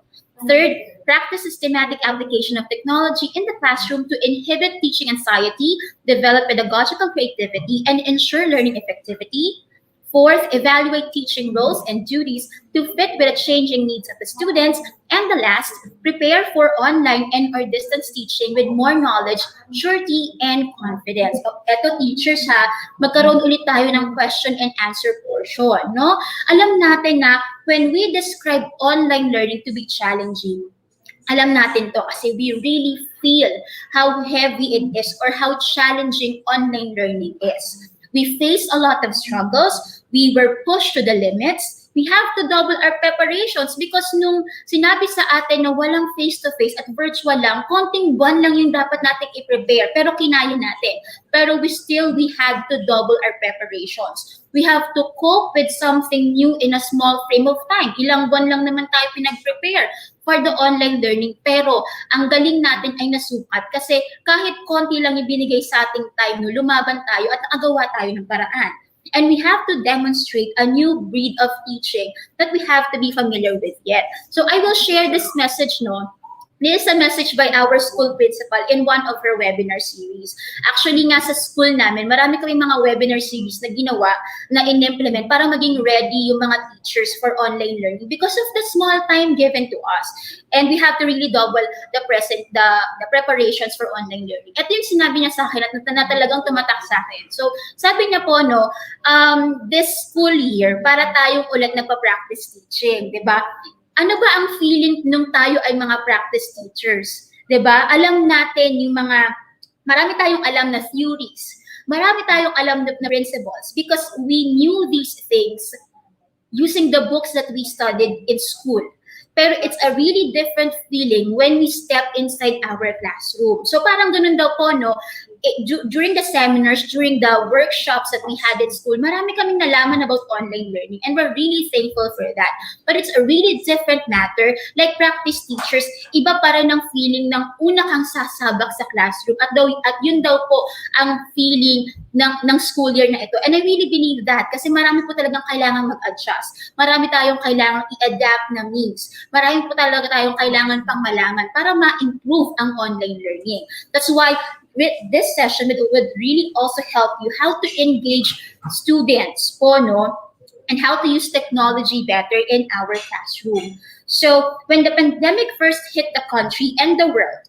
Third, practice systematic application of technology in the classroom to inhibit teaching anxiety, develop pedagogical creativity, and ensure learning effectivity. Fourth, evaluate teaching roles and duties to fit with the changing needs of the students. And the last, prepare for online and or distance teaching with more knowledge, surety, and confidence. So, eto teachers ha, magkaroon ulit tayo ng question and answer portion, no? Alam natin na when we describe online learning to be challenging, alam natin to kasi we really feel how heavy it is or how challenging online learning is. We face a lot of struggles. We were pushed to the limits. We have to double our preparations because nung sinabi sa atin na walang face-to-face at virtual lang, konting buwan lang yung dapat natin i-prepare, pero kinaya natin. Pero we had to double our preparations. We have to cope with something new in a small frame of time. Ilang buwan lang naman tayo pinag-prepare for the online learning. Pero ang galing natin ay nasukat kasi kahit konti lang yung binigay sa ating time, no, lumaban tayo at nakagawa tayo ng paraan. And we have to demonstrate a new breed of teaching that we have to be familiar with yet. So I will share this message, no? This is a message by our school principal in one of her webinar series. Actually nga sa school namin, marami kami mga webinar series na ginawa, na in-implement para maging ready yung mga teachers for online learning because of the small time given to us. And we have to really double the preparations for online learning. Ito yung sinabi niya sa akin at na talagang tumatak sa akin. So sabi niya po, no, this school year, para tayong ulit nagpa-practice teaching, di ba? Ano ba ang feeling nung tayo ay mga practice teachers? 'Di ba? Alam natin yung marami tayong alam na theories. Marami tayong alam na principles because we knew these things using the books that we studied in school. Pero it's a really different feeling when we step inside our classroom. So parang ganun daw po, no? During the seminars, during the workshops that we had in school, marami kaming nalaman about online learning, and we're really thankful for that. But it's a really different matter. Like practice teachers, iba pa rin ang feeling ng una kang sasabak sa classroom, at yun daw po ang feeling ng school year na ito. And I really believe that kasi marami po talagang kailangan mag-adjust. Marami tayong kailangan i-adapt na means. Marami po talaga tayong kailangan pang malaman para ma-improve ang online learning. That's why with this session, it would really also help you how to engage students po, no? And how to use technology better in our classroom. So when the pandemic first hit the country and the world,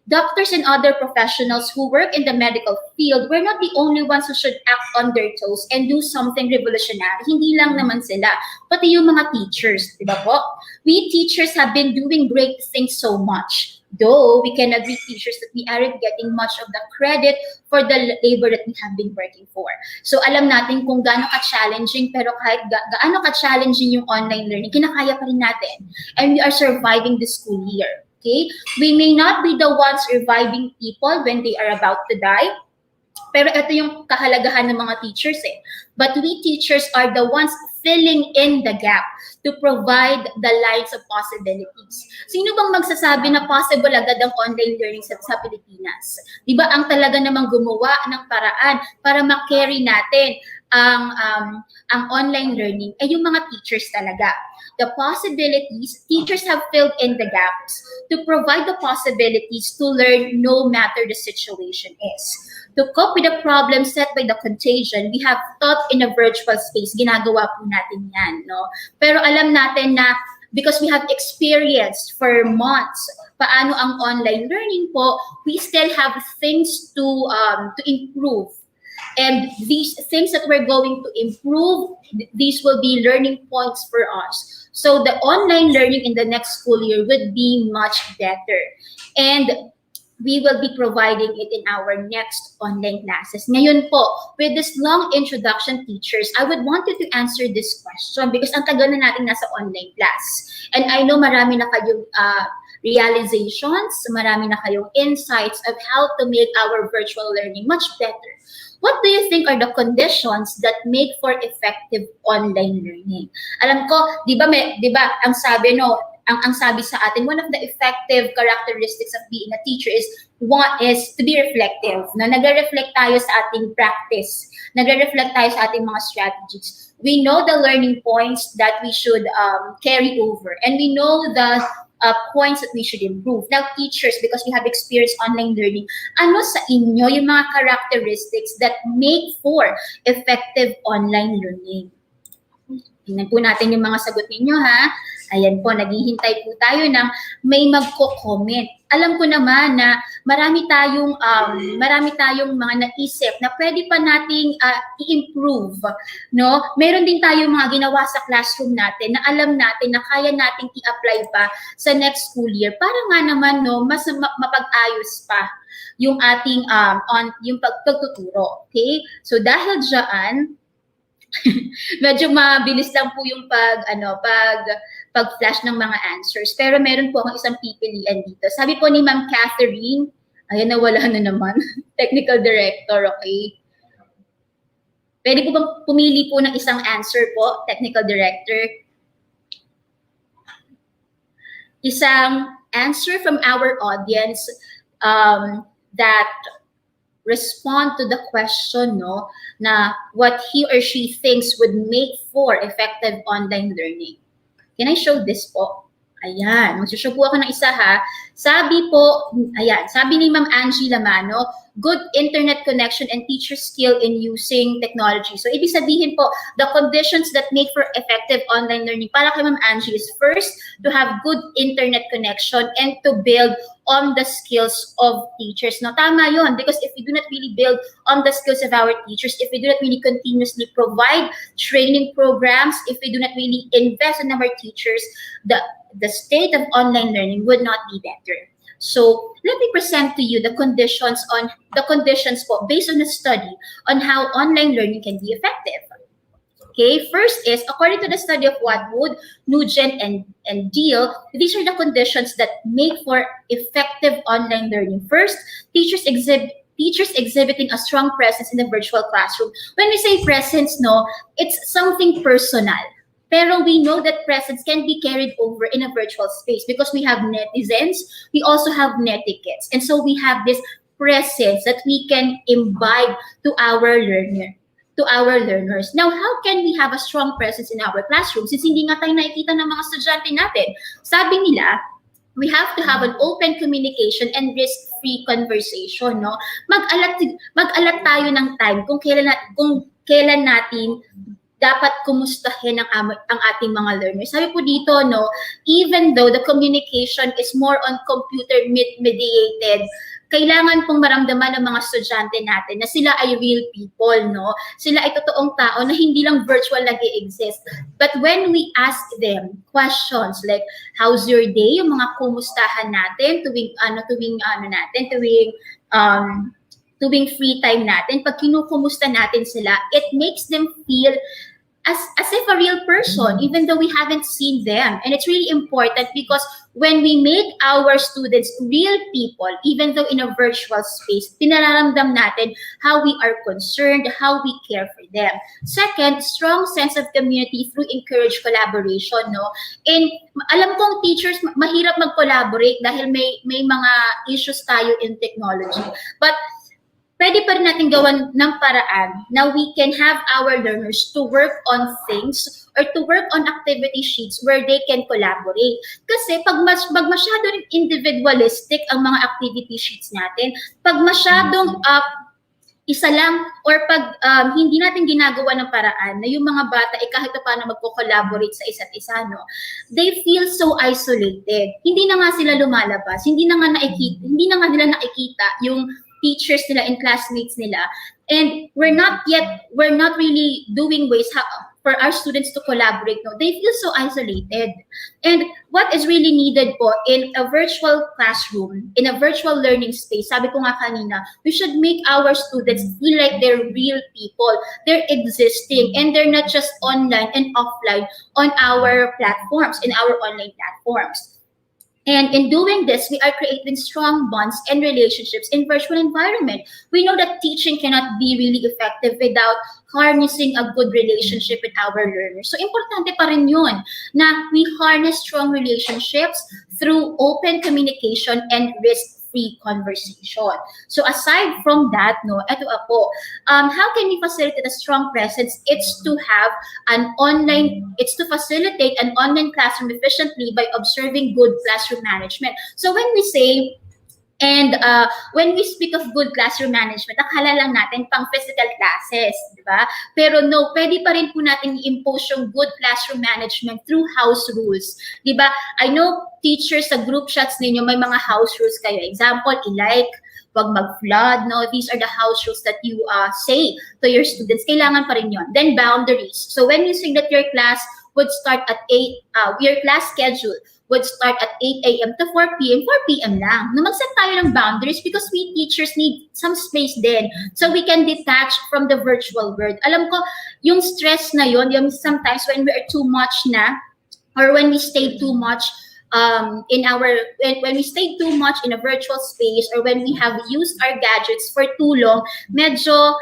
doctors and other professionals who work in the medical field were not the only ones who should act on their toes and do something revolutionary. Hindi lang naman sila, pati yung mga teachers, di ba po? We teachers have been doing great things so much. Though we can agree, teachers, that we aren't getting much of the credit for the labor that we have been working for. So alam natin kung gaano ka-challenging, pero kahit gaano ka-challenging yung online learning, kinakaya pa rin natin. And we are surviving the school year. Okay? We may not be the ones reviving people when they are about to die, pero ito yung kahalagahan ng mga teachers eh. But we teachers are the ones filling in the gap to provide the lines of possibilities. Sino bang magsasabi na possible agad ang online learning sa Pilipinas? Di ba ang talaga namang gumawa ng paraan para ma-carry natin ang online learning ay yung mga teachers talaga. The possibilities, teachers have filled in the gaps to provide the possibilities to learn no matter the situation is. To cope with the problem set by the contagion, we have taught in a virtual space. Ginagawa po natin yan, no? Pero alam natin na because we have experienced for months paano ang online learning po, we still have things to improve. And these things that we're going to improve, these will be learning points for us. So the online learning in the next school year would be much better. And we will be providing it in our next online classes. Ngayon po, with this long introduction, teachers, I would want you to answer this question because ang tagal na natin nasa online class. And I know marami na kayong realizations, marami na kayong insights of how to make our virtual learning much better. What do you think are the conditions that make for effective online learning? Alam ko, di ba ang sabi ang sabi sa atin, one of the effective characteristics of being a teacher is to be reflective. No? Nagre-reflect tayo sa ating practice. Nagre-reflect tayo sa ating mga strategies. We know the learning points that we should carry over. And we know the points that we should improve. Now, teachers, because we have experienced online learning, ano sa inyo yung mga characteristics that make for effective online learning? Tingnan po natin yung mga sagot ninyo, ha? Ayan po, naghihintay po tayo ng may magko-comment. Alam ko naman na marami tayong mga naisip na pwede pa nating i-improve, no? Meron din tayong mga ginawa sa classroom natin na alam natin na kaya nating i-apply pa sa next school year para nga naman, no, mas mapag-ayos pa yung ating yung pagtuturo. Okay? So dahil diyan, medyo mabilis lang po yung pag-flash ng mga answers. Pero meron po akong isang pipilian dito. Sabi po ni Ma'am Catherine, ayan, nawala na naman. Technical Director, okay? Pwede po bang pumili po ng isang answer po, Technical Director? Isang answer from our audience that respond to the question, no, na what he or she thinks would make for effective online learning. Can I show this po? Ayan, mag-show po ako ng isa, ha. Sabi po, ayan, sabi ni Ma'am Angie Lamano, good internet connection and teacher skill in using technology. So, ibig sabihin po, the conditions that make for effective online learning para kay Ma'am Angie is first, to have good internet connection and to build on the skills of teachers. No, tama yun, because if we do not really build on the skills of our teachers, if we do not really continuously provide training programs, if we do not really invest in our teachers, the state of online learning would not be better. So let me present to you the conditions po, based on a study on how online learning can be effective. Okay, first is, according to the study of Watwood, Nugent, and Deal, these are the conditions that make for effective online learning. First, teachers exhibiting a strong presence in the virtual classroom. When we say presence, no, it's something personal. Pero we know that presence can be carried over in a virtual space because we have netizens, we also have netiquettes. And so we have this presence that we can imbibe to our learners. Now, how can we have a strong presence in our classroom since hindi nga tayo nakikita ng mga estudyante natin? Sabi nila, we have to have an open communication and risk-free conversation, no? Mag-alat tayo ng time kung kailan natin dapat kumustahin ang ating mga learners. Sabi po dito, no, even though the communication is more on computer mediated, kailangan pong maramdaman ng mga estudyante natin na sila ay real people, no? Sila ay totoong tao na hindi lang virtual nag-i-exist. But when we ask them questions like, how's your day? Yung mga kumustahan natin tuwing free time natin, pag kinukumusta natin sila, it makes them feel as if a real person, even though we haven't seen them. And it's really important because when we make our students real people, even though in a virtual space, pinararamdam natin how we are concerned, how we care for them. Second, strong sense of community through encouraged collaboration, no? And alam kong teachers, mahirap mag-collaborate dahil may mga issues tayo in technology. But pwede pa rin natin gawan ng paraan na we can have our learners to work on things or to work on activity sheets where they can collaborate. Kasi pag masyado rin individualistic ang mga activity sheets natin, pag masyadong isa lang or pag hindi natin ginagawa ng paraan na yung mga bata kahit paano magko-collaborate sa isa't isa, no? They feel so isolated. Hindi na nga sila lumalabas, hindi na nga nila nakikita yung teachers nila and classmates nila, and we're not really doing ways for our students to collaborate. No, they feel so isolated. And what is really needed po in a virtual classroom, in a virtual learning space, sabi ko nga kanina, we should make our students feel like they're real people. They're existing and they're not just online and offline on our platforms, in our online platforms. And in doing this, we are creating strong bonds and relationships in virtual environment. We know that teaching cannot be really effective without harnessing a good relationship with our learners. So, importante pa rin yun na we harness strong relationships through open communication and risk-free conversation. So, aside from that, no, eto po, how can we facilitate a strong presence? It's to facilitate an online classroom efficiently by observing good classroom management. So, when we say, when we speak of good classroom management, akala lang natin pang physical classes, di ba? Pero no, pwede pa rin po natin i-impose yung good classroom management through house rules. Di ba? I know teachers sa group chats ninyo, may mga house rules kayo. Example, i-like, wag mag-flood, no? These are the house rules that you say to your students. Kailangan pa rin yun. Then boundaries. So when you say that your class would start at 8, your class schedule would start at 8 a.m. to 4 p.m., 4 p.m. lang. No, mag-set tayo ng boundaries because we teachers need some space din so we can detach from the virtual world. Alam ko, yung stress na yun, yung sometimes when we are too much na, or when we stay too much when we stay too much in a virtual space, or when we have used our gadgets for too long, medyo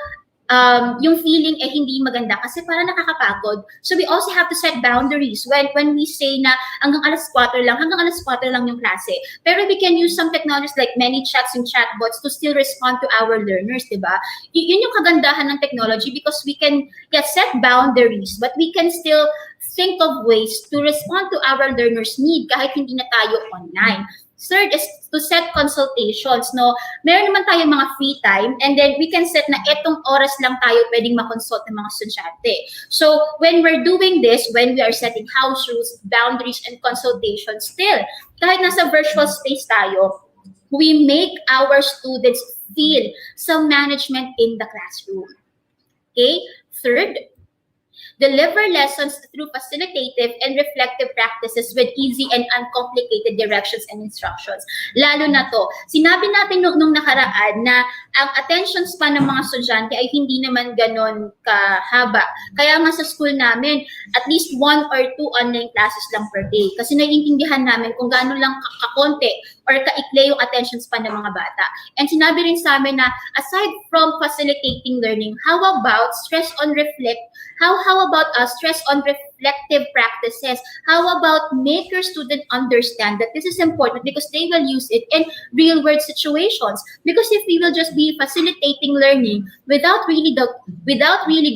yung feeling hindi maganda kasi parang nakakapagod. So we also have to set boundaries when we say na hanggang alas 4 lang yung klase. Pero we can use some technologies like many chats and chatbots to still respond to our learners, diba? Yun yung kagandahan ng technology because we can set boundaries, but we can still think of ways to respond to our learners' need kahit hindi na tayo online. Third is to set consultations, no? Meron naman tayong mga free time and then we can set na etong oras lang tayo pwedeng makonsult ng mga estudyante. So, when we're doing this, when we are setting house rules, boundaries, and consultations, still, kahit nasa virtual space tayo, we make our students feel some management in the classroom. Okay? Third, Deliver lessons through facilitative and reflective practices with easy and uncomplicated directions and instructions. Lalo na to, sinabi natin nung nakaraan na ang attention span ng mga estudyante ay hindi naman ganon kahaba. Kaya nga sa school namin, at least 1 or 2 online classes lang per day. Kasi naiintindihan namin kung gaano lang kakonti or kaikli yung attention span ng mga bata. And sinabi rin sa amin na aside from facilitating learning, how about stress on reflective practices? How about make your student understand that this is important because they will use it in real world situations? Because if we will just be facilitating learning without really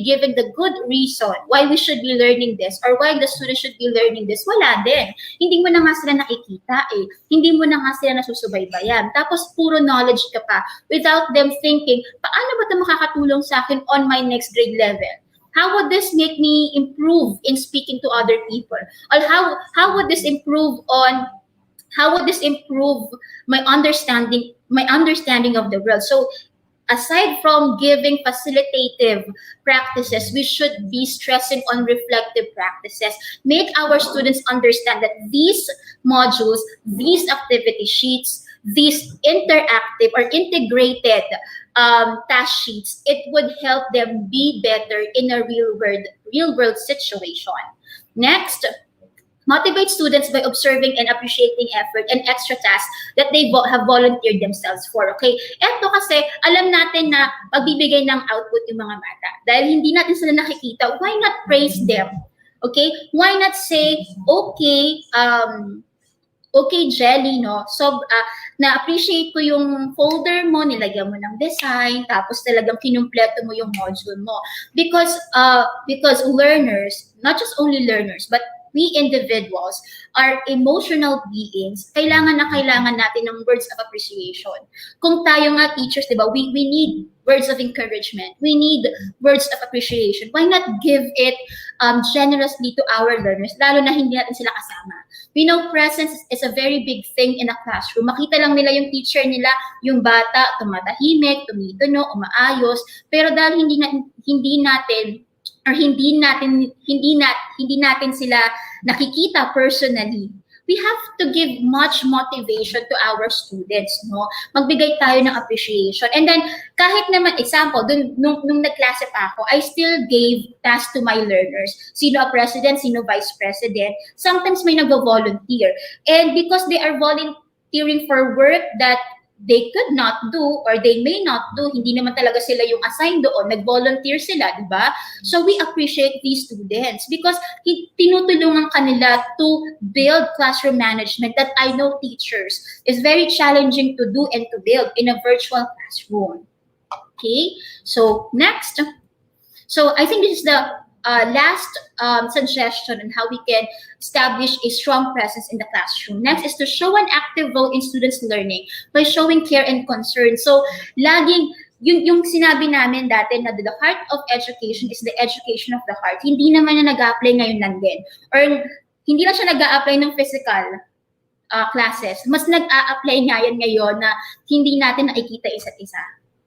giving the good reason why we should be learning this or why the student should be learning this, wala din. Hindi mo na nga sila nakikita eh. Hindi mo na nga sila nasusubaybayan. Tapos puro knowledge ka pa without them thinking, paano ba ito makakatulong sa akin on my next grade level? How would this make me improve in speaking to other people? Or how would this improve my understanding of the world? So aside from giving facilitative practices, we should be stressing on reflective practices. Make our students understand that these modules, these activity sheets, these interactive or integrated task sheets, it would help them be better in a real world situation. Next, motivate students by observing and appreciating effort and extra tasks that they have volunteered themselves for. Okay? Eto kasi, alam natin na pagbibigay ng output yung mga bata. Dahil hindi natin sila nakikita, why not praise them? Okay? Why not say, okay, Jelly, no? So, na-appreciate ko yung folder mo, nilagyan mo ng design, tapos talagang kinumpleto mo yung module mo. Because learners, not just only learners, but we individuals are emotional beings, kailangan natin ng words of appreciation. Kung tayo nga teachers, di ba, we need words of encouragement. We need words of appreciation. Why not give it generously to our learners, lalo na hindi natin sila kasama? We know presence is a very big thing in a classroom. Makita lang nila yung teacher nila, yung bata, tumatahimik, tumituno, umaayos, pero dahil hindi natin sila nakikita personally, we have to give much motivation to our students, no? Magbigay tayo ng appreciation. And then, kahit naman, example, nung nagklase pa ako, I still gave tasks to my learners. Sino a president, sino vice president. Sometimes may nag-volunteer. And because they are volunteering for work that they could not do or they may not do, hindi naman talaga sila yung assigned doon, nag-volunteer sila, di ba? So we appreciate these students because tinutulungan kanila to build classroom management that I know teachers is very challenging to do and to build in a virtual classroom. Okay, so next. So I think this is the last suggestion on how we can establish a strong presence in the classroom. Next is to show an active role in students' learning by showing care and concern. So, laging, yung sinabi namin dati na the heart of education is the education of the heart. Hindi naman na nag-a-apply ngayon lang din. Or hindi na siya nag-a-apply ng physical classes. Mas nag-a-apply nga yan ngayon na hindi natin nakikita isa't isa.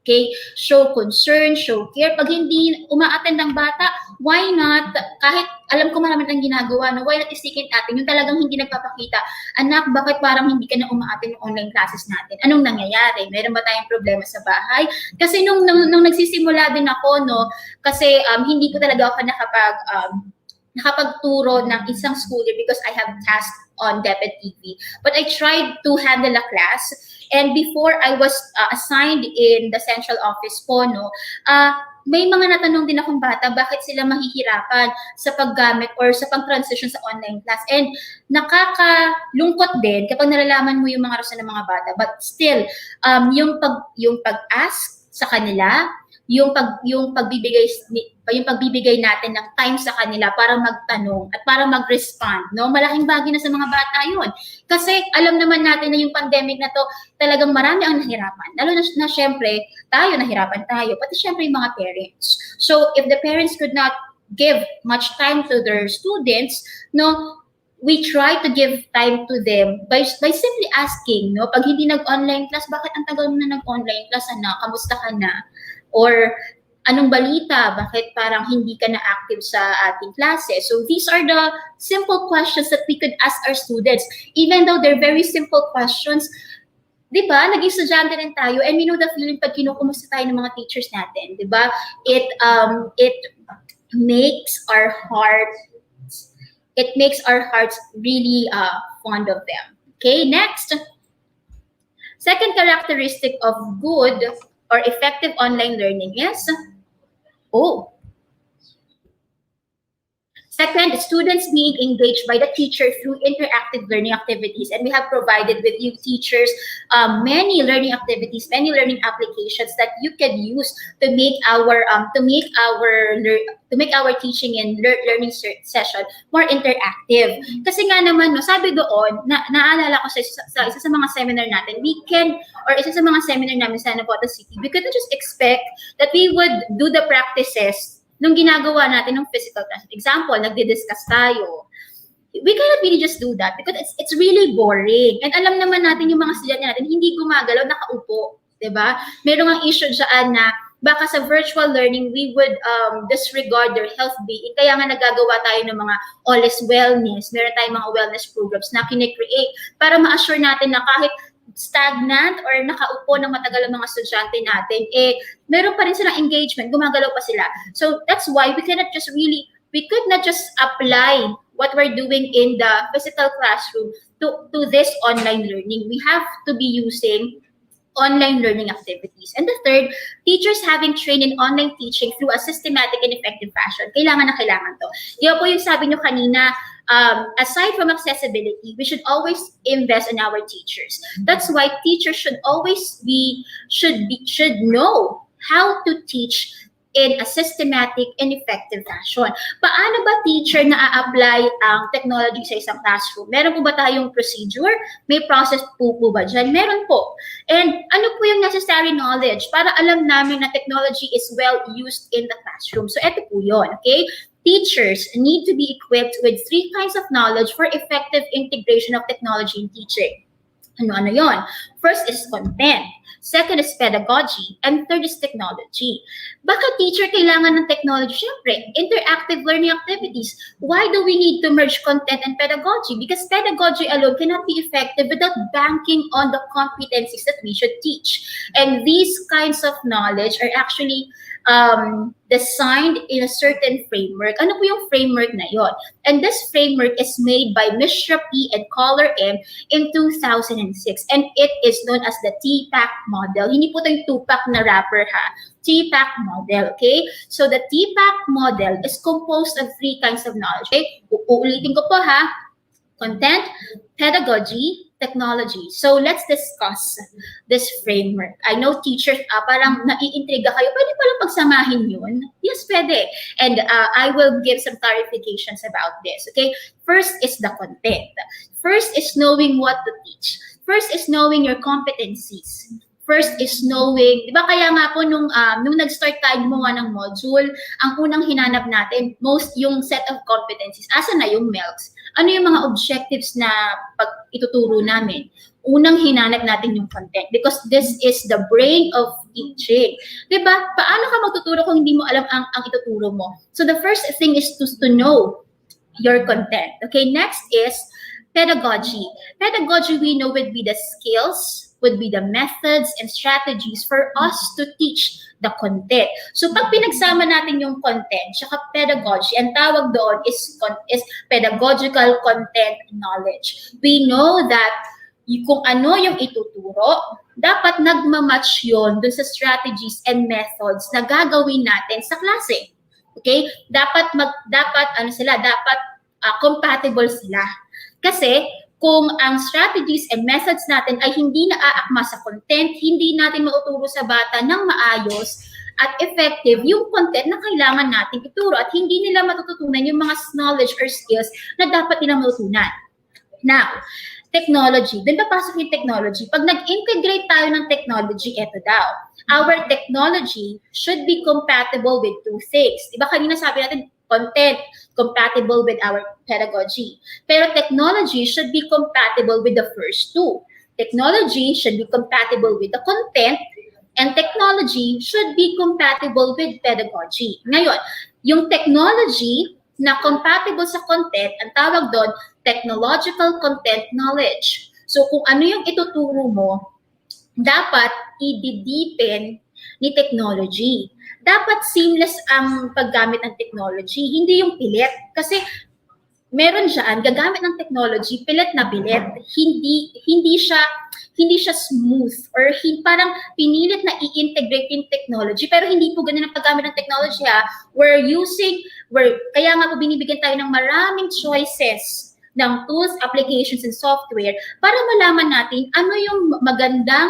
Okay? Show concern, show care. Pag hindi uma-attend ang bata, why not, kahit alam ko marami tayong ginagawa, no, why not istikin natin yung talagang hindi nagpapakita, anak, bakit parang hindi ka na uma-attend yung online classes natin? Anong nangyayari? Meron ba tayong problema sa bahay? Kasi nung nagsisimula din ako, no, kasi hindi ko talaga ako nakapagturo ng isang school year because I have tasks on DepEd TV. But I tried to handle a class. And before I was assigned in the central office po, no, may mga natanong din akong bata, bakit sila mahihirapan sa paggamit or sa pag-transition sa online class. And nakakalungkot din kapag nalalaman mo yung mga rason ng mga bata. But still, yung pag-ask sa kanila, yung pagbibigay natin ng time sa kanila para magtanong at para mag-respond, no? Malaking bagay na sa mga bata yun. Kasi alam naman natin na yung pandemic na to, talagang marami ang nahirapan. Lalo na syempre, nahirapan tayo, pati syempre yung mga parents. So, if the parents could not give much time to their students, no, we try to give time to them by simply asking, no? Pag hindi nag-online class, bakit ang tagal mo na nag-online class, anak? Kamusta ka na? Or Anong balita? Bakit parang hindi ka na active sa ating klase? So these are the simple questions that we could ask our students. Even though they're very simple questions, di ba, naging estudyante rin tayo, and we know the feeling pag kinukumusta tayo ng mga teachers natin, di ba? It makes our hearts really fond of them. Okay, next. Second characteristic of good or effective online learning is, second, students being engaged by the teacher through interactive learning activities. And we have provided with you teachers many learning activities, many learning applications that you can use to make our teaching and learning session more interactive. Kasi nga naman, no, sabi doon, naalala ko sa isa sa mga seminar natin, isa sa mga seminar namin sa Navota City, we couldn't just expect that we would do the practices nung ginagawa natin ng physical class. Example, nagdi-discuss tayo. We cannot really just do that because it's really boring. And alam naman natin yung mga estudyante natin, hindi gumagalaw, nakaupo. Diba? Merong ang issue dyan na baka sa virtual learning, we would disregard their health being. Kaya nga nagagawa tayo ng mga all is wellness. Meron tayong mga wellness programs na kine-create para ma-assure natin na kahit stagnant or nakaupo ng matagal ang mga estudyante natin, meron pa rin silang engagement, gumagalaw pa sila. So that's why we could not just apply what we're doing in the physical classroom to this online learning. We have to be using online learning activities. And the third, teachers having trained in online teaching through a systematic and effective fashion. Kailangan na kailangan to. Di po yung sabi nyo kanina, aside from accessibility, we should always invest in our teachers. That's why teachers should know how to teach in a systematic and effective fashion. Paano ba teacher na-apply ang technology sa isang classroom? Meron po ba tayong procedure? May process po ba dyan? Meron po. And ano po yung necessary knowledge para alam namin na technology is well used in the classroom? So eto po yun, okay? Teachers need to be equipped with 3 kinds of knowledge for effective integration of technology in teaching. Ano yon? First is content. Second is pedagogy. And third is technology. Bakit teacher kailangan ng technology? Siyempre, interactive learning activities. Why do we need to merge content and pedagogy? Because pedagogy alone cannot be effective without banking on the competencies that we should teach. And these kinds of knowledge are actually designed in a certain framework. Ano po yung framework na yon? And this framework is made by Mishra P. and Collar M. in 2006. And it is known as the TPACK model. Hindi po ito yung Tupac na rapper ha. TPACK model, okay? So the TPACK model is composed of 3 kinds of knowledge. Okay? Uulitin ko po ha. Content, pedagogy, technology. So let's discuss this framework. I know teachers, parang naiintriga kayo. Pwede pala pagsamahin yun? Yes, pwede. And I will give some clarifications about this. Okay? First is the content. First is knowing what to teach. First is knowing your competencies. First is knowing, di ba kaya nga po nung nag-start tayo gumawa ng module, ang unang hinanap natin, yung set of competencies. Asa na yung MELCs? Ano yung mga objectives na pag ituturo namin? Unang hinanap natin yung content because this is the brain of teaching. Di ba? Paano ka magtuturo kung hindi mo alam ang ituturo mo? So the first thing is to know your content. Okay, next is pedagogy. Pedagogy, we know would be the skills, would be the methods and strategies for us to teach the content. So pag pinagsama natin yung content saka pedagogy, ang tawag doon is pedagogical content knowledge. We know that kung ano yung ituturo, dapat nagmamatch yun dun sa strategies and methods na gagawin natin sa klase. Okay? Dapat compatible sila. Kasi kung ang strategies and methods natin ay hindi naaakma sa content, hindi natin mauturo sa bata ng maayos at effective yung content na kailangan natin ituro at hindi nila matututunan yung mga knowledge or skills na dapat nilang matutunan. Now, technology. Doon papasok yung technology. Pag nag-integrate tayo ng technology, eto daw. Our technology should be compatible with 2 things. Diba kanina sabi natin, content compatible with our pedagogy. Pero technology should be compatible with the first 2. Technology should be compatible with the content And technology should be compatible with pedagogy. Ngayon, yung technology na compatible sa content, ang tawag doon, technological content knowledge. So kung ano yung ituturo mo, dapat i-deepen ni technology. Dapat seamless ang paggamit ng technology, hindi yung pilit. Kasi meron dyan, gagamit ng technology, pilit na pilit. Hindi siya smooth or parang pinilit na i-integrate yung technology. Pero hindi po ganun ang paggamit ng technology ha. Kaya nga po binibigyan tayo ng maraming choices ng tools, applications, and software para malaman natin ano yung magandang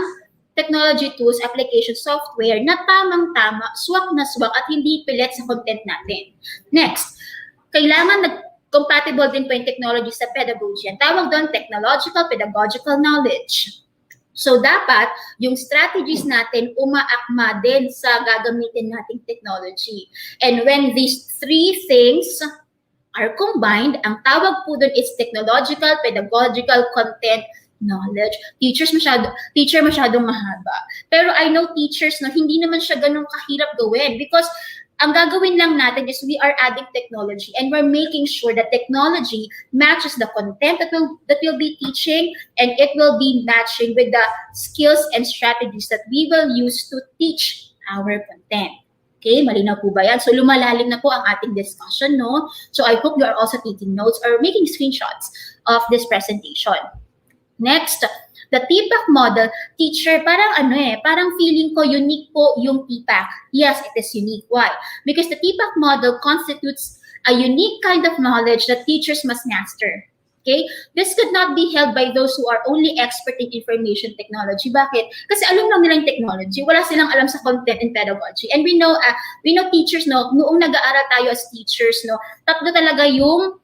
technology tools, application, software na tamang-tama, swak na swak at hindi pilit sa content natin. Next, kailangan compatible din po yung technology sa pedagogy. Ang tawag doon, technological, pedagogical knowledge. So, dapat yung strategies natin umaakma din sa gagamitin nating technology. And when these three things are combined, ang tawag po doon is technological, pedagogical, content knowledge. Teacher masyadong mahaba. Pero I know teachers, no, hindi naman siya ganun kahirap gawin because ang gagawin lang natin is we are adding technology and we're making sure that technology matches the content that we'll be teaching, and it will be matching with the skills and strategies that we will use to teach our content. Okay, malinaw po ba yan? So lumalalim na po ang ating discussion, no? So I hope you are also taking notes or making screenshots of this presentation. Next, the TPACK model, teacher, parang feeling ko unique po yung TPACK. Yes, it is unique. Why? Because the TPACK model constitutes a unique kind of knowledge that teachers must master. Okay? This could not be held by those who are only expert in information technology. Bakit? Kasi alam lang nila yung technology. Wala silang alam sa content and pedagogy. And we know teachers, no, noong nag-aaral tayo as teachers, no, tatlo talaga yung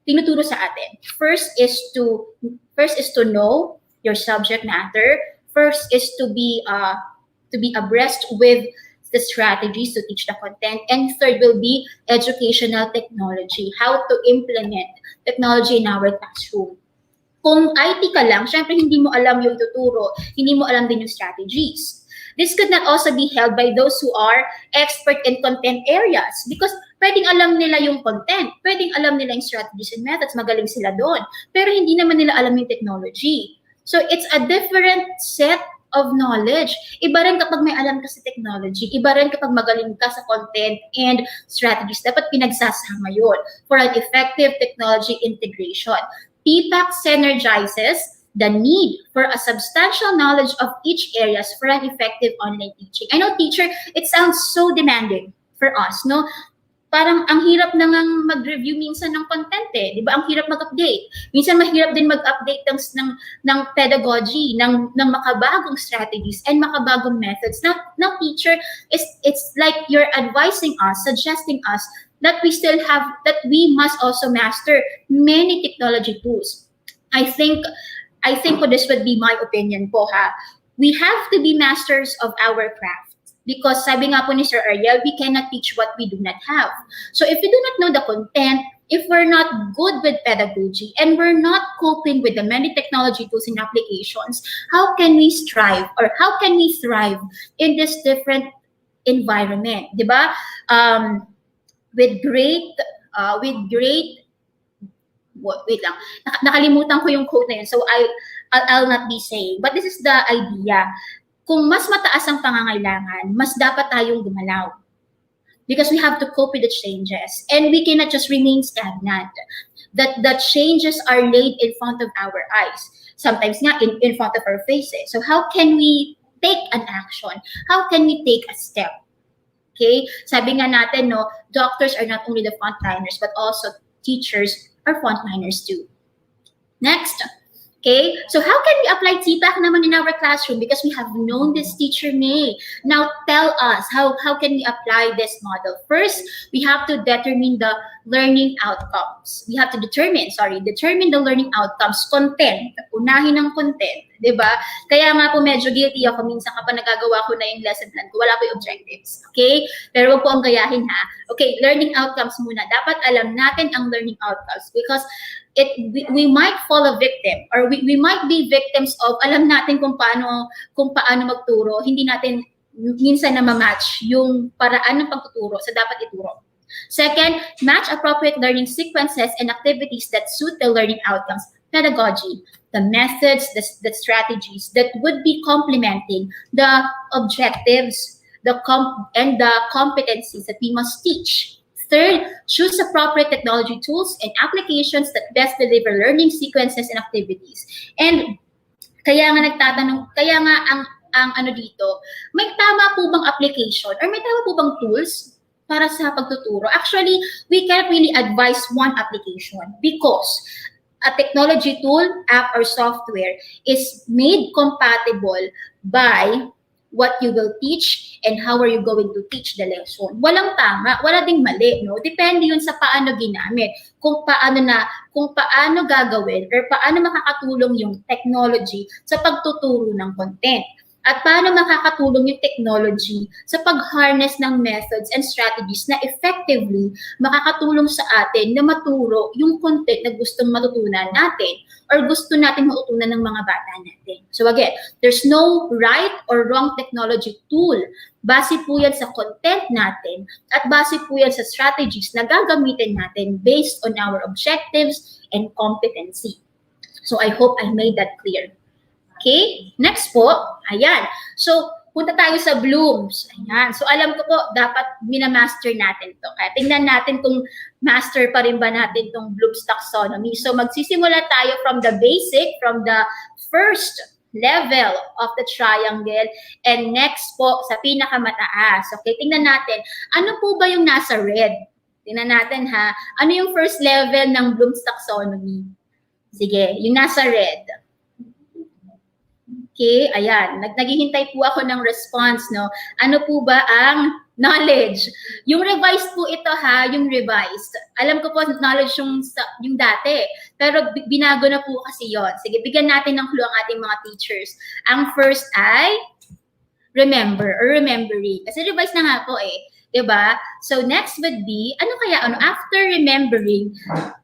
tinuturo sa atin. First is to know your subject matter. First is to be abreast with the strategies to teach the content. And third will be educational technology, how to implement technology in our classroom. Kung IT ka lang, syempre hindi mo alam yung tuturo, hindi mo alam din yung strategies. This could not also be held by those who are expert in content areas because pwedeng alam nila yung content, pwedeng alam nila yung strategies and methods, magaling sila doon. Pero hindi naman nila alam yung technology. So it's a different set of knowledge. Iba rin kapag may alam ka sa technology, iba rin kapag magaling ka sa content and strategies. Dapat pinagsasama yun for an effective technology integration. TPACK synergizes the need for a substantial knowledge of each areas for an effective online teaching. I know, teacher, it sounds so demanding for us, no? Parang ang hirap na ngang mag-review minsan ng content eh. Di ba? Ang hirap mag-update. Minsan mahirap din mag-update ng pedagogy, ng makabagong strategies and makabagong methods. Now teacher, it's like you're advising us, suggesting us that we must also master many technology tools. I think this would be my opinion po ha. We have to be masters of our craft. Because sabi nga po ni Sir Ariel, we cannot teach what we do not have. So if we do not know the content, if we're not good with pedagogy, and we're not coping with the many technology tools and applications, how can we strive or how can we thrive in this different environment? Diba? Wait lang. Nakalimutan ko yung quote na yun, so I'll not be saying. But this is the idea. Kung mas mataas ang pangangailangan, mas dapat tayong gumalaw. Because we have to cope with the changes. And we cannot just remain stagnant. That the changes are laid in front of our eyes. Sometimes nga in front of our faces. So how can we take an action? How can we take a step? Okay? Sabi nga natin, no, doctors are not only the frontliners, but also teachers are frontliners too. Next. Okay, so how can we apply TPACK naman in our classroom? Because we have known this, Teacher May. Now tell us, how can we apply this model? First, we have to determine the learning outcomes. We have to determine the learning outcomes. Content, unahin ng content, di ba? Kaya nga po medyo guilty ako minsan kapag nagagawa ko na yung lesson plan ko, wala po yung objectives. Okay? Pero wag po ang gayahin ha. Okay, learning outcomes muna. Dapat alam natin ang learning outcomes because we might fall a victim, or we might be victims of alam natin kung paano magturo, hindi natin minsan na ma-match yung paraan ng pagtuturo sa dapat ituro. Second, match appropriate learning sequences and activities that suit the learning outcomes. Pedagogy, the methods, the strategies that would be complementing the objectives, and the competencies that we must teach. Third, choose appropriate technology tools and applications that best deliver learning sequences and activities. And kaya nga ang ano dito, may tama po bang application or may tama po bang tools para sa pagtuturo? Actually, we can't really advise one application because a technology tool, app, or software is made compatible by what you will teach and how are you going to teach the lesson. Walang tama, wala ding mali, no? Depende yun sa paano ginamit, kung paano gagawin or paano makakatulong yung technology sa pagtuturo ng content. At paano makakatulong yung technology sa pag-harness ng methods and strategies na effectively makakatulong sa atin na maturo yung content na gustong matutunan natin or gusto natin matutunan ng mga bata natin. So again, there's no right or wrong technology tool. Base po yan sa content natin at base po yan sa strategies na gagamitin natin based on our objectives and competency. So I hope I made that clear. Okay, next po, ayan. So, punta tayo sa Blooms. Ayan. So, alam ko po, dapat minamaster natin to. Kaya tingnan natin kung master pa rin ba natin tong Bloom's taxonomy. So, magsisimula tayo from the basic, from the first level of the triangle, and next po, sa pinakamataas. Okay, tingnan natin. Ano po ba yung nasa red? Tingnan natin ha. Ano yung first level ng Bloom's taxonomy? Sige, yung nasa red. Okay, ayan. Naghihintay po ako ng response, no? Ano po ba ang knowledge? Yung revised po ito, ha? Yung revised. Alam ko po, knowledge yung dati. Pero binago na po kasi yon. Sige, bigyan natin ng clue ang ating mga teachers. Ang first ay remember or remembering. Kasi revised na nga po eh. Diba? So, next would be, after remembering,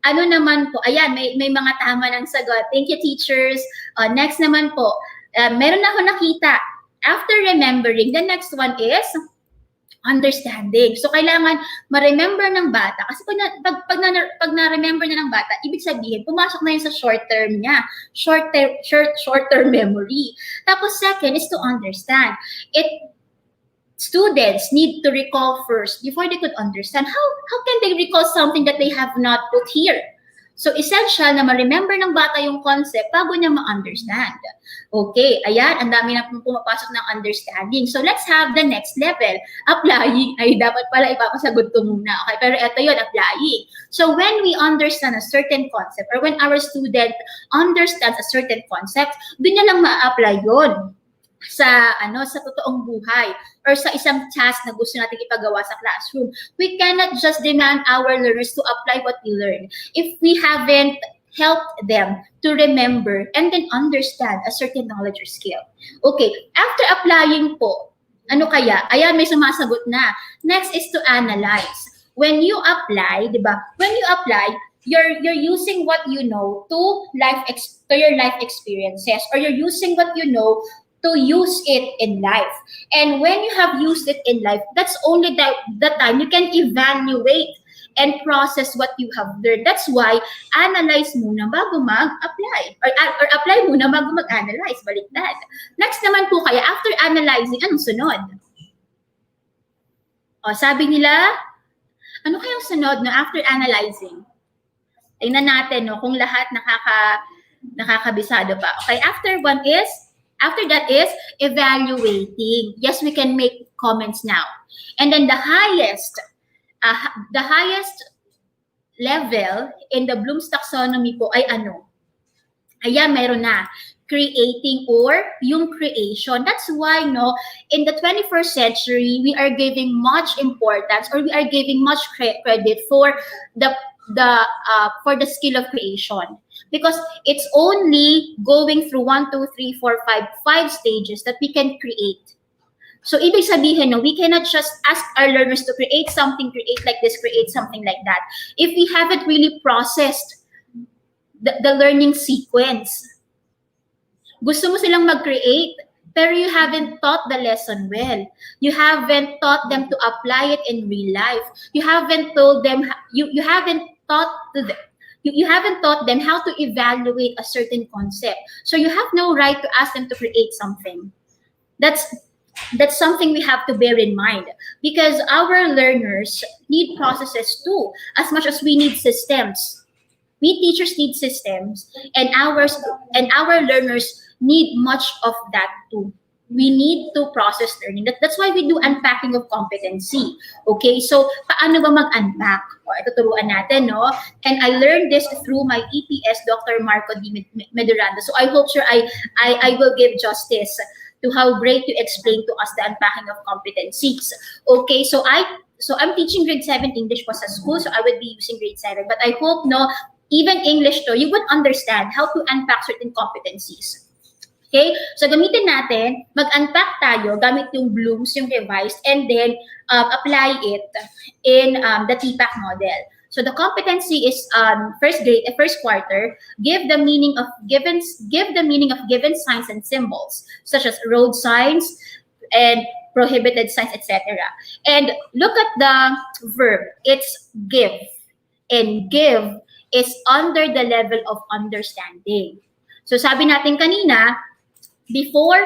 ano naman po, ayan, may mga tama ng sagot. Thank you, teachers. Next naman po, meron na ako nakita. After remembering, the next one is understanding. So, kailangan ma-remember ng bata. Kasi pag na-remember na ng bata, ibig sabihin, pumasok na yun sa short-term niya. Short-term memory. Tapos, second is to understand. Students need to recall first before they could understand. How can they recall something that they have not put here? So, essential na ma-remember ng bata yung concept bago niya ma-understand. Okay, ayan, ang dami na pumapasok ng understanding. So, let's have the next level. Applying. Ay, dapat pala ipapasagot ko muna. Okay, pero ito yun, applying. So, when we understand a certain concept or when our student understands a certain concept, doon niya lang ma-apply yun sa totoong buhay or sa isang task na gusto natin ipagawa sa classroom. We cannot just demand our learners to apply what we learn if we haven't helped them to remember and then understand a certain knowledge or skill. Okay, after applying po, ano kaya? Ayan, may sumasagot na. Next is to analyze. When you apply, di ba? When you apply, you're using what you know to your life experiences, or you're using what you know to use it in life. And when you have used it in life, that's only the time you can evaluate and process what you have learned. That's why analyze muna bago mag-apply. Or apply muna bago mag-analyze. Baliktad. Next naman po kaya, after analyzing, anong sunod? O, sabi nila, ano kayang sunod no, after analyzing? Tingnan natin no, kung lahat nakakabisado pa. Okay, after that is evaluating. Yes, we can make comments now. And then the highest level in the Bloom's taxonomy po ay ano? Ayan, meron na. Creating or yung creation. That's why in the 21st century, we are giving much importance or we are giving much credit for the skill of creation, because it's only going through 1, 2, 3, 4, 5 stages that we can create. So, ibig sabihin, we cannot just ask our learners to create something, create like this, create something like that. If we haven't really processed the learning sequence. Gusto mo silang mag-create, pero you haven't taught the lesson well. You haven't taught them to apply it in real life. You haven't told them, you haven't taught to them, you haven't taught them how to evaluate a certain concept. So you have no right to ask them to create something. That's something we have to bear in mind, because our learners need processes too, as much as we need systems. We teachers need systems, and our learners need much of that too. We need to process learning. That's why we do unpacking of competency. Okay, so paano ba mag-unpack? O, ito turuan natin, no? And I learned this through my EPS, Dr. Marco D. Meduranda. So I hope sure I will give justice to how great you explain to us the unpacking of competencies. Okay, so I'm teaching grade 7 English po sa school, so I would be using grade 7. But I hope, no, even English to, you would understand how to unpack certain competencies. Okay? So gamitin natin, mag-unpack tayo gamit yung Bloom's, yung revised, and then apply it in the TPACK model. So the competency is first quarter, give the meaning of given signs and symbols, such as road signs and prohibited signs, etc. And look at the verb, it's give. And give is under the level of understanding. So sabi natin kanina, before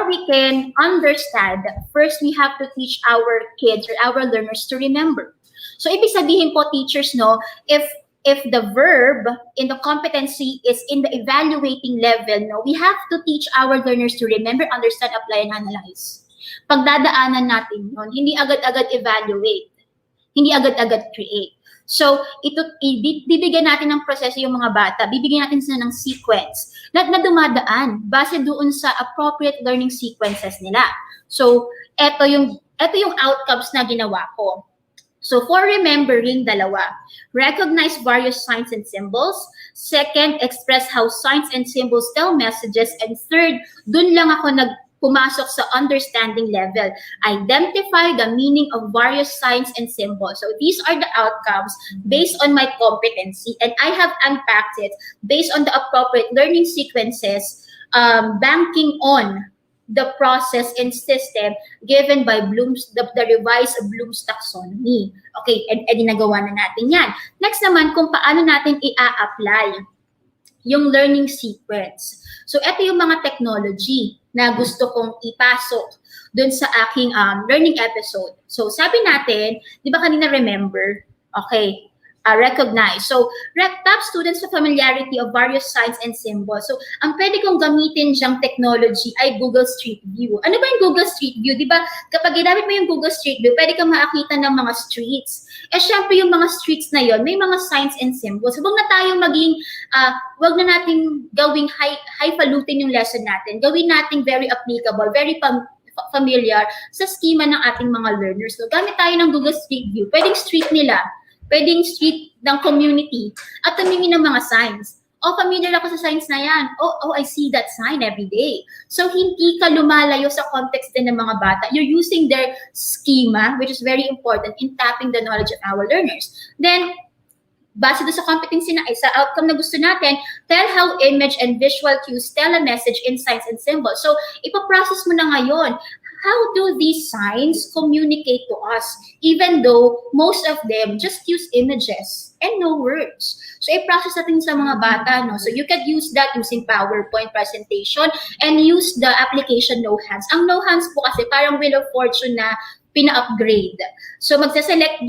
we can understand, first we have to teach our kids or our learners to remember. So ibig sabihin po, teachers, no, if the verb in the competency is in the evaluating level, no, we have to teach our learners to remember, understand, apply, and analyze. Pagdadaanan natin yun, hindi agad-agad evaluate, hindi agad-agad create. So, bibigyan natin ng proseso yung mga bata, bibigyan natin sila ng sequence na dumadaan base doon sa appropriate learning sequences nila. So, ito yung outcomes na ginawa ko. So, for remembering, dalawa, recognize various signs and symbols. Second, express how signs and symbols tell messages. And third, dun lang ako pumasok sa understanding level. Identify the meaning of various signs and symbols. So these are the outcomes based on my competency, and I have unpacked it based on the appropriate learning sequences, banking on the process and system given by Bloom's, the revised Bloom's taxonomy. Okay, and nagawa na natin yan. Next naman, kung paano natin i-apply yung learning sequence. So ito yung mga technology na gusto kong ipasok dun sa aking learning episode. So sabi natin, di ba kanina remember? Okay, recognize. So tap students sa familiarity of various signs and symbols. So ang pwede kong gamitin diyang technology ay Google Street View. Ano ba yung Google Street View? Di ba kapag ginamit mo yung Google Street View, pwede kang makakita ng mga streets. Eh syempre yung mga streets na yon, may mga signs and symbols. Huwag na tayong maging, wag na nating gawing highfalutin yung lesson natin. Gawin nating very applicable, very familiar sa schema ng ating mga learners. So gamit tayo ng Google Street View. Pwedeng street nila, pwedeng street ng community, at tumingin ng mga signs. Oh, familiar ako sa signs na yan. Oh, I see that sign every day. So, hindi ka lumalayo sa context din ng mga bata. You're using their schema, which is very important in tapping the knowledge of our learners. Then, base doon sa competency na sa outcome na gusto natin, tell how image and visual cues tell a message in signs and symbols. So, ipaprocess mo na ngayon. How do these signs communicate to us, even though most of them just use images and no words? So, i-process natin sa mga bata, no? So, you can use that using PowerPoint presentation and use the application No Hands. Ang No Hands po kasi parang Wheel of Fortune na pina-upgrade. So, magsaselect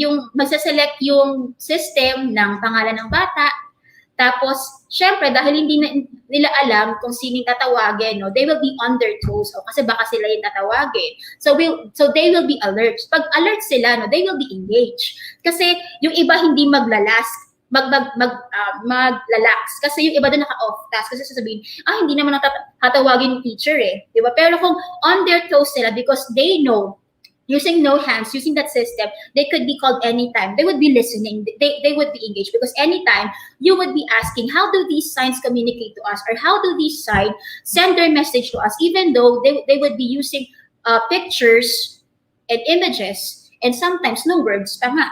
yung system ng pangalan ng bata. Tapos, syempre, dahil hindi nila alam kung sining tatawagin, no, they will be on their toes, kasi baka sila yung tatawagin. So they will be alert. Pag alert sila, no, they will be engaged. Kasi yung iba hindi maglalrelax. Kasi yung iba doon naka-off task. Kasi sasabihin, hindi naman tatawagin yung teacher eh. Diba? Pero kung on their toes sila, because they know, using No Hands, using that system, they could be called anytime. They would be listening. They would be engaged because anytime you would be asking, how do these signs communicate to us? Or how do these signs send their message to us? Even though they would be using pictures and images and sometimes no words pa nga.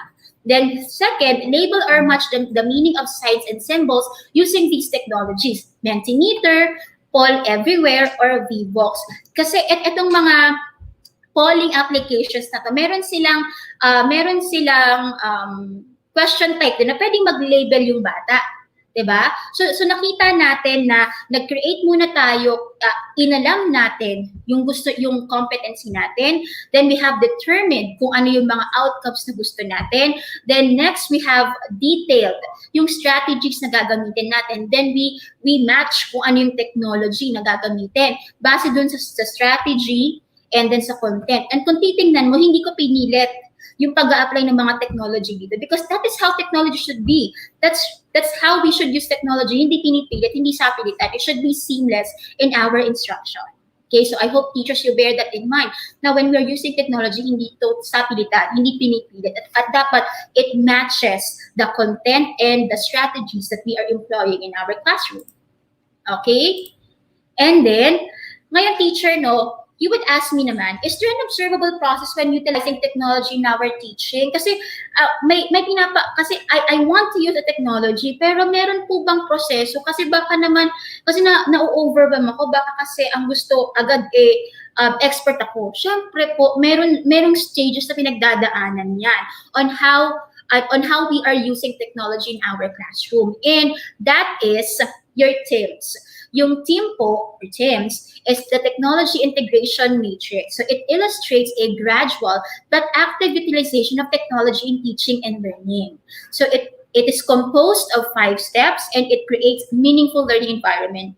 Then second, label or match the meaning of signs and symbols using these technologies. Mentimeter, poll everywhere, or VBox. Kasi itong mga polling applications na to, meron silang question type din na pwedeng mag-label yung bata. Diba? So nakita natin na nag-create muna tayo, inalam natin yung competency natin. Then we have determined kung ano yung mga outcomes na gusto natin. Then next, we have detailed yung strategies na gagamitin natin. Then we match kung ano yung technology na gagamitin. Base dun sa strategy and then sa content. And kung titingnan mo, hindi ko pinilit yung pag-a-apply ng mga technology dito because that is how technology should be. That's how we should use technology. Hindi pinipilit, hindi sapilitan. It should be seamless in our instruction. Okay, so I hope teachers, you bear that in mind. Now, when we are using technology, hindi to sapilitan, hindi pinipilit. At dapat it matches the content and the strategies that we are employing in our classroom. Okay? And then, ngayon teacher, no, you would ask me naman, is there an observable process when utilizing technology in our teaching? Kasi kasi I want to use the technology, pero meron po bang proseso? Kasi baka naman, kasi na-overwhelm ako, baka kasi ang gusto agad expert ako. Siyempre po, merong stages na pinagdadaanan yan on how we are using technology in our classroom. And that is your TIMS. Yung TIM po, or TIMS, is the Technology Integration Matrix. So it illustrates a gradual but active utilization of technology in teaching and learning. So it is composed of 5 steps and it creates meaningful learning environment.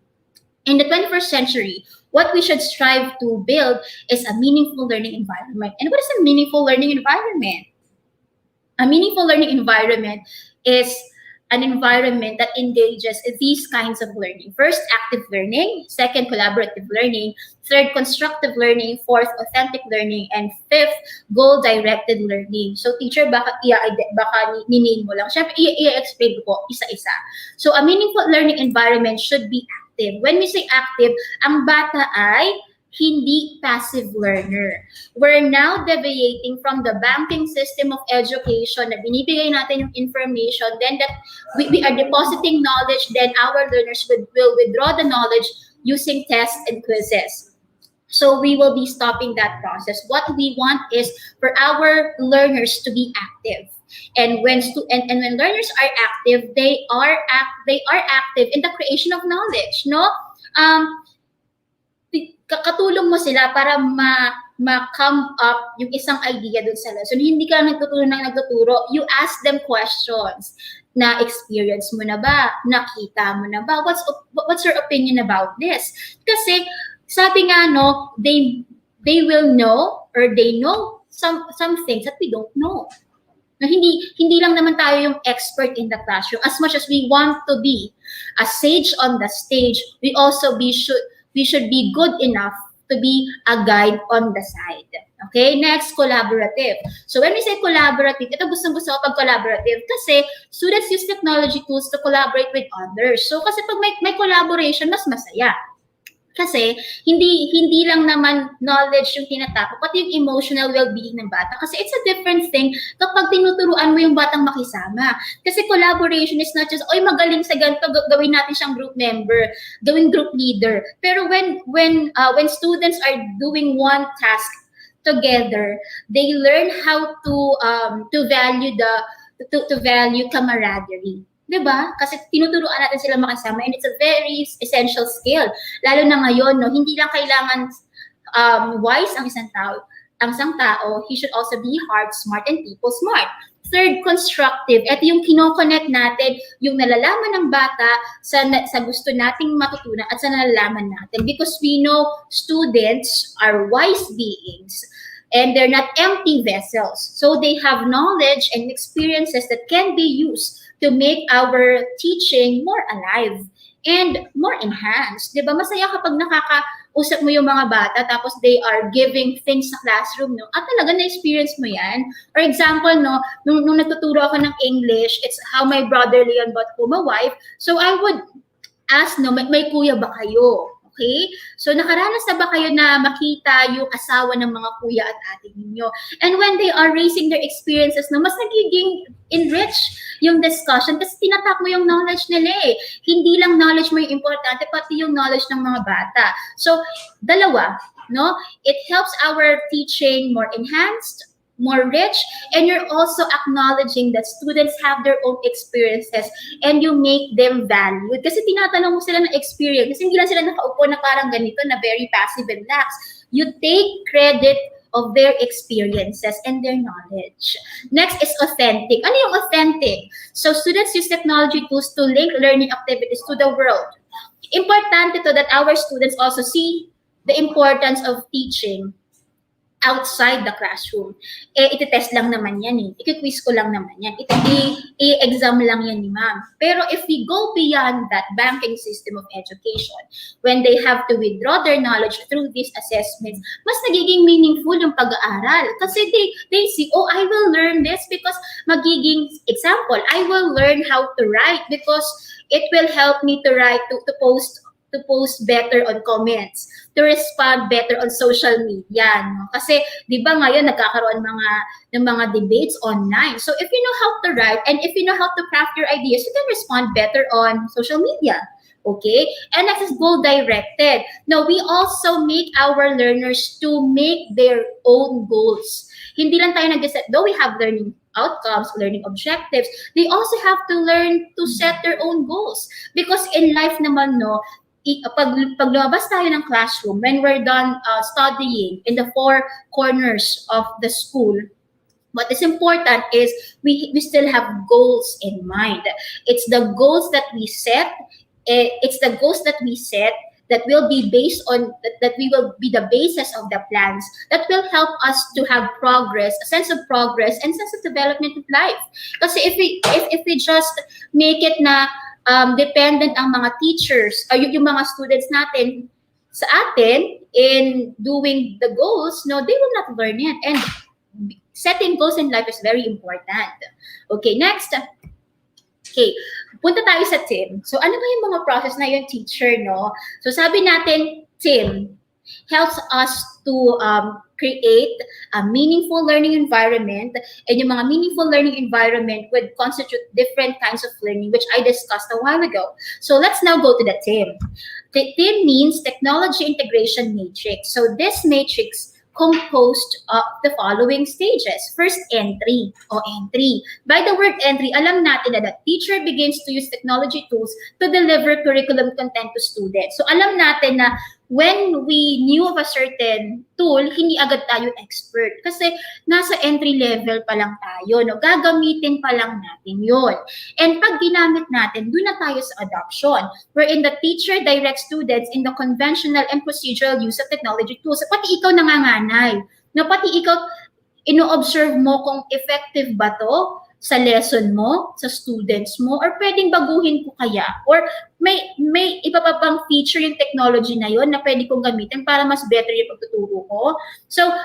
In the 21st century, what we should strive to build is a meaningful learning environment. And what is a meaningful learning environment? A meaningful learning environment is an environment that engages these kinds of learning. First, active learning. Second, collaborative learning. Third, constructive learning. Fourth, authentic learning. And fifth, goal-directed learning. So, teacher, baka niname mo lang. Siyempre, i-explain ko isa-isa. So, a meaningful learning environment should be active. When we say active, ang bata ay hindi passive learner. We're now deviating from the banking system of education na binibigay natin yung information, then that we are depositing knowledge, then our learners will withdraw the knowledge using tests and quizzes. So we will be stopping that process. What we want is for our learners to be active. And when learners are active, they are active in the creation of knowledge, no? Katulong mo sila para ma-come up yung isang idea dun sa lesson. Hindi ka nagtuturo. You ask them questions. Na experience mo na ba? Nakita mo na ba? What's your opinion about this? Kasi sabi nga, no, they will know or they know some things that we don't know. Na hindi lang naman tayo yung expert in the classroom. As much as we want to be a sage on the stage, we should be good enough to be a guide on the side. Okay, next, collaborative. So when we say collaborative, ito gusto ko pag collaborative kasi students use technology tools to collaborate with others. So kasi pag may collaboration, mas masaya. Kasi hindi lang naman knowledge yung tinatapos, pati yung emotional well-being ng bata. Kasi it's a different thing kapag tinuturuan mo yung batang makisama. Kasi collaboration is not just, oy, magaling sa ganito, gawin natin siyang group member, gawing group leader. Pero when students are doing one task together, they learn how to value value camaraderie. Diba? Kasi tinuturuan natin sila makasama and it's a very essential skill. Lalo na ngayon, no, hindi lang kailangan wise ang isang tao. He should also be heart smart and people smart. Third, constructive. Ito yung kinoconnect natin, yung nalalaman ng bata sa gusto nating matutunan at sa nalalaman natin. Because we know students are wise beings and they're not empty vessels. So they have knowledge and experiences that can be used to make our teaching more alive and more enhanced. Diba? Masaya kapag nakakausap mo yung mga bata tapos they are giving things sa classroom, no? At talaga na-experience mo yan. For example, no, nung nagtuturo ako ng English, it's how my brother Leon bought home a wife. So I would ask, no, may kuya ba kayo? Okay? So nakaranas na ba kayo na makita yung asawa ng mga kuya at ate ninyo? And when they are raising their experiences, no, mas nagiging enrich yung discussion kasi tinatak mo yung knowledge nila eh. Hindi lang knowledge mo yung importante, pati yung knowledge ng mga bata. So, dalawa, no? It helps our teaching more enhanced, more rich, and you're also acknowledging that students have their own experiences and you make them valued. Kasi tinatanong mo sila ng experience. Kasi hindi lang sila nakaupo na parang ganito na very passive and lax. You take credit of their experiences and their knowledge. Next is authentic. Ano yung authentic? So students use technology tools to link learning activities to the world. Importante to that our students also see the importance of teaching outside the classroom. Iti-test lang naman yan eh. Iki-quiz ko lang naman yan. I-exam lang yan ni ma'am. Pero if we go beyond that banking system of education, when they have to withdraw their knowledge through these assessments, mas nagiging meaningful yung pag-aaral. Kasi they see, oh, I will learn this because magiging, example, I will learn how to write because it will help me to write, to post better on comments, to respond better on social media. No? Kasi, di ba ngayon, nagkakaroon ng mga debates online. So, if you know how to write and if you know how to craft your ideas, you can respond better on social media. Okay? And next is goal-directed. Now, we also make our learners to make their own goals. Hindi lang tayo nag-set, though we have learning outcomes, learning objectives, they also have to learn to set their own goals. Because in life naman, no, pag lumabas tayo ng classroom, when we're done studying in the four corners of the school, what is important is we still have goals in mind. It's the goals that we set. That will be based on that we will be the basis of the plans that will help us to have progress, a sense of progress, and sense of development of life. Kasi if we just make it na dependent ang mga teachers o yung mga students natin sa atin in doing the goals, no, they will not learn it. And setting goals in life is very important. Okay, next. Okay, punta tayo sa team. So ano ba yung mga process na yung teacher, no? So sabi natin, team helps us to create a meaningful learning environment, and yung mga meaningful learning environment would constitute different kinds of learning, which I discussed a while ago. So let's now go to the TIM. The TIM means Technology Integration Matrix. So this matrix composed of the following stages. First, entry o entry. By the word entry, alam natin na the teacher begins to use technology tools to deliver curriculum content to students. So alam natin na when we knew of a certain tool, hindi agad tayo expert. Kasi nasa entry level pa lang tayo, no? Gagamitin pa lang natin yon. And pag ginamit natin, doon na tayo sa adoption, wherein the teacher directs students in the conventional and procedural use of technology tools. Pati ikaw nanganganay. No? Pati ikaw, ino-observe mo kung effective ba to sa lesson mo, sa students mo, or pwedeng baguhin ko kaya, or may iba pa bang feature yung technology na yon na pwede kong gamitin para mas better yung pagtuturo ko. So,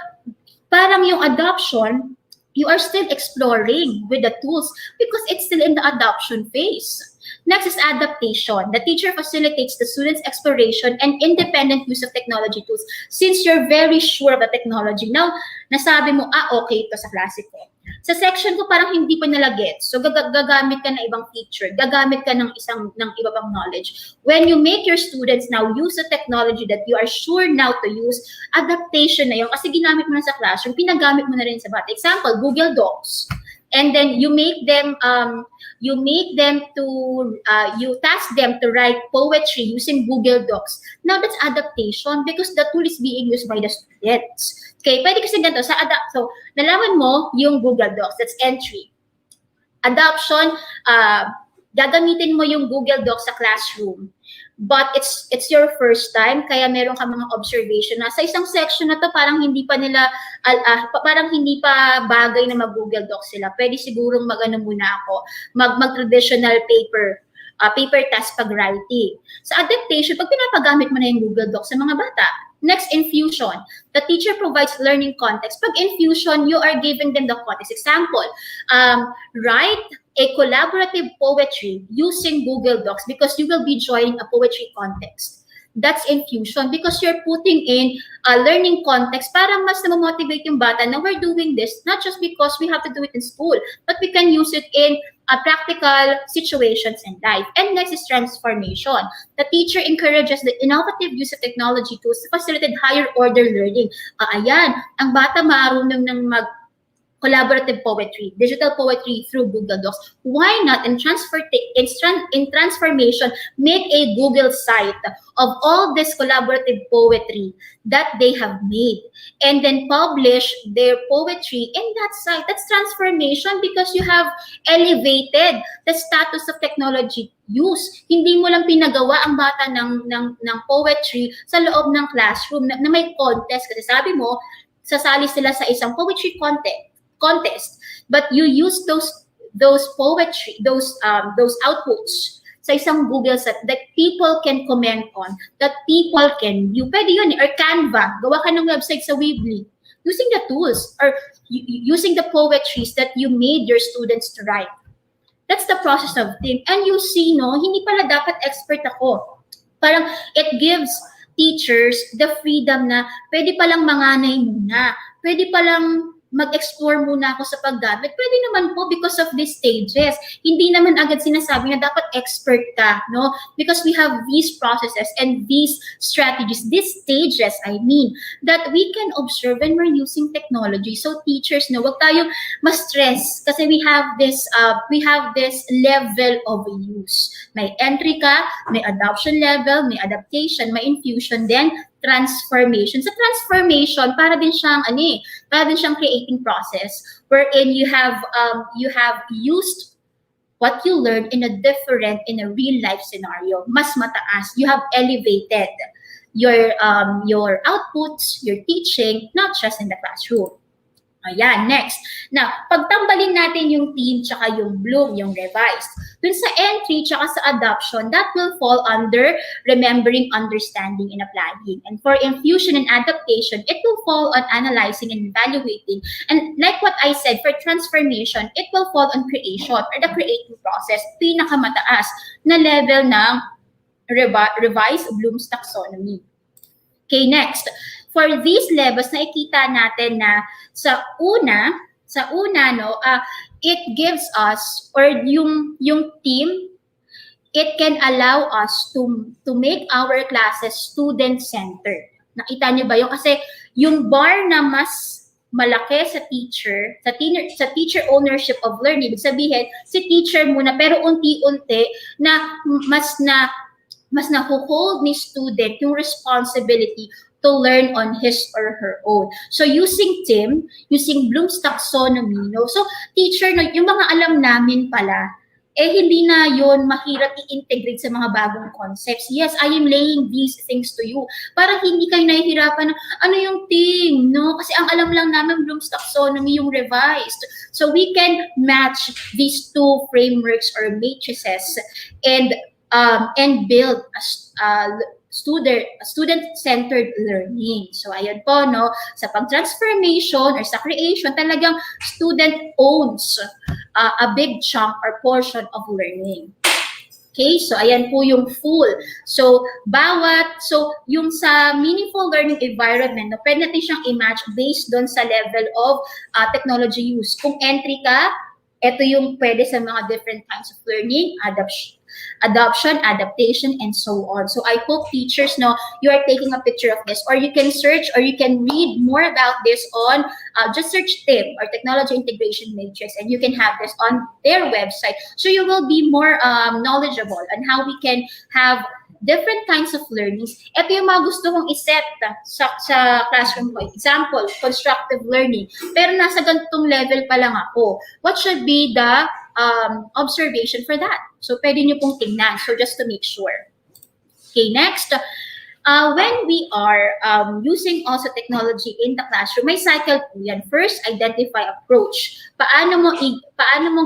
parang yung adoption, you are still exploring with the tools because it's still in the adoption phase. Next is adaptation. The teacher facilitates the students' exploration and independent use of technology tools since you're very sure of the technology. Now, nasabi mo, okay, ito sa klase ko. Sa section ko parang hindi pa nalagit. So gagamit ka ng ibang feature, gagamit ka ng iba pang knowledge. When you make your students now use the technology that you are sure now to use, adaptation na yun. Kasi ginamit mo na sa classroom, pinagamit mo na rin sa bata. Example, Google Docs. And then you task them to write poetry using Google Docs. Now that's adaptation because the tool is being used by the students. Okay, pwede kasi ganito sa so nalaman mo yung Google Docs, that's entry. Adoption, gagamitin mo yung Google Docs sa classroom. But it's your first time, kaya meron ka mga observation na sa isang section na to parang hindi pa bagay na mag-Google Docs sila. Pwede sigurong mag-ano muna ako, mag-traditional paper task pag writing. Sa adaptation, pag pinapagamit mo na yung Google Docs sa mga bata. Next, infusion. The teacher provides learning context. Pag infusion, you are giving them the context. Example, write a collaborative poetry using Google Docs because you will be joining a poetry contest. that's infusion because you're putting in a learning context para mas na-motivate yung bata na we're doing this not just because we have to do it in school, but we can use it in practical situations in life. And next is transformation. The teacher encourages the innovative use of technology tools to facilitate higher order learning. Ayan, ang bata marunong ng collaborative poetry, digital poetry through Google Docs. Why not in transformation, make a Google site of all this collaborative poetry that they have made and then publish their poetry in that site. That's transformation because you have elevated the status of technology use. Hindi mo lang pinagawa ang bata ng poetry sa loob ng classroom na may contest kasi sabi mo, sasali sila sa isang poetry contest, but you use those poetry, those outputs sa isang Google set that people can comment on, that people can view. Pwede yun, or Canva, gawa ka ng website sa Weebly, using the tools or using the poetries that you made your students to write. That's the process of thing. And you see, no, hindi pala dapat expert ako. Parang it gives teachers the freedom na pwede palang manganay muna, pwede palang mag-explore muna ako sa paggamit. Pwede naman po because of these stages. Hindi naman agad sinasabi na dapat expert ka, no? Because we have these processes and these strategies, these stages, I mean, that we can observe when we're using technology. So teachers, no, wag tayo ma-stress kasi we have this level of use. May entry ka, may adoption level, may adaptation, may infusion, then transformation. Sa transformation, para din siyang creating process wherein you have used what you learned in a real life scenario. Mas mataas. You have elevated your outputs, your teaching, not just in the classroom. Ayan, next. Now, pagtambalin natin yung team tsaka yung bloom, yung revised. Dun sa entry tsaka sa adoption, that will fall under remembering, understanding, and applying. And for infusion and adaptation, it will fall on analyzing and evaluating. And like what I said, for transformation, it will fall on creation or the creative process, pinakamataas na level ng revised Bloom's taxonomy. Okay, next. For these levels, nakikita natin na sa una no, it gives us, or yung team, it can allow us to make our classes student-centered. Nakita niyo ba yun? Kasi yung bar na mas malaki sa teacher ownership of learning, ibig sabihin, si teacher muna, pero unti-unti na mas na-hold ni student yung responsibility to learn on his or her own. So using TIM, using Bloom's taxonomy, no? So teacher, no, yung mga alam namin pala, hindi na yon mahirap i-integrate sa mga bagong concepts. Yes, I am laying these things to you. Para hindi kayo nahihirapan na, ano yung TIM, no? Kasi ang alam lang namin Bloom's taxonomy, yung revised. So we can match these two frameworks or matrices and build a student-centered learning. So, ayan po, no? Sa pag-transformation or sa creation, talagang student owns a big chunk or portion of learning. Okay, so ayan po yung full. So, yung sa meaningful learning environment, no, pwede natin siyang i-match based doon sa level of technology use. Kung entry ka, ito yung pwede sa mga different kinds of learning, adoption, adaptation, and so on. So I hope teachers know you are taking a picture of this, or you can search or you can read more about this on, just search TIM or Technology Integration Matrix, and you can have this on their website. So you will be more knowledgeable on how we can have different kinds of learnings. Ito yung mga gusto kong iset sa classroom ko. Example, constructive learning. Pero nasa ganitong level pa lang ako. What should be the observation for that? So, pwede nyo pong tingnan. So, just to make sure. Okay, next. When we are using also technology in the classroom, may cycle po yan. First, identify approach. Paano mo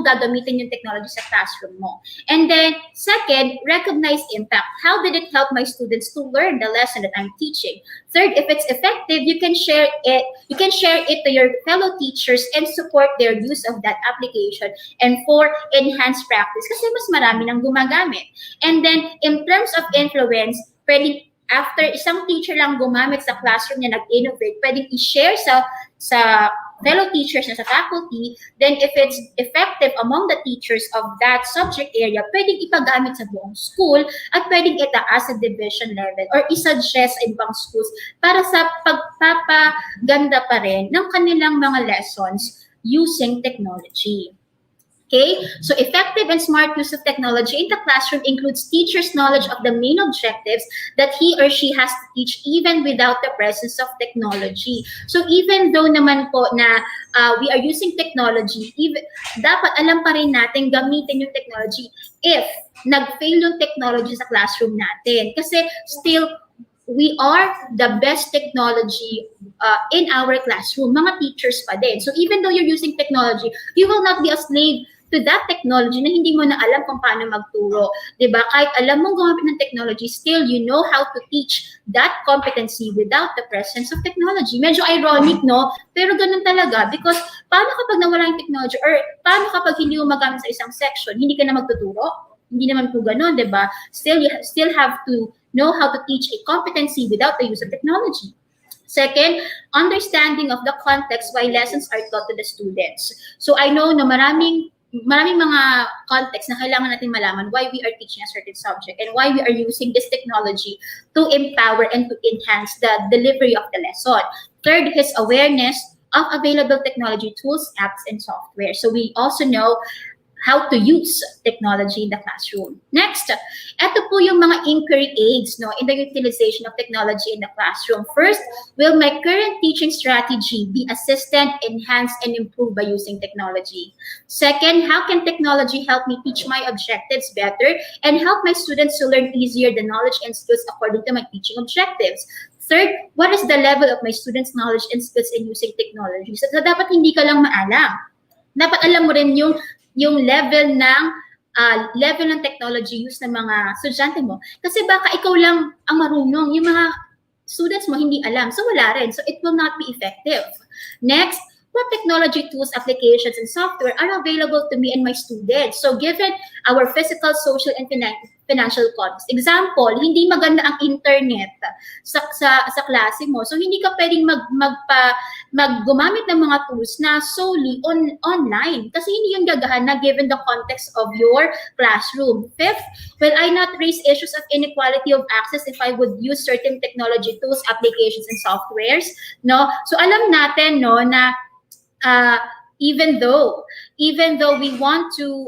gagamitin yung technology sa classroom mo? And then, second, recognize impact. How did it help my students to learn the lesson that I'm teaching? Third, if it's effective, you can share it. You can share it to your fellow teachers and support their use of that application. And four, enhance practice kasi mas marami nang gumagamit. And then, in terms of influence, pwede after isang teacher lang gumamit sa classroom niya, nag-innovate, pwedeng i-share sa fellow teachers na sa faculty, then if it's effective among the teachers of that subject area, pwedeng ipagamit sa buong school at pwedeng itaas sa division level or isuggest sa ibang schools para sa pagpapaganda pa rin ng kanilang mga lessons using technology. Okay, so effective and smart use of technology in the classroom includes teachers' knowledge of the main objectives that he or she has to teach even without the presence of technology. So even though naman po na we are using technology, dapat alam pa rin natin gamitin yung technology if nag-fail yung technology sa classroom natin. Kasi still, we are the best technology in our classroom. Mga teachers pa din. So even though you're using technology, you will not be a slave to that technology na hindi mo na alam kung paano magturo. Diba? Kahit alam mong gumamit ng technology, still you know how to teach that competency without the presence of technology. Medyo ironic, no? Pero ganun talaga because paano kapag nawala yung technology or paano kapag hindi mo magamit sa isang section, hindi ka na magtuturo? Hindi naman po ganun, diba? Still, you still have to know how to teach a competency without the use of technology. Second, understanding of the context why lessons are taught to the students. So I know na maraming mga context na kailangan natin malaman why we are teaching a certain subject and why we are using this technology to empower and to enhance the delivery of the lesson. Third is awareness of available technology tools, apps, and software. So we also know how to use technology in the classroom. Next, ito po yung mga inquiry aids in the utilization of technology in the classroom. First, will my current teaching strategy be assisted, enhanced, and improved by using technology? Second, how can technology help me teach my objectives better and help my students to learn easier the knowledge and skills according to my teaching objectives? Third, what is the level of my students' knowledge and skills in using technology? So dapat hindi ka lang maalam. Dapat alam mo rin yung level ng technology use ng mga estudyante mo. Kasi baka ikaw lang ang marunong, yung mga students mo hindi alam. So wala rin. So it will not be effective. Next, what technology tools, applications, and software are available to me and my students? So given our physical, social, and financial context. Example, hindi maganda ang internet sa klase mo. So hindi ka pwedeng gumamit ng mga tools na solely online kasi hindi yung gagana given the context of your classroom. Fifth, will I not raise issues of inequality of access if I would use certain technology tools, applications, and softwares? No? So alam natin na even though we want to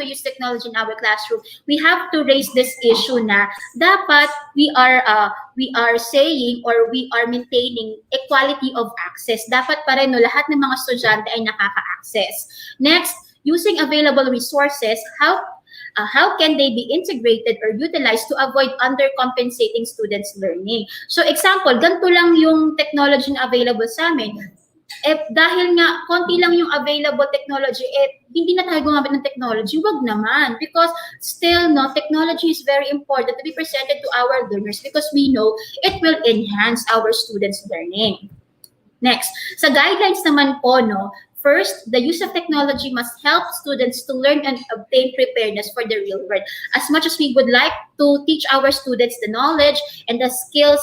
use technology in our classroom, we have to raise this issue na dapat we are saying or we are maintaining equality of access. Dapat pa rin lahat ng mga estudyante ay nakaka-access. Next, using available resources, how can they be integrated or utilized to avoid undercompensating students' learning? So example, ganito lang yung technology na available sa amin. Dahil nga konti lang yung available technology, hindi na tayo gumamit ng technology, wag naman. Because still, technology is very important to be presented to our learners because we know it will enhance our students' learning. Next, sa guidelines naman po, first, the use of technology must help students to learn and obtain preparedness for the real world. As much as we would like to teach our students the knowledge and the skills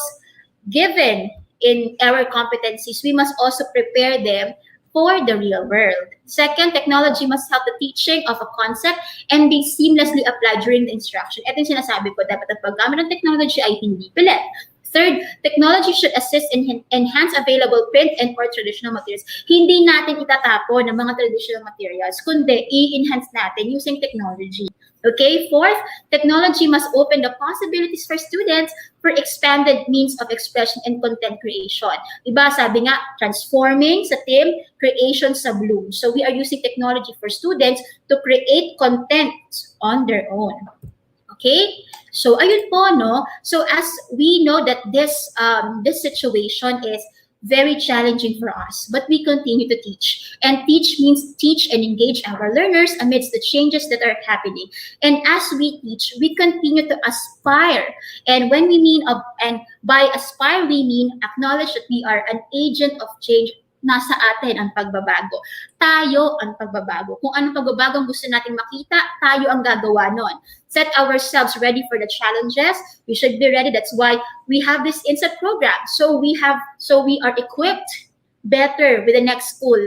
given in our competencies, we must also prepare them for the real world. Second, technology must help the teaching of a concept and be seamlessly applied during the instruction. Ito yung sinasabi ko, dapat ang paggamit ng technology ay hindi pilit. Third, technology should assist in enhance available print and or traditional materials. Hindi natin itatapon ng mga traditional materials, kundi i-enhance natin using technology. Okay, fourth, technology must open the possibilities for students for expanded means of expression and content creation. Diba, sabi nga, transforming sa team, creation sa bloom. So we are using technology for students to create content on their own. Okay? So ayun po, So as we know that this situation is very challenging for us, but we continue to teach. And teach means teach and engage our learners amidst the changes that are happening. And as we teach, we continue to aspire. And by aspire, we mean acknowledge that we are an agent of change, nasa atin ang pagbabago. Tayo ang pagbabago. Kung anong pagbabago ang gusto nating makita, tayo ang gagawa nun. Set ourselves ready for the challenges. We should be ready. That's why we have this INSET program. So we are equipped better with the next school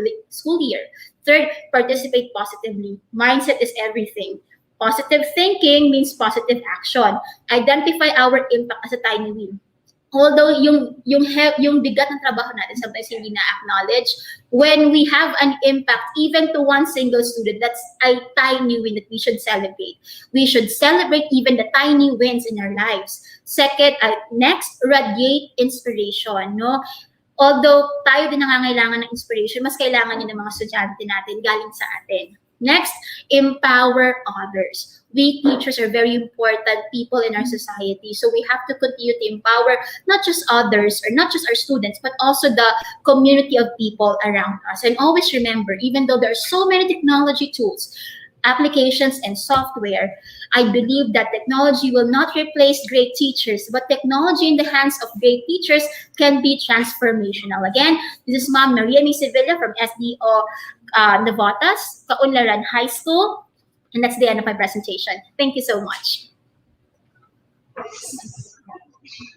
year. Third, participate positively. Mindset is everything. Positive thinking means positive action. Identify our impact as a tiny win. Although yung bigat ng trabaho natin sometimes hindi na-acknowledge, when we have an impact even to one single student, that's a tiny win that we should celebrate. We should celebrate even the tiny wins in our lives. Second, next, radiate inspiration. No? Although tayo din nangangailangan ng inspiration, mas kailangan yun ng mga estudyante natin galing sa atin. Next, empower others. We teachers are very important people in our society, so we have to continue to empower not just others or not just our students, but also the community of people around us. And always remember, even though there are so many technology tools, applications, and software, I believe that technology will not replace great teachers, but technology in the hands of great teachers can be transformational. Again, this is Ma'am Maria Sevilla from SDO Navotas, Kaunlaran High School, and that's the end of my presentation. Thank you so much.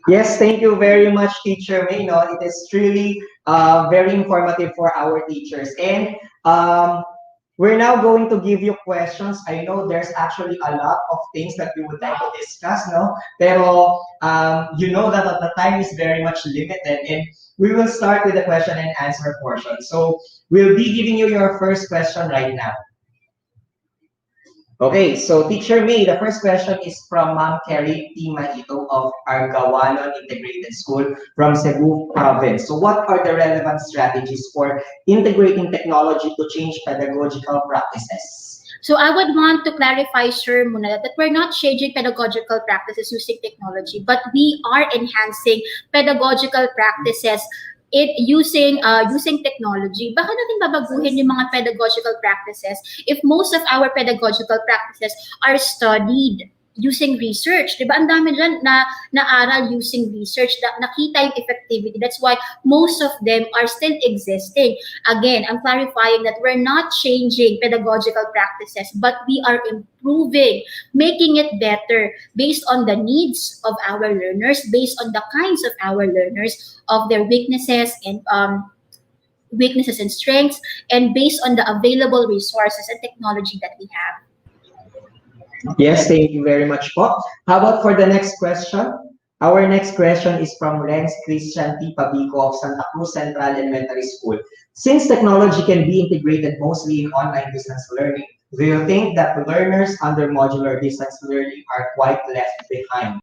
Yes, thank you very much, Teacher May. No, it is really very informative for our teachers. And we're now going to give you questions. I know there's actually a lot of things that we would like to discuss, no? Pero you know that the time is very much limited, and we will start with the question and answer portion. So we'll be giving you your first question right now. Okay, so Teacher May, the first question is from Ma'am Carrie T. Maito of Argawanon Integrated School from Cebu Province. So what are the relevant strategies for integrating technology to change pedagogical practices? So I would want to clarify, sir, muna, that we're not changing pedagogical practices using technology, but we are enhancing pedagogical practices using technology. Bakit natin babaguhin yung mga pedagogical practices if most of our pedagogical practices are studied using research? Diba? Ang dami dyan na naaral using research, nakita yung effectivity. That's why most of them are still existing. Again, I'm clarifying that we're not changing pedagogical practices, but we are improving, making it better based on the needs of our learners, based on the kinds of our learners, of their weaknesses and strengths, and based on the available resources and technology that we have. Yes, thank you very much po. How about for the next question? Our next question is from Renz Christian T. Pabico of Santa Cruz Central Elementary School. Since technology can be integrated mostly in online distance learning, do you think that learners under modular distance learning are quite left behind?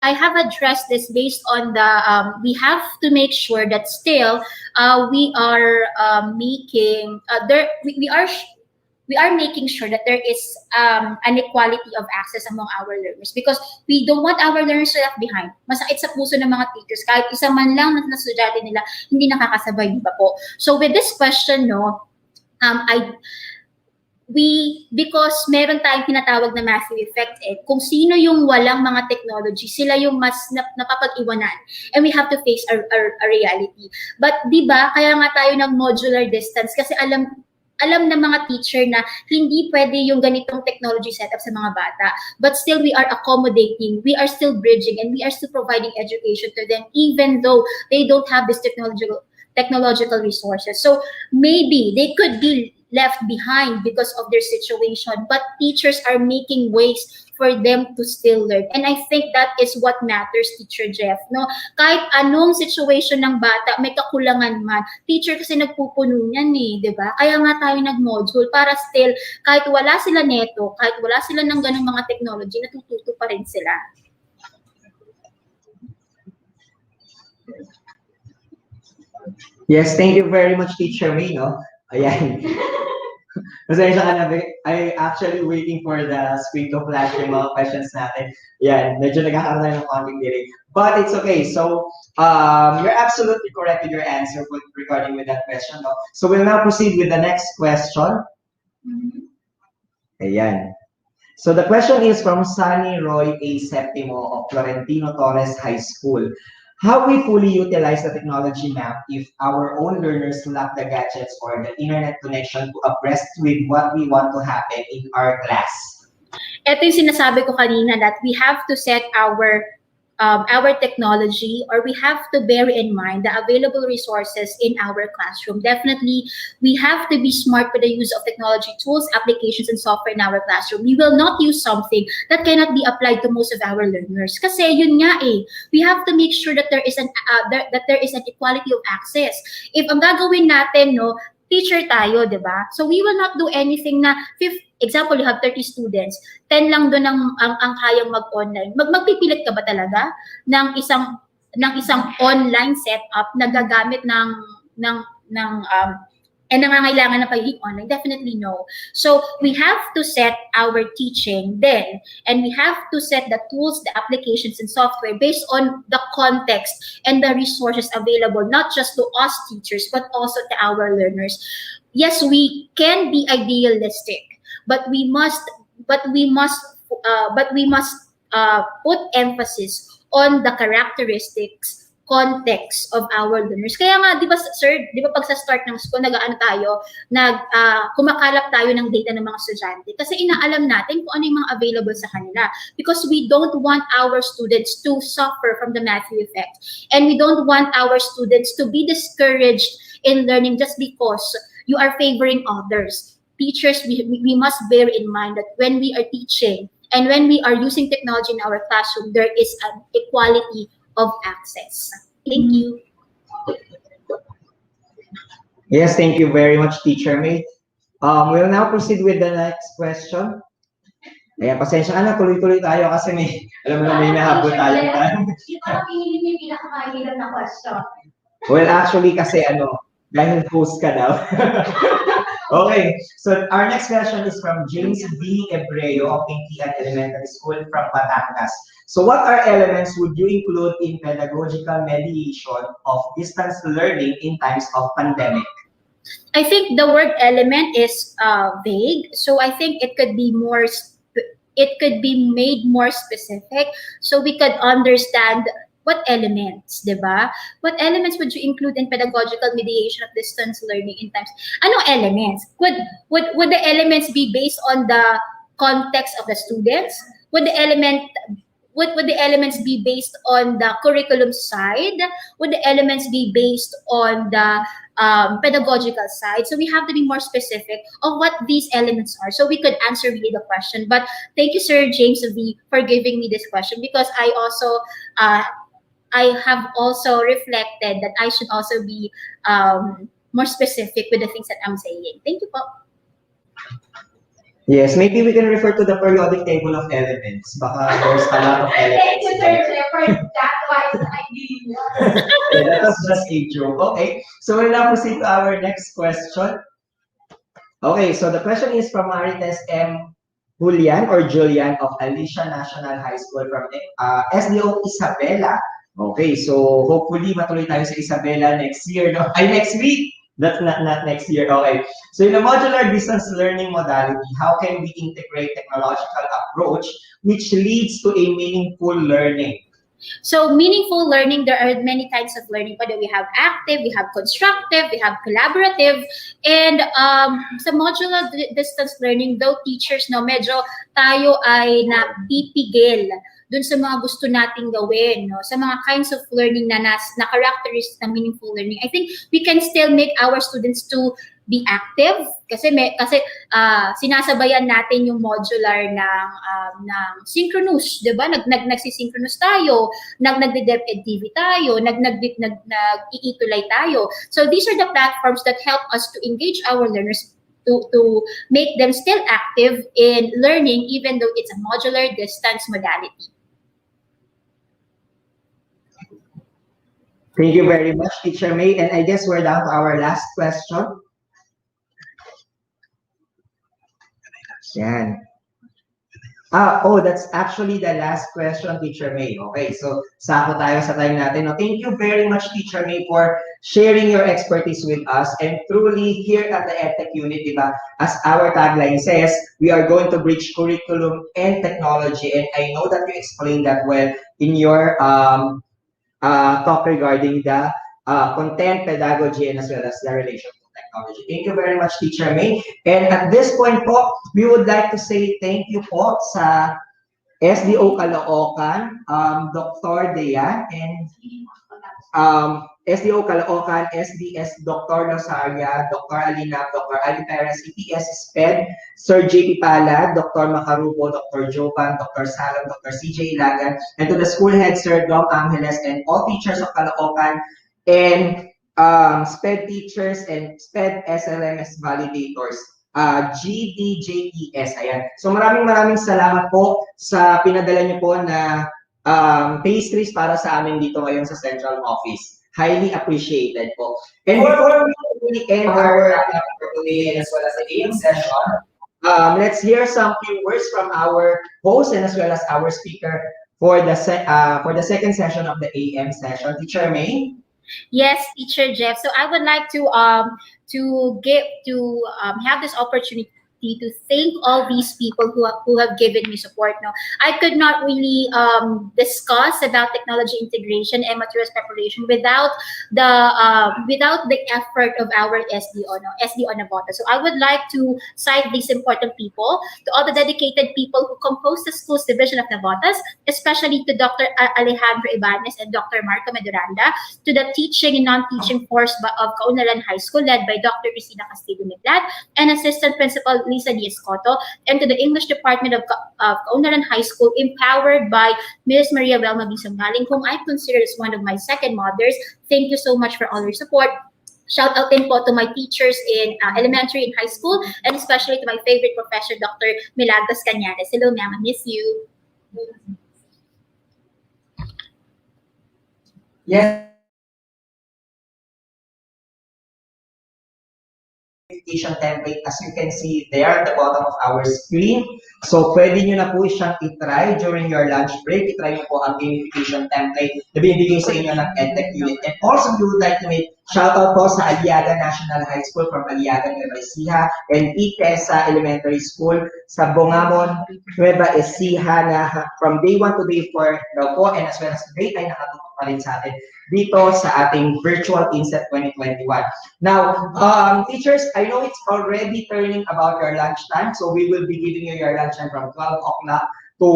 I have addressed this based on the, we have to make sure that still we are making, we are making sure that there is an equality of access among our learners, because we don't want our learners to left behind. Masakit sa puso ng mga teachers, kahit isa man lang na estudyante nila hindi nakakasabay, di ba po? So with this question, no, because meron tayong tinatawag na massive effect, kung sino yung walang mga technology, sila yung mas napapag-iwanan. And we have to face a reality. But di ba, kaya nga tayo ng modular distance, kasi alam ng mga teacher na hindi pwede yung ganitong technology setup sa mga bata. But still, we are accommodating, we are still bridging, and we are still providing education to them, even though they don't have this technological resources. So maybe they could be left behind because of their situation, but teachers are making ways for them to still learn. And I think that is what matters, Teacher Jeff. No? Kahit anong situation ng bata, may kakulangan man, teacher kasi nagpupuno niyan di ba? Kaya nga tayo nag-module para still, kahit wala sila neto, kahit wala sila ng ganung mga technology, natututo pa rin sila. Yes, thank you very much, Teacher May, no? Ayan. Pasensya ka na, I actually waiting for the screen to flash yung mga questions natin. Ayan, medyo nagkakaroon tayo ng konting delay. But it's okay. So, you're absolutely correct with your answer regarding with that question. No? So, we'll now proceed with the next question. Ayan. So, the question is from Sunny Roy A. Septimo of Florentino Torres High School. how we fully utilize the technology map if our own learners lack the gadgets or the internet connection to abreast with what we want to happen in our class. Ito yung sinasabi ko kanina that we have to set our technology, or we have to bear in mind the available resources in our classroom. Definitely, we have to be smart with the use of technology tools, applications, and software in our classroom. We will not use something that cannot be applied to most of our learners. Kasi yun nga we have to make sure that there is an equality of access. If ang gagawin natin, teacher tayo, di ba? So we will not do anything na, example, you have 30 students, 10 lang doon ang kayang mag-online. Magpipilit ka ba talaga ng isang online setup na gagamit and nangangailangan na pagiging online? Definitely no. So we have to set our teaching then, and we have to set the tools, the applications, and software based on the context and the resources available, not just to us teachers, but also to our learners. Yes, we can be idealistic, but we must put emphasis on the characteristics, context of our learners. Kaya nga, di ba sir, di ba pag sa start ng school, kumakalap tayo ng data ng mga estudyante kasi inaalam natin kung ano yung mga available sa kanila, because we don't want our students to suffer from the Matthew effect, and we don't want our students to be discouraged in learning just because you are favoring others. Teachers, we must bear in mind that when we are teaching and when we are using technology in our classroom, there is an equality of access. Thank you. Yes, thank you very much, Teacher May. We'll now proceed with the next question. Ayan, pasensya na, tuloy-tuloy tayo kasi may nahabol tayo. Pinili yung pinakamahirap na question. Well, actually kasi dahil host ka daw. Okay, so our next question is from James B. Ebreo of Pintian Elementary School from Batangas. So what are elements would you include in pedagogical mediation of distance learning in times of pandemic? I think the word element is vague, so I think it could be made more specific so we could understand what elements, diba? What elements would you include in pedagogical mediation of distance learning in times? Ano elements? Would the elements be based on the context of the students? Would the elements be based on the curriculum side? Would the elements be based on the pedagogical side? So we have to be more specific of what these elements are so we could answer really the question. But thank you, Sir James V, for giving me this question, because I have also reflected that I should also be more specific with the things that I'm saying. Thank you po. Yes, maybe we can refer to the periodic table of elements. Baka there's a lot of elements. Thank you, Sir Jeffrey. That was idea. That was just a joke. Okay, so we'll now proceed to our next question. Okay, so the question is from Marites M. Julian of Alicia National High School from SDO Isabela. Okay, so hopefully matuloy tayo sa Isabela next year, no? Ay, next week! That's not next year. Okay. So in a modular distance learning modality, how can we integrate technological approach which leads to a meaningful learning? So meaningful learning, there are many types of learning. But we have active, we have constructive, we have collaborative, and sa modular distance learning, though teachers, medyo tayo ay napipigil dun sa mga gusto nating gawin, sa mga kinds of learning na characteristics ng meaningful learning. I think we can still make our students to be active kasi sinasabayan natin yung modular ng synchronous, 'di ba? Nagsisynchronous tayo, nagde-DepEd TV tayo, ETUlay tayo. So these are the platforms that help us to engage our learners to make them still active in learning even though it's a modular distance modality. Thank you very much, Teacher May. And I guess we're down to our last question. Yan. That's actually the last question, Teacher May. Okay, so sako tayo sa time natin. No, thank you very much, Teacher May, for sharing your expertise with us. And truly, here at the EdTech unit, diba, as our tagline says, we are going to bridge curriculum and technology. And I know that you explained that well in your talk regarding the content, pedagogy, and as well as the relation to technology. Thank you very much, Teacher May. And at this point po, we would like to say thank you po sa SDO Caloocan, Dr. Dea, and SDO Caloocan, SDS Dr. Losaria, Dr. Alina, Dr. Ali Perez, ETS SPED, Sir JP Palad, Dr. Macarubo, Dr. Jovan, Dr. Salam, Dr. CJ Ilagan, and to the school head, Sir Dom Angeles, and all teachers of Caloocan, and SPED teachers and SPED SLMS validators. GDJES, ayan. So maraming salamat po sa pinadala niyo po na pastries para sa amin dito ngayon sa Central Office. Highly appreciated po. And before we end our for today as well as the AM session, let's hear some few words from our host and as well as our speaker for the second session of the AM session. Teacher May? Yes, Teacher Jeff. So I would like to have this opportunity to thank all these people who have given me support. No, I could not really discuss about technology integration and materials preparation without the effort of our SDO Navota. So I would like to cite these important people, to all the dedicated people who compose the school's division of Navotas, especially to Dr. Alejandro Ibanez and Dr. Marco Meduranda, to the teaching and non-teaching force of Kaunalan High School led by Dr. Cristina Castillo-Miclat and Assistant Principal Lisa Diaz-Coto, and to the English Department of Kaunalan High School empowered by Ms. Maria Velma Bisongaling, whom I consider as one of my second mothers. Thank you so much for all your support. Shout out din po to my teachers in elementary and high school, and especially to my favorite professor, Dr. Milagros Cañares. Hello, ma'am. I miss you. Yes. Template, as you can see there at the bottom of our screen. So, pwede nyo na po siyang itry during your lunch break. Itry nyo po ang gamification template na binibigay sa inyo ng EdTech unit. And also, we would like to make shoutout po sa Aliaga National High School from Aliaga, Nueva Ecija, and Itesa Elementary School sa Bongamon, Nueva Ecija, na from day 1 to day 4 daw po, and as well as today ay nakatutok pa rin sa atin dito sa ating virtual INSET 2021. Now, teachers, I know it's already turning about your lunchtime, so we will be giving you your lunchtime from 12 o'clock to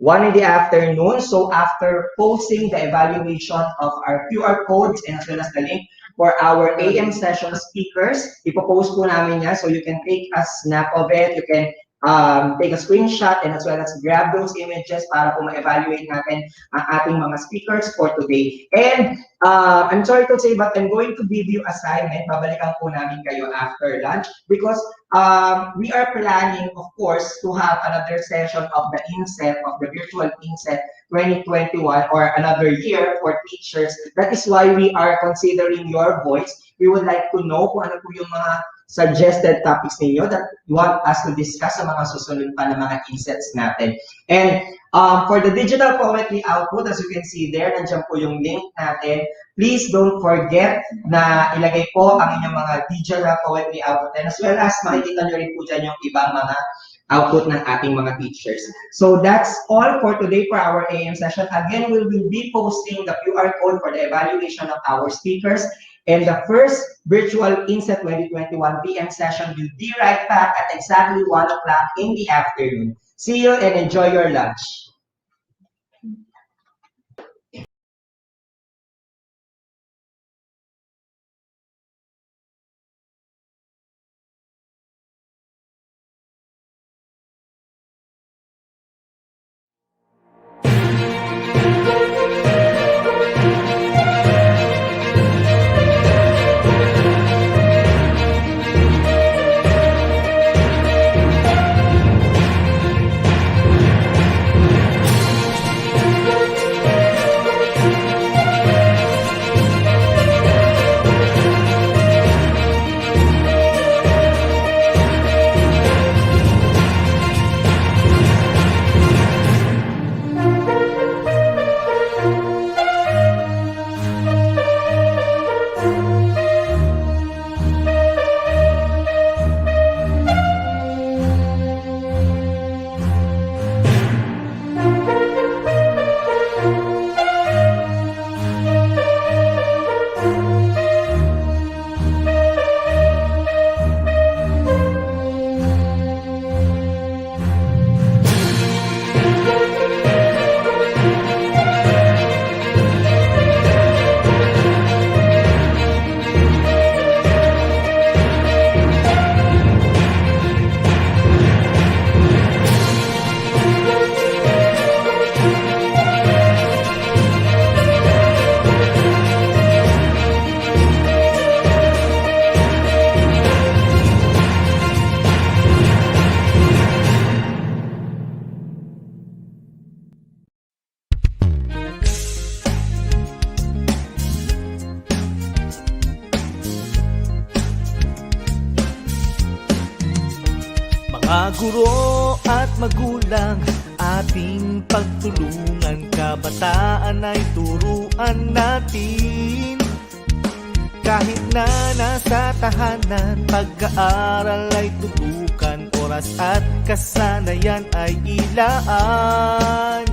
1 in the afternoon. So after posting the evaluation of our QR codes and as well as the link for our AM session speakers, ipopost po namin yan, so you can take a snap of it, you can take a screenshot and as well as grab those images para po ma-evaluate natin ang ating mga speakers for today. And I'm sorry to say, but I'm going to give you assignment. Babalikan po namin kayo after lunch because we are planning, of course, to have another session of the INSET, of the virtual INSET 2021 or another year for teachers. That is why we are considering your voice. We would like to know kung ano po yung mga suggested topics ninyo that you want us to discuss sa mga susunod pa na mga INSETs natin. And for the digital poetry output, as you can see there, nandiyan po yung link natin. Please don't forget na ilagay po ang inyong mga digital poetry output and as well as makikita nyo rin po dyan yung ibang mga output ng ating mga teachers. So that's all for today for our AM session. Again, we will be posting the QR code for the evaluation of our speakers. And the first virtual INSET 2021 PM session will be right back at exactly 1 o'clock in the afternoon. See you and enjoy your lunch. guro at magulang, ating pagtulungan, kabataan ay turuan natin. Kahit na nasa tahanan, pag-aaral ay tutukan, oras at kasanayan ay ilaan.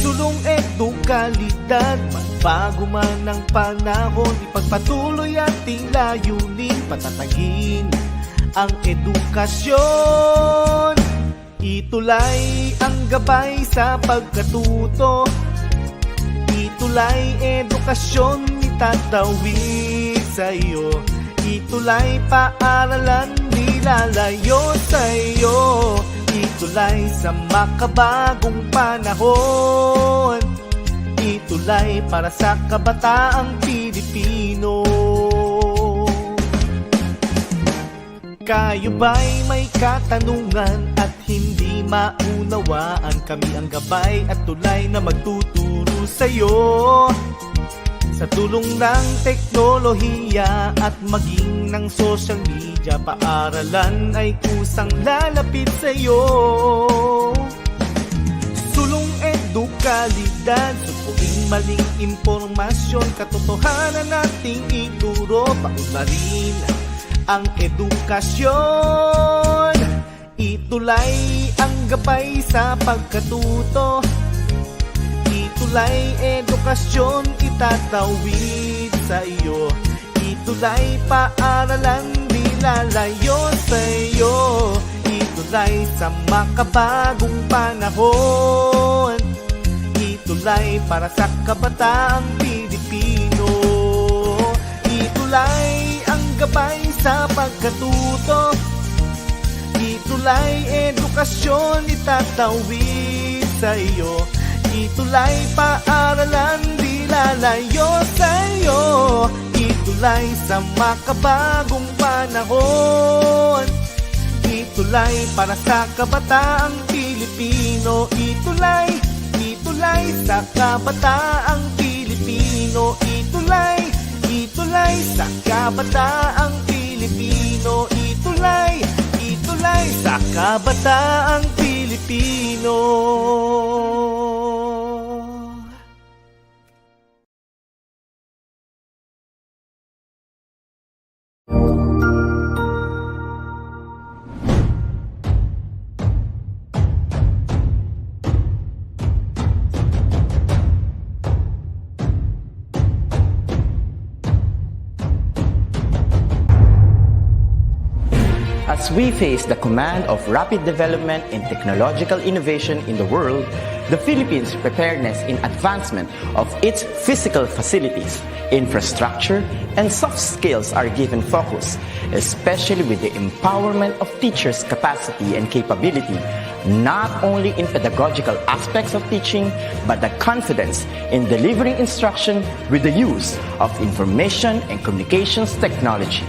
Sulong edukalidad, magbago man ang panahon, ipagpatuloy ating layunin, patatagin ang edukasyon. ETUlay ang gabay sa pagkatuto, ETUlay edukasyon itatawid sa iyo. ETUlay paaralan di lalayo sa iyo. ETUlay sa makabagong panahon, ETUlay para sa kabataang Pilipino. Kayo ba'y may katanungan at hindi maunawaan? Kami ang gabay at tulay na magtuturo sa'yo. Sa tulong ng teknolohiya at maging ng social media, paaralan ay kusang lalapit sa'yo. Sulong edukalidad, supuin maling impormasyon, katotohanan nating ituro, paunlarin ang edukasyon. ETUlay ang gabay sa pagkatuto, ETUlay edukasyon itatawid sa iyo. ETUlay paaralan di lalayo sa iyo. ETUlay sa makabagong panahon, ETUlay para sa kabataang Pilipino. ETUlay ang gabay sa pagkatuto, ETUlay edukasyon itatawid sa iyo. ETUlay paaralan di lalayo sa iyo. ETUlay sa makabagong panahon, ETUlay para sa kabataang Pilipino. ETUlay, ETUlay sa kabataang Pilipino. ETUlay, ETUlay sa kabataang Pilipino. ETUlay, ETUlay sa kabataang Pilipino. As we face the command of rapid development and technological innovation in the world, the Philippines' preparedness in advancement of its physical facilities, infrastructure, and soft skills are given focus, especially with the empowerment of teachers' capacity and capability, not only in pedagogical aspects of teaching, but the confidence in delivering instruction with the use of information and communications technology.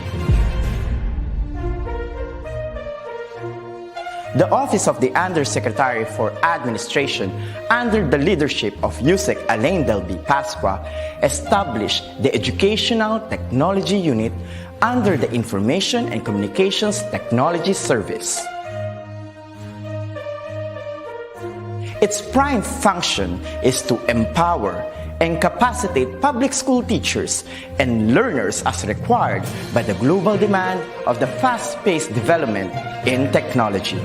The Office of the Undersecretary for Administration, under the leadership of USEC Alain Delby Pasqua, established the Educational Technology Unit under the Information and Communications Technology Service. Its prime function is to empower and capacitate public school teachers and learners as required by the global demand of the fast-paced development in technology.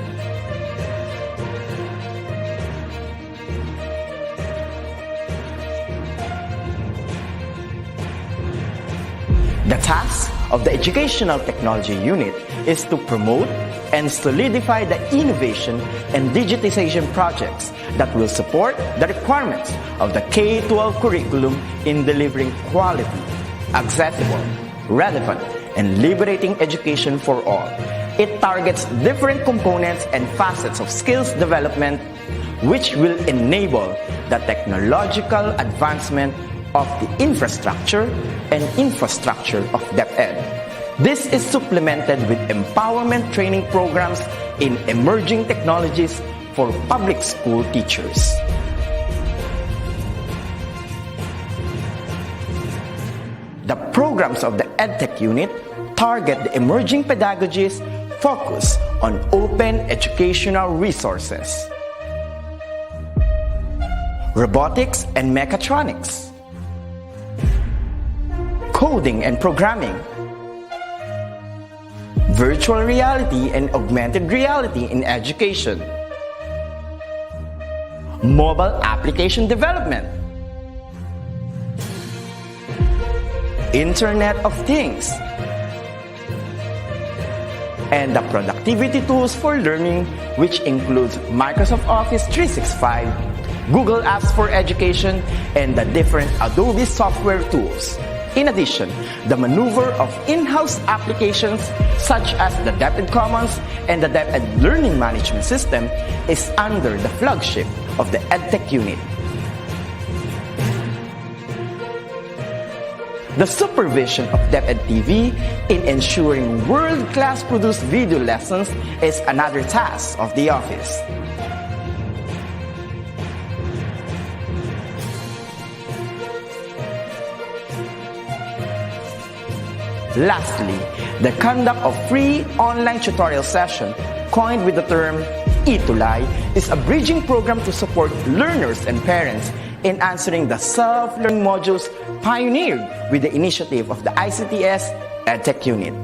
The task of the Educational Technology Unit is to promote and solidify the innovation and digitization projects that will support the requirements of the K-12 curriculum in delivering quality, accessible, relevant, and liberating education for all. It targets different components and facets of skills development, which will enable the technological advancement of the infrastructure of DepEd. This is supplemented with empowerment training programs in emerging technologies for public school teachers. The programs of the EdTech unit target the emerging pedagogies, focus on open educational resources. Robotics and mechatronics. Coding and programming. Virtual reality and augmented reality in education. Mobile application development. Internet of Things. And the productivity tools for learning, which includes Microsoft Office 365, Google Apps for Education, and the different Adobe software tools. In addition, the maneuver of in-house applications such as the DepEd Commons and the DepEd Learning Management System is under the flagship of the EdTech unit. The supervision of DepEd TV in ensuring world-class produced video lessons is another task of the office. Lastly, the conduct of free online tutorial session, coined with the term ETUlay, is a bridging program to support learners and parents in answering the self-learning modules pioneered with the initiative of the ICTS EdTech unit.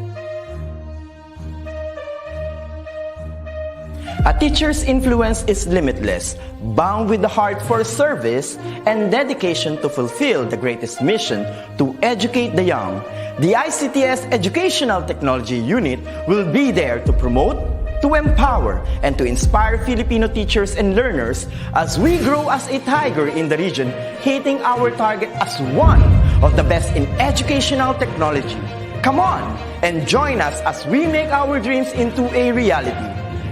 A teacher's influence is limitless, bound with the heart for service and dedication to fulfill the greatest mission to educate the young. The ICTS Educational Technology Unit will be there to promote, to empower, and to inspire Filipino teachers and learners as we grow as a tiger in the region, hitting our target as one of the best in educational technology. Come on and join us as we make our dreams into a reality.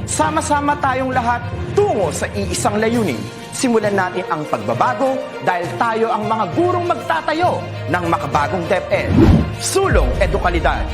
Sama-sama tayong lahat tungo sa iisang layunin. Simulan natin ang pagbabago dahil tayo ang mga gurong magtatayo ng makabagong DepEd. Sulong Edukalidad.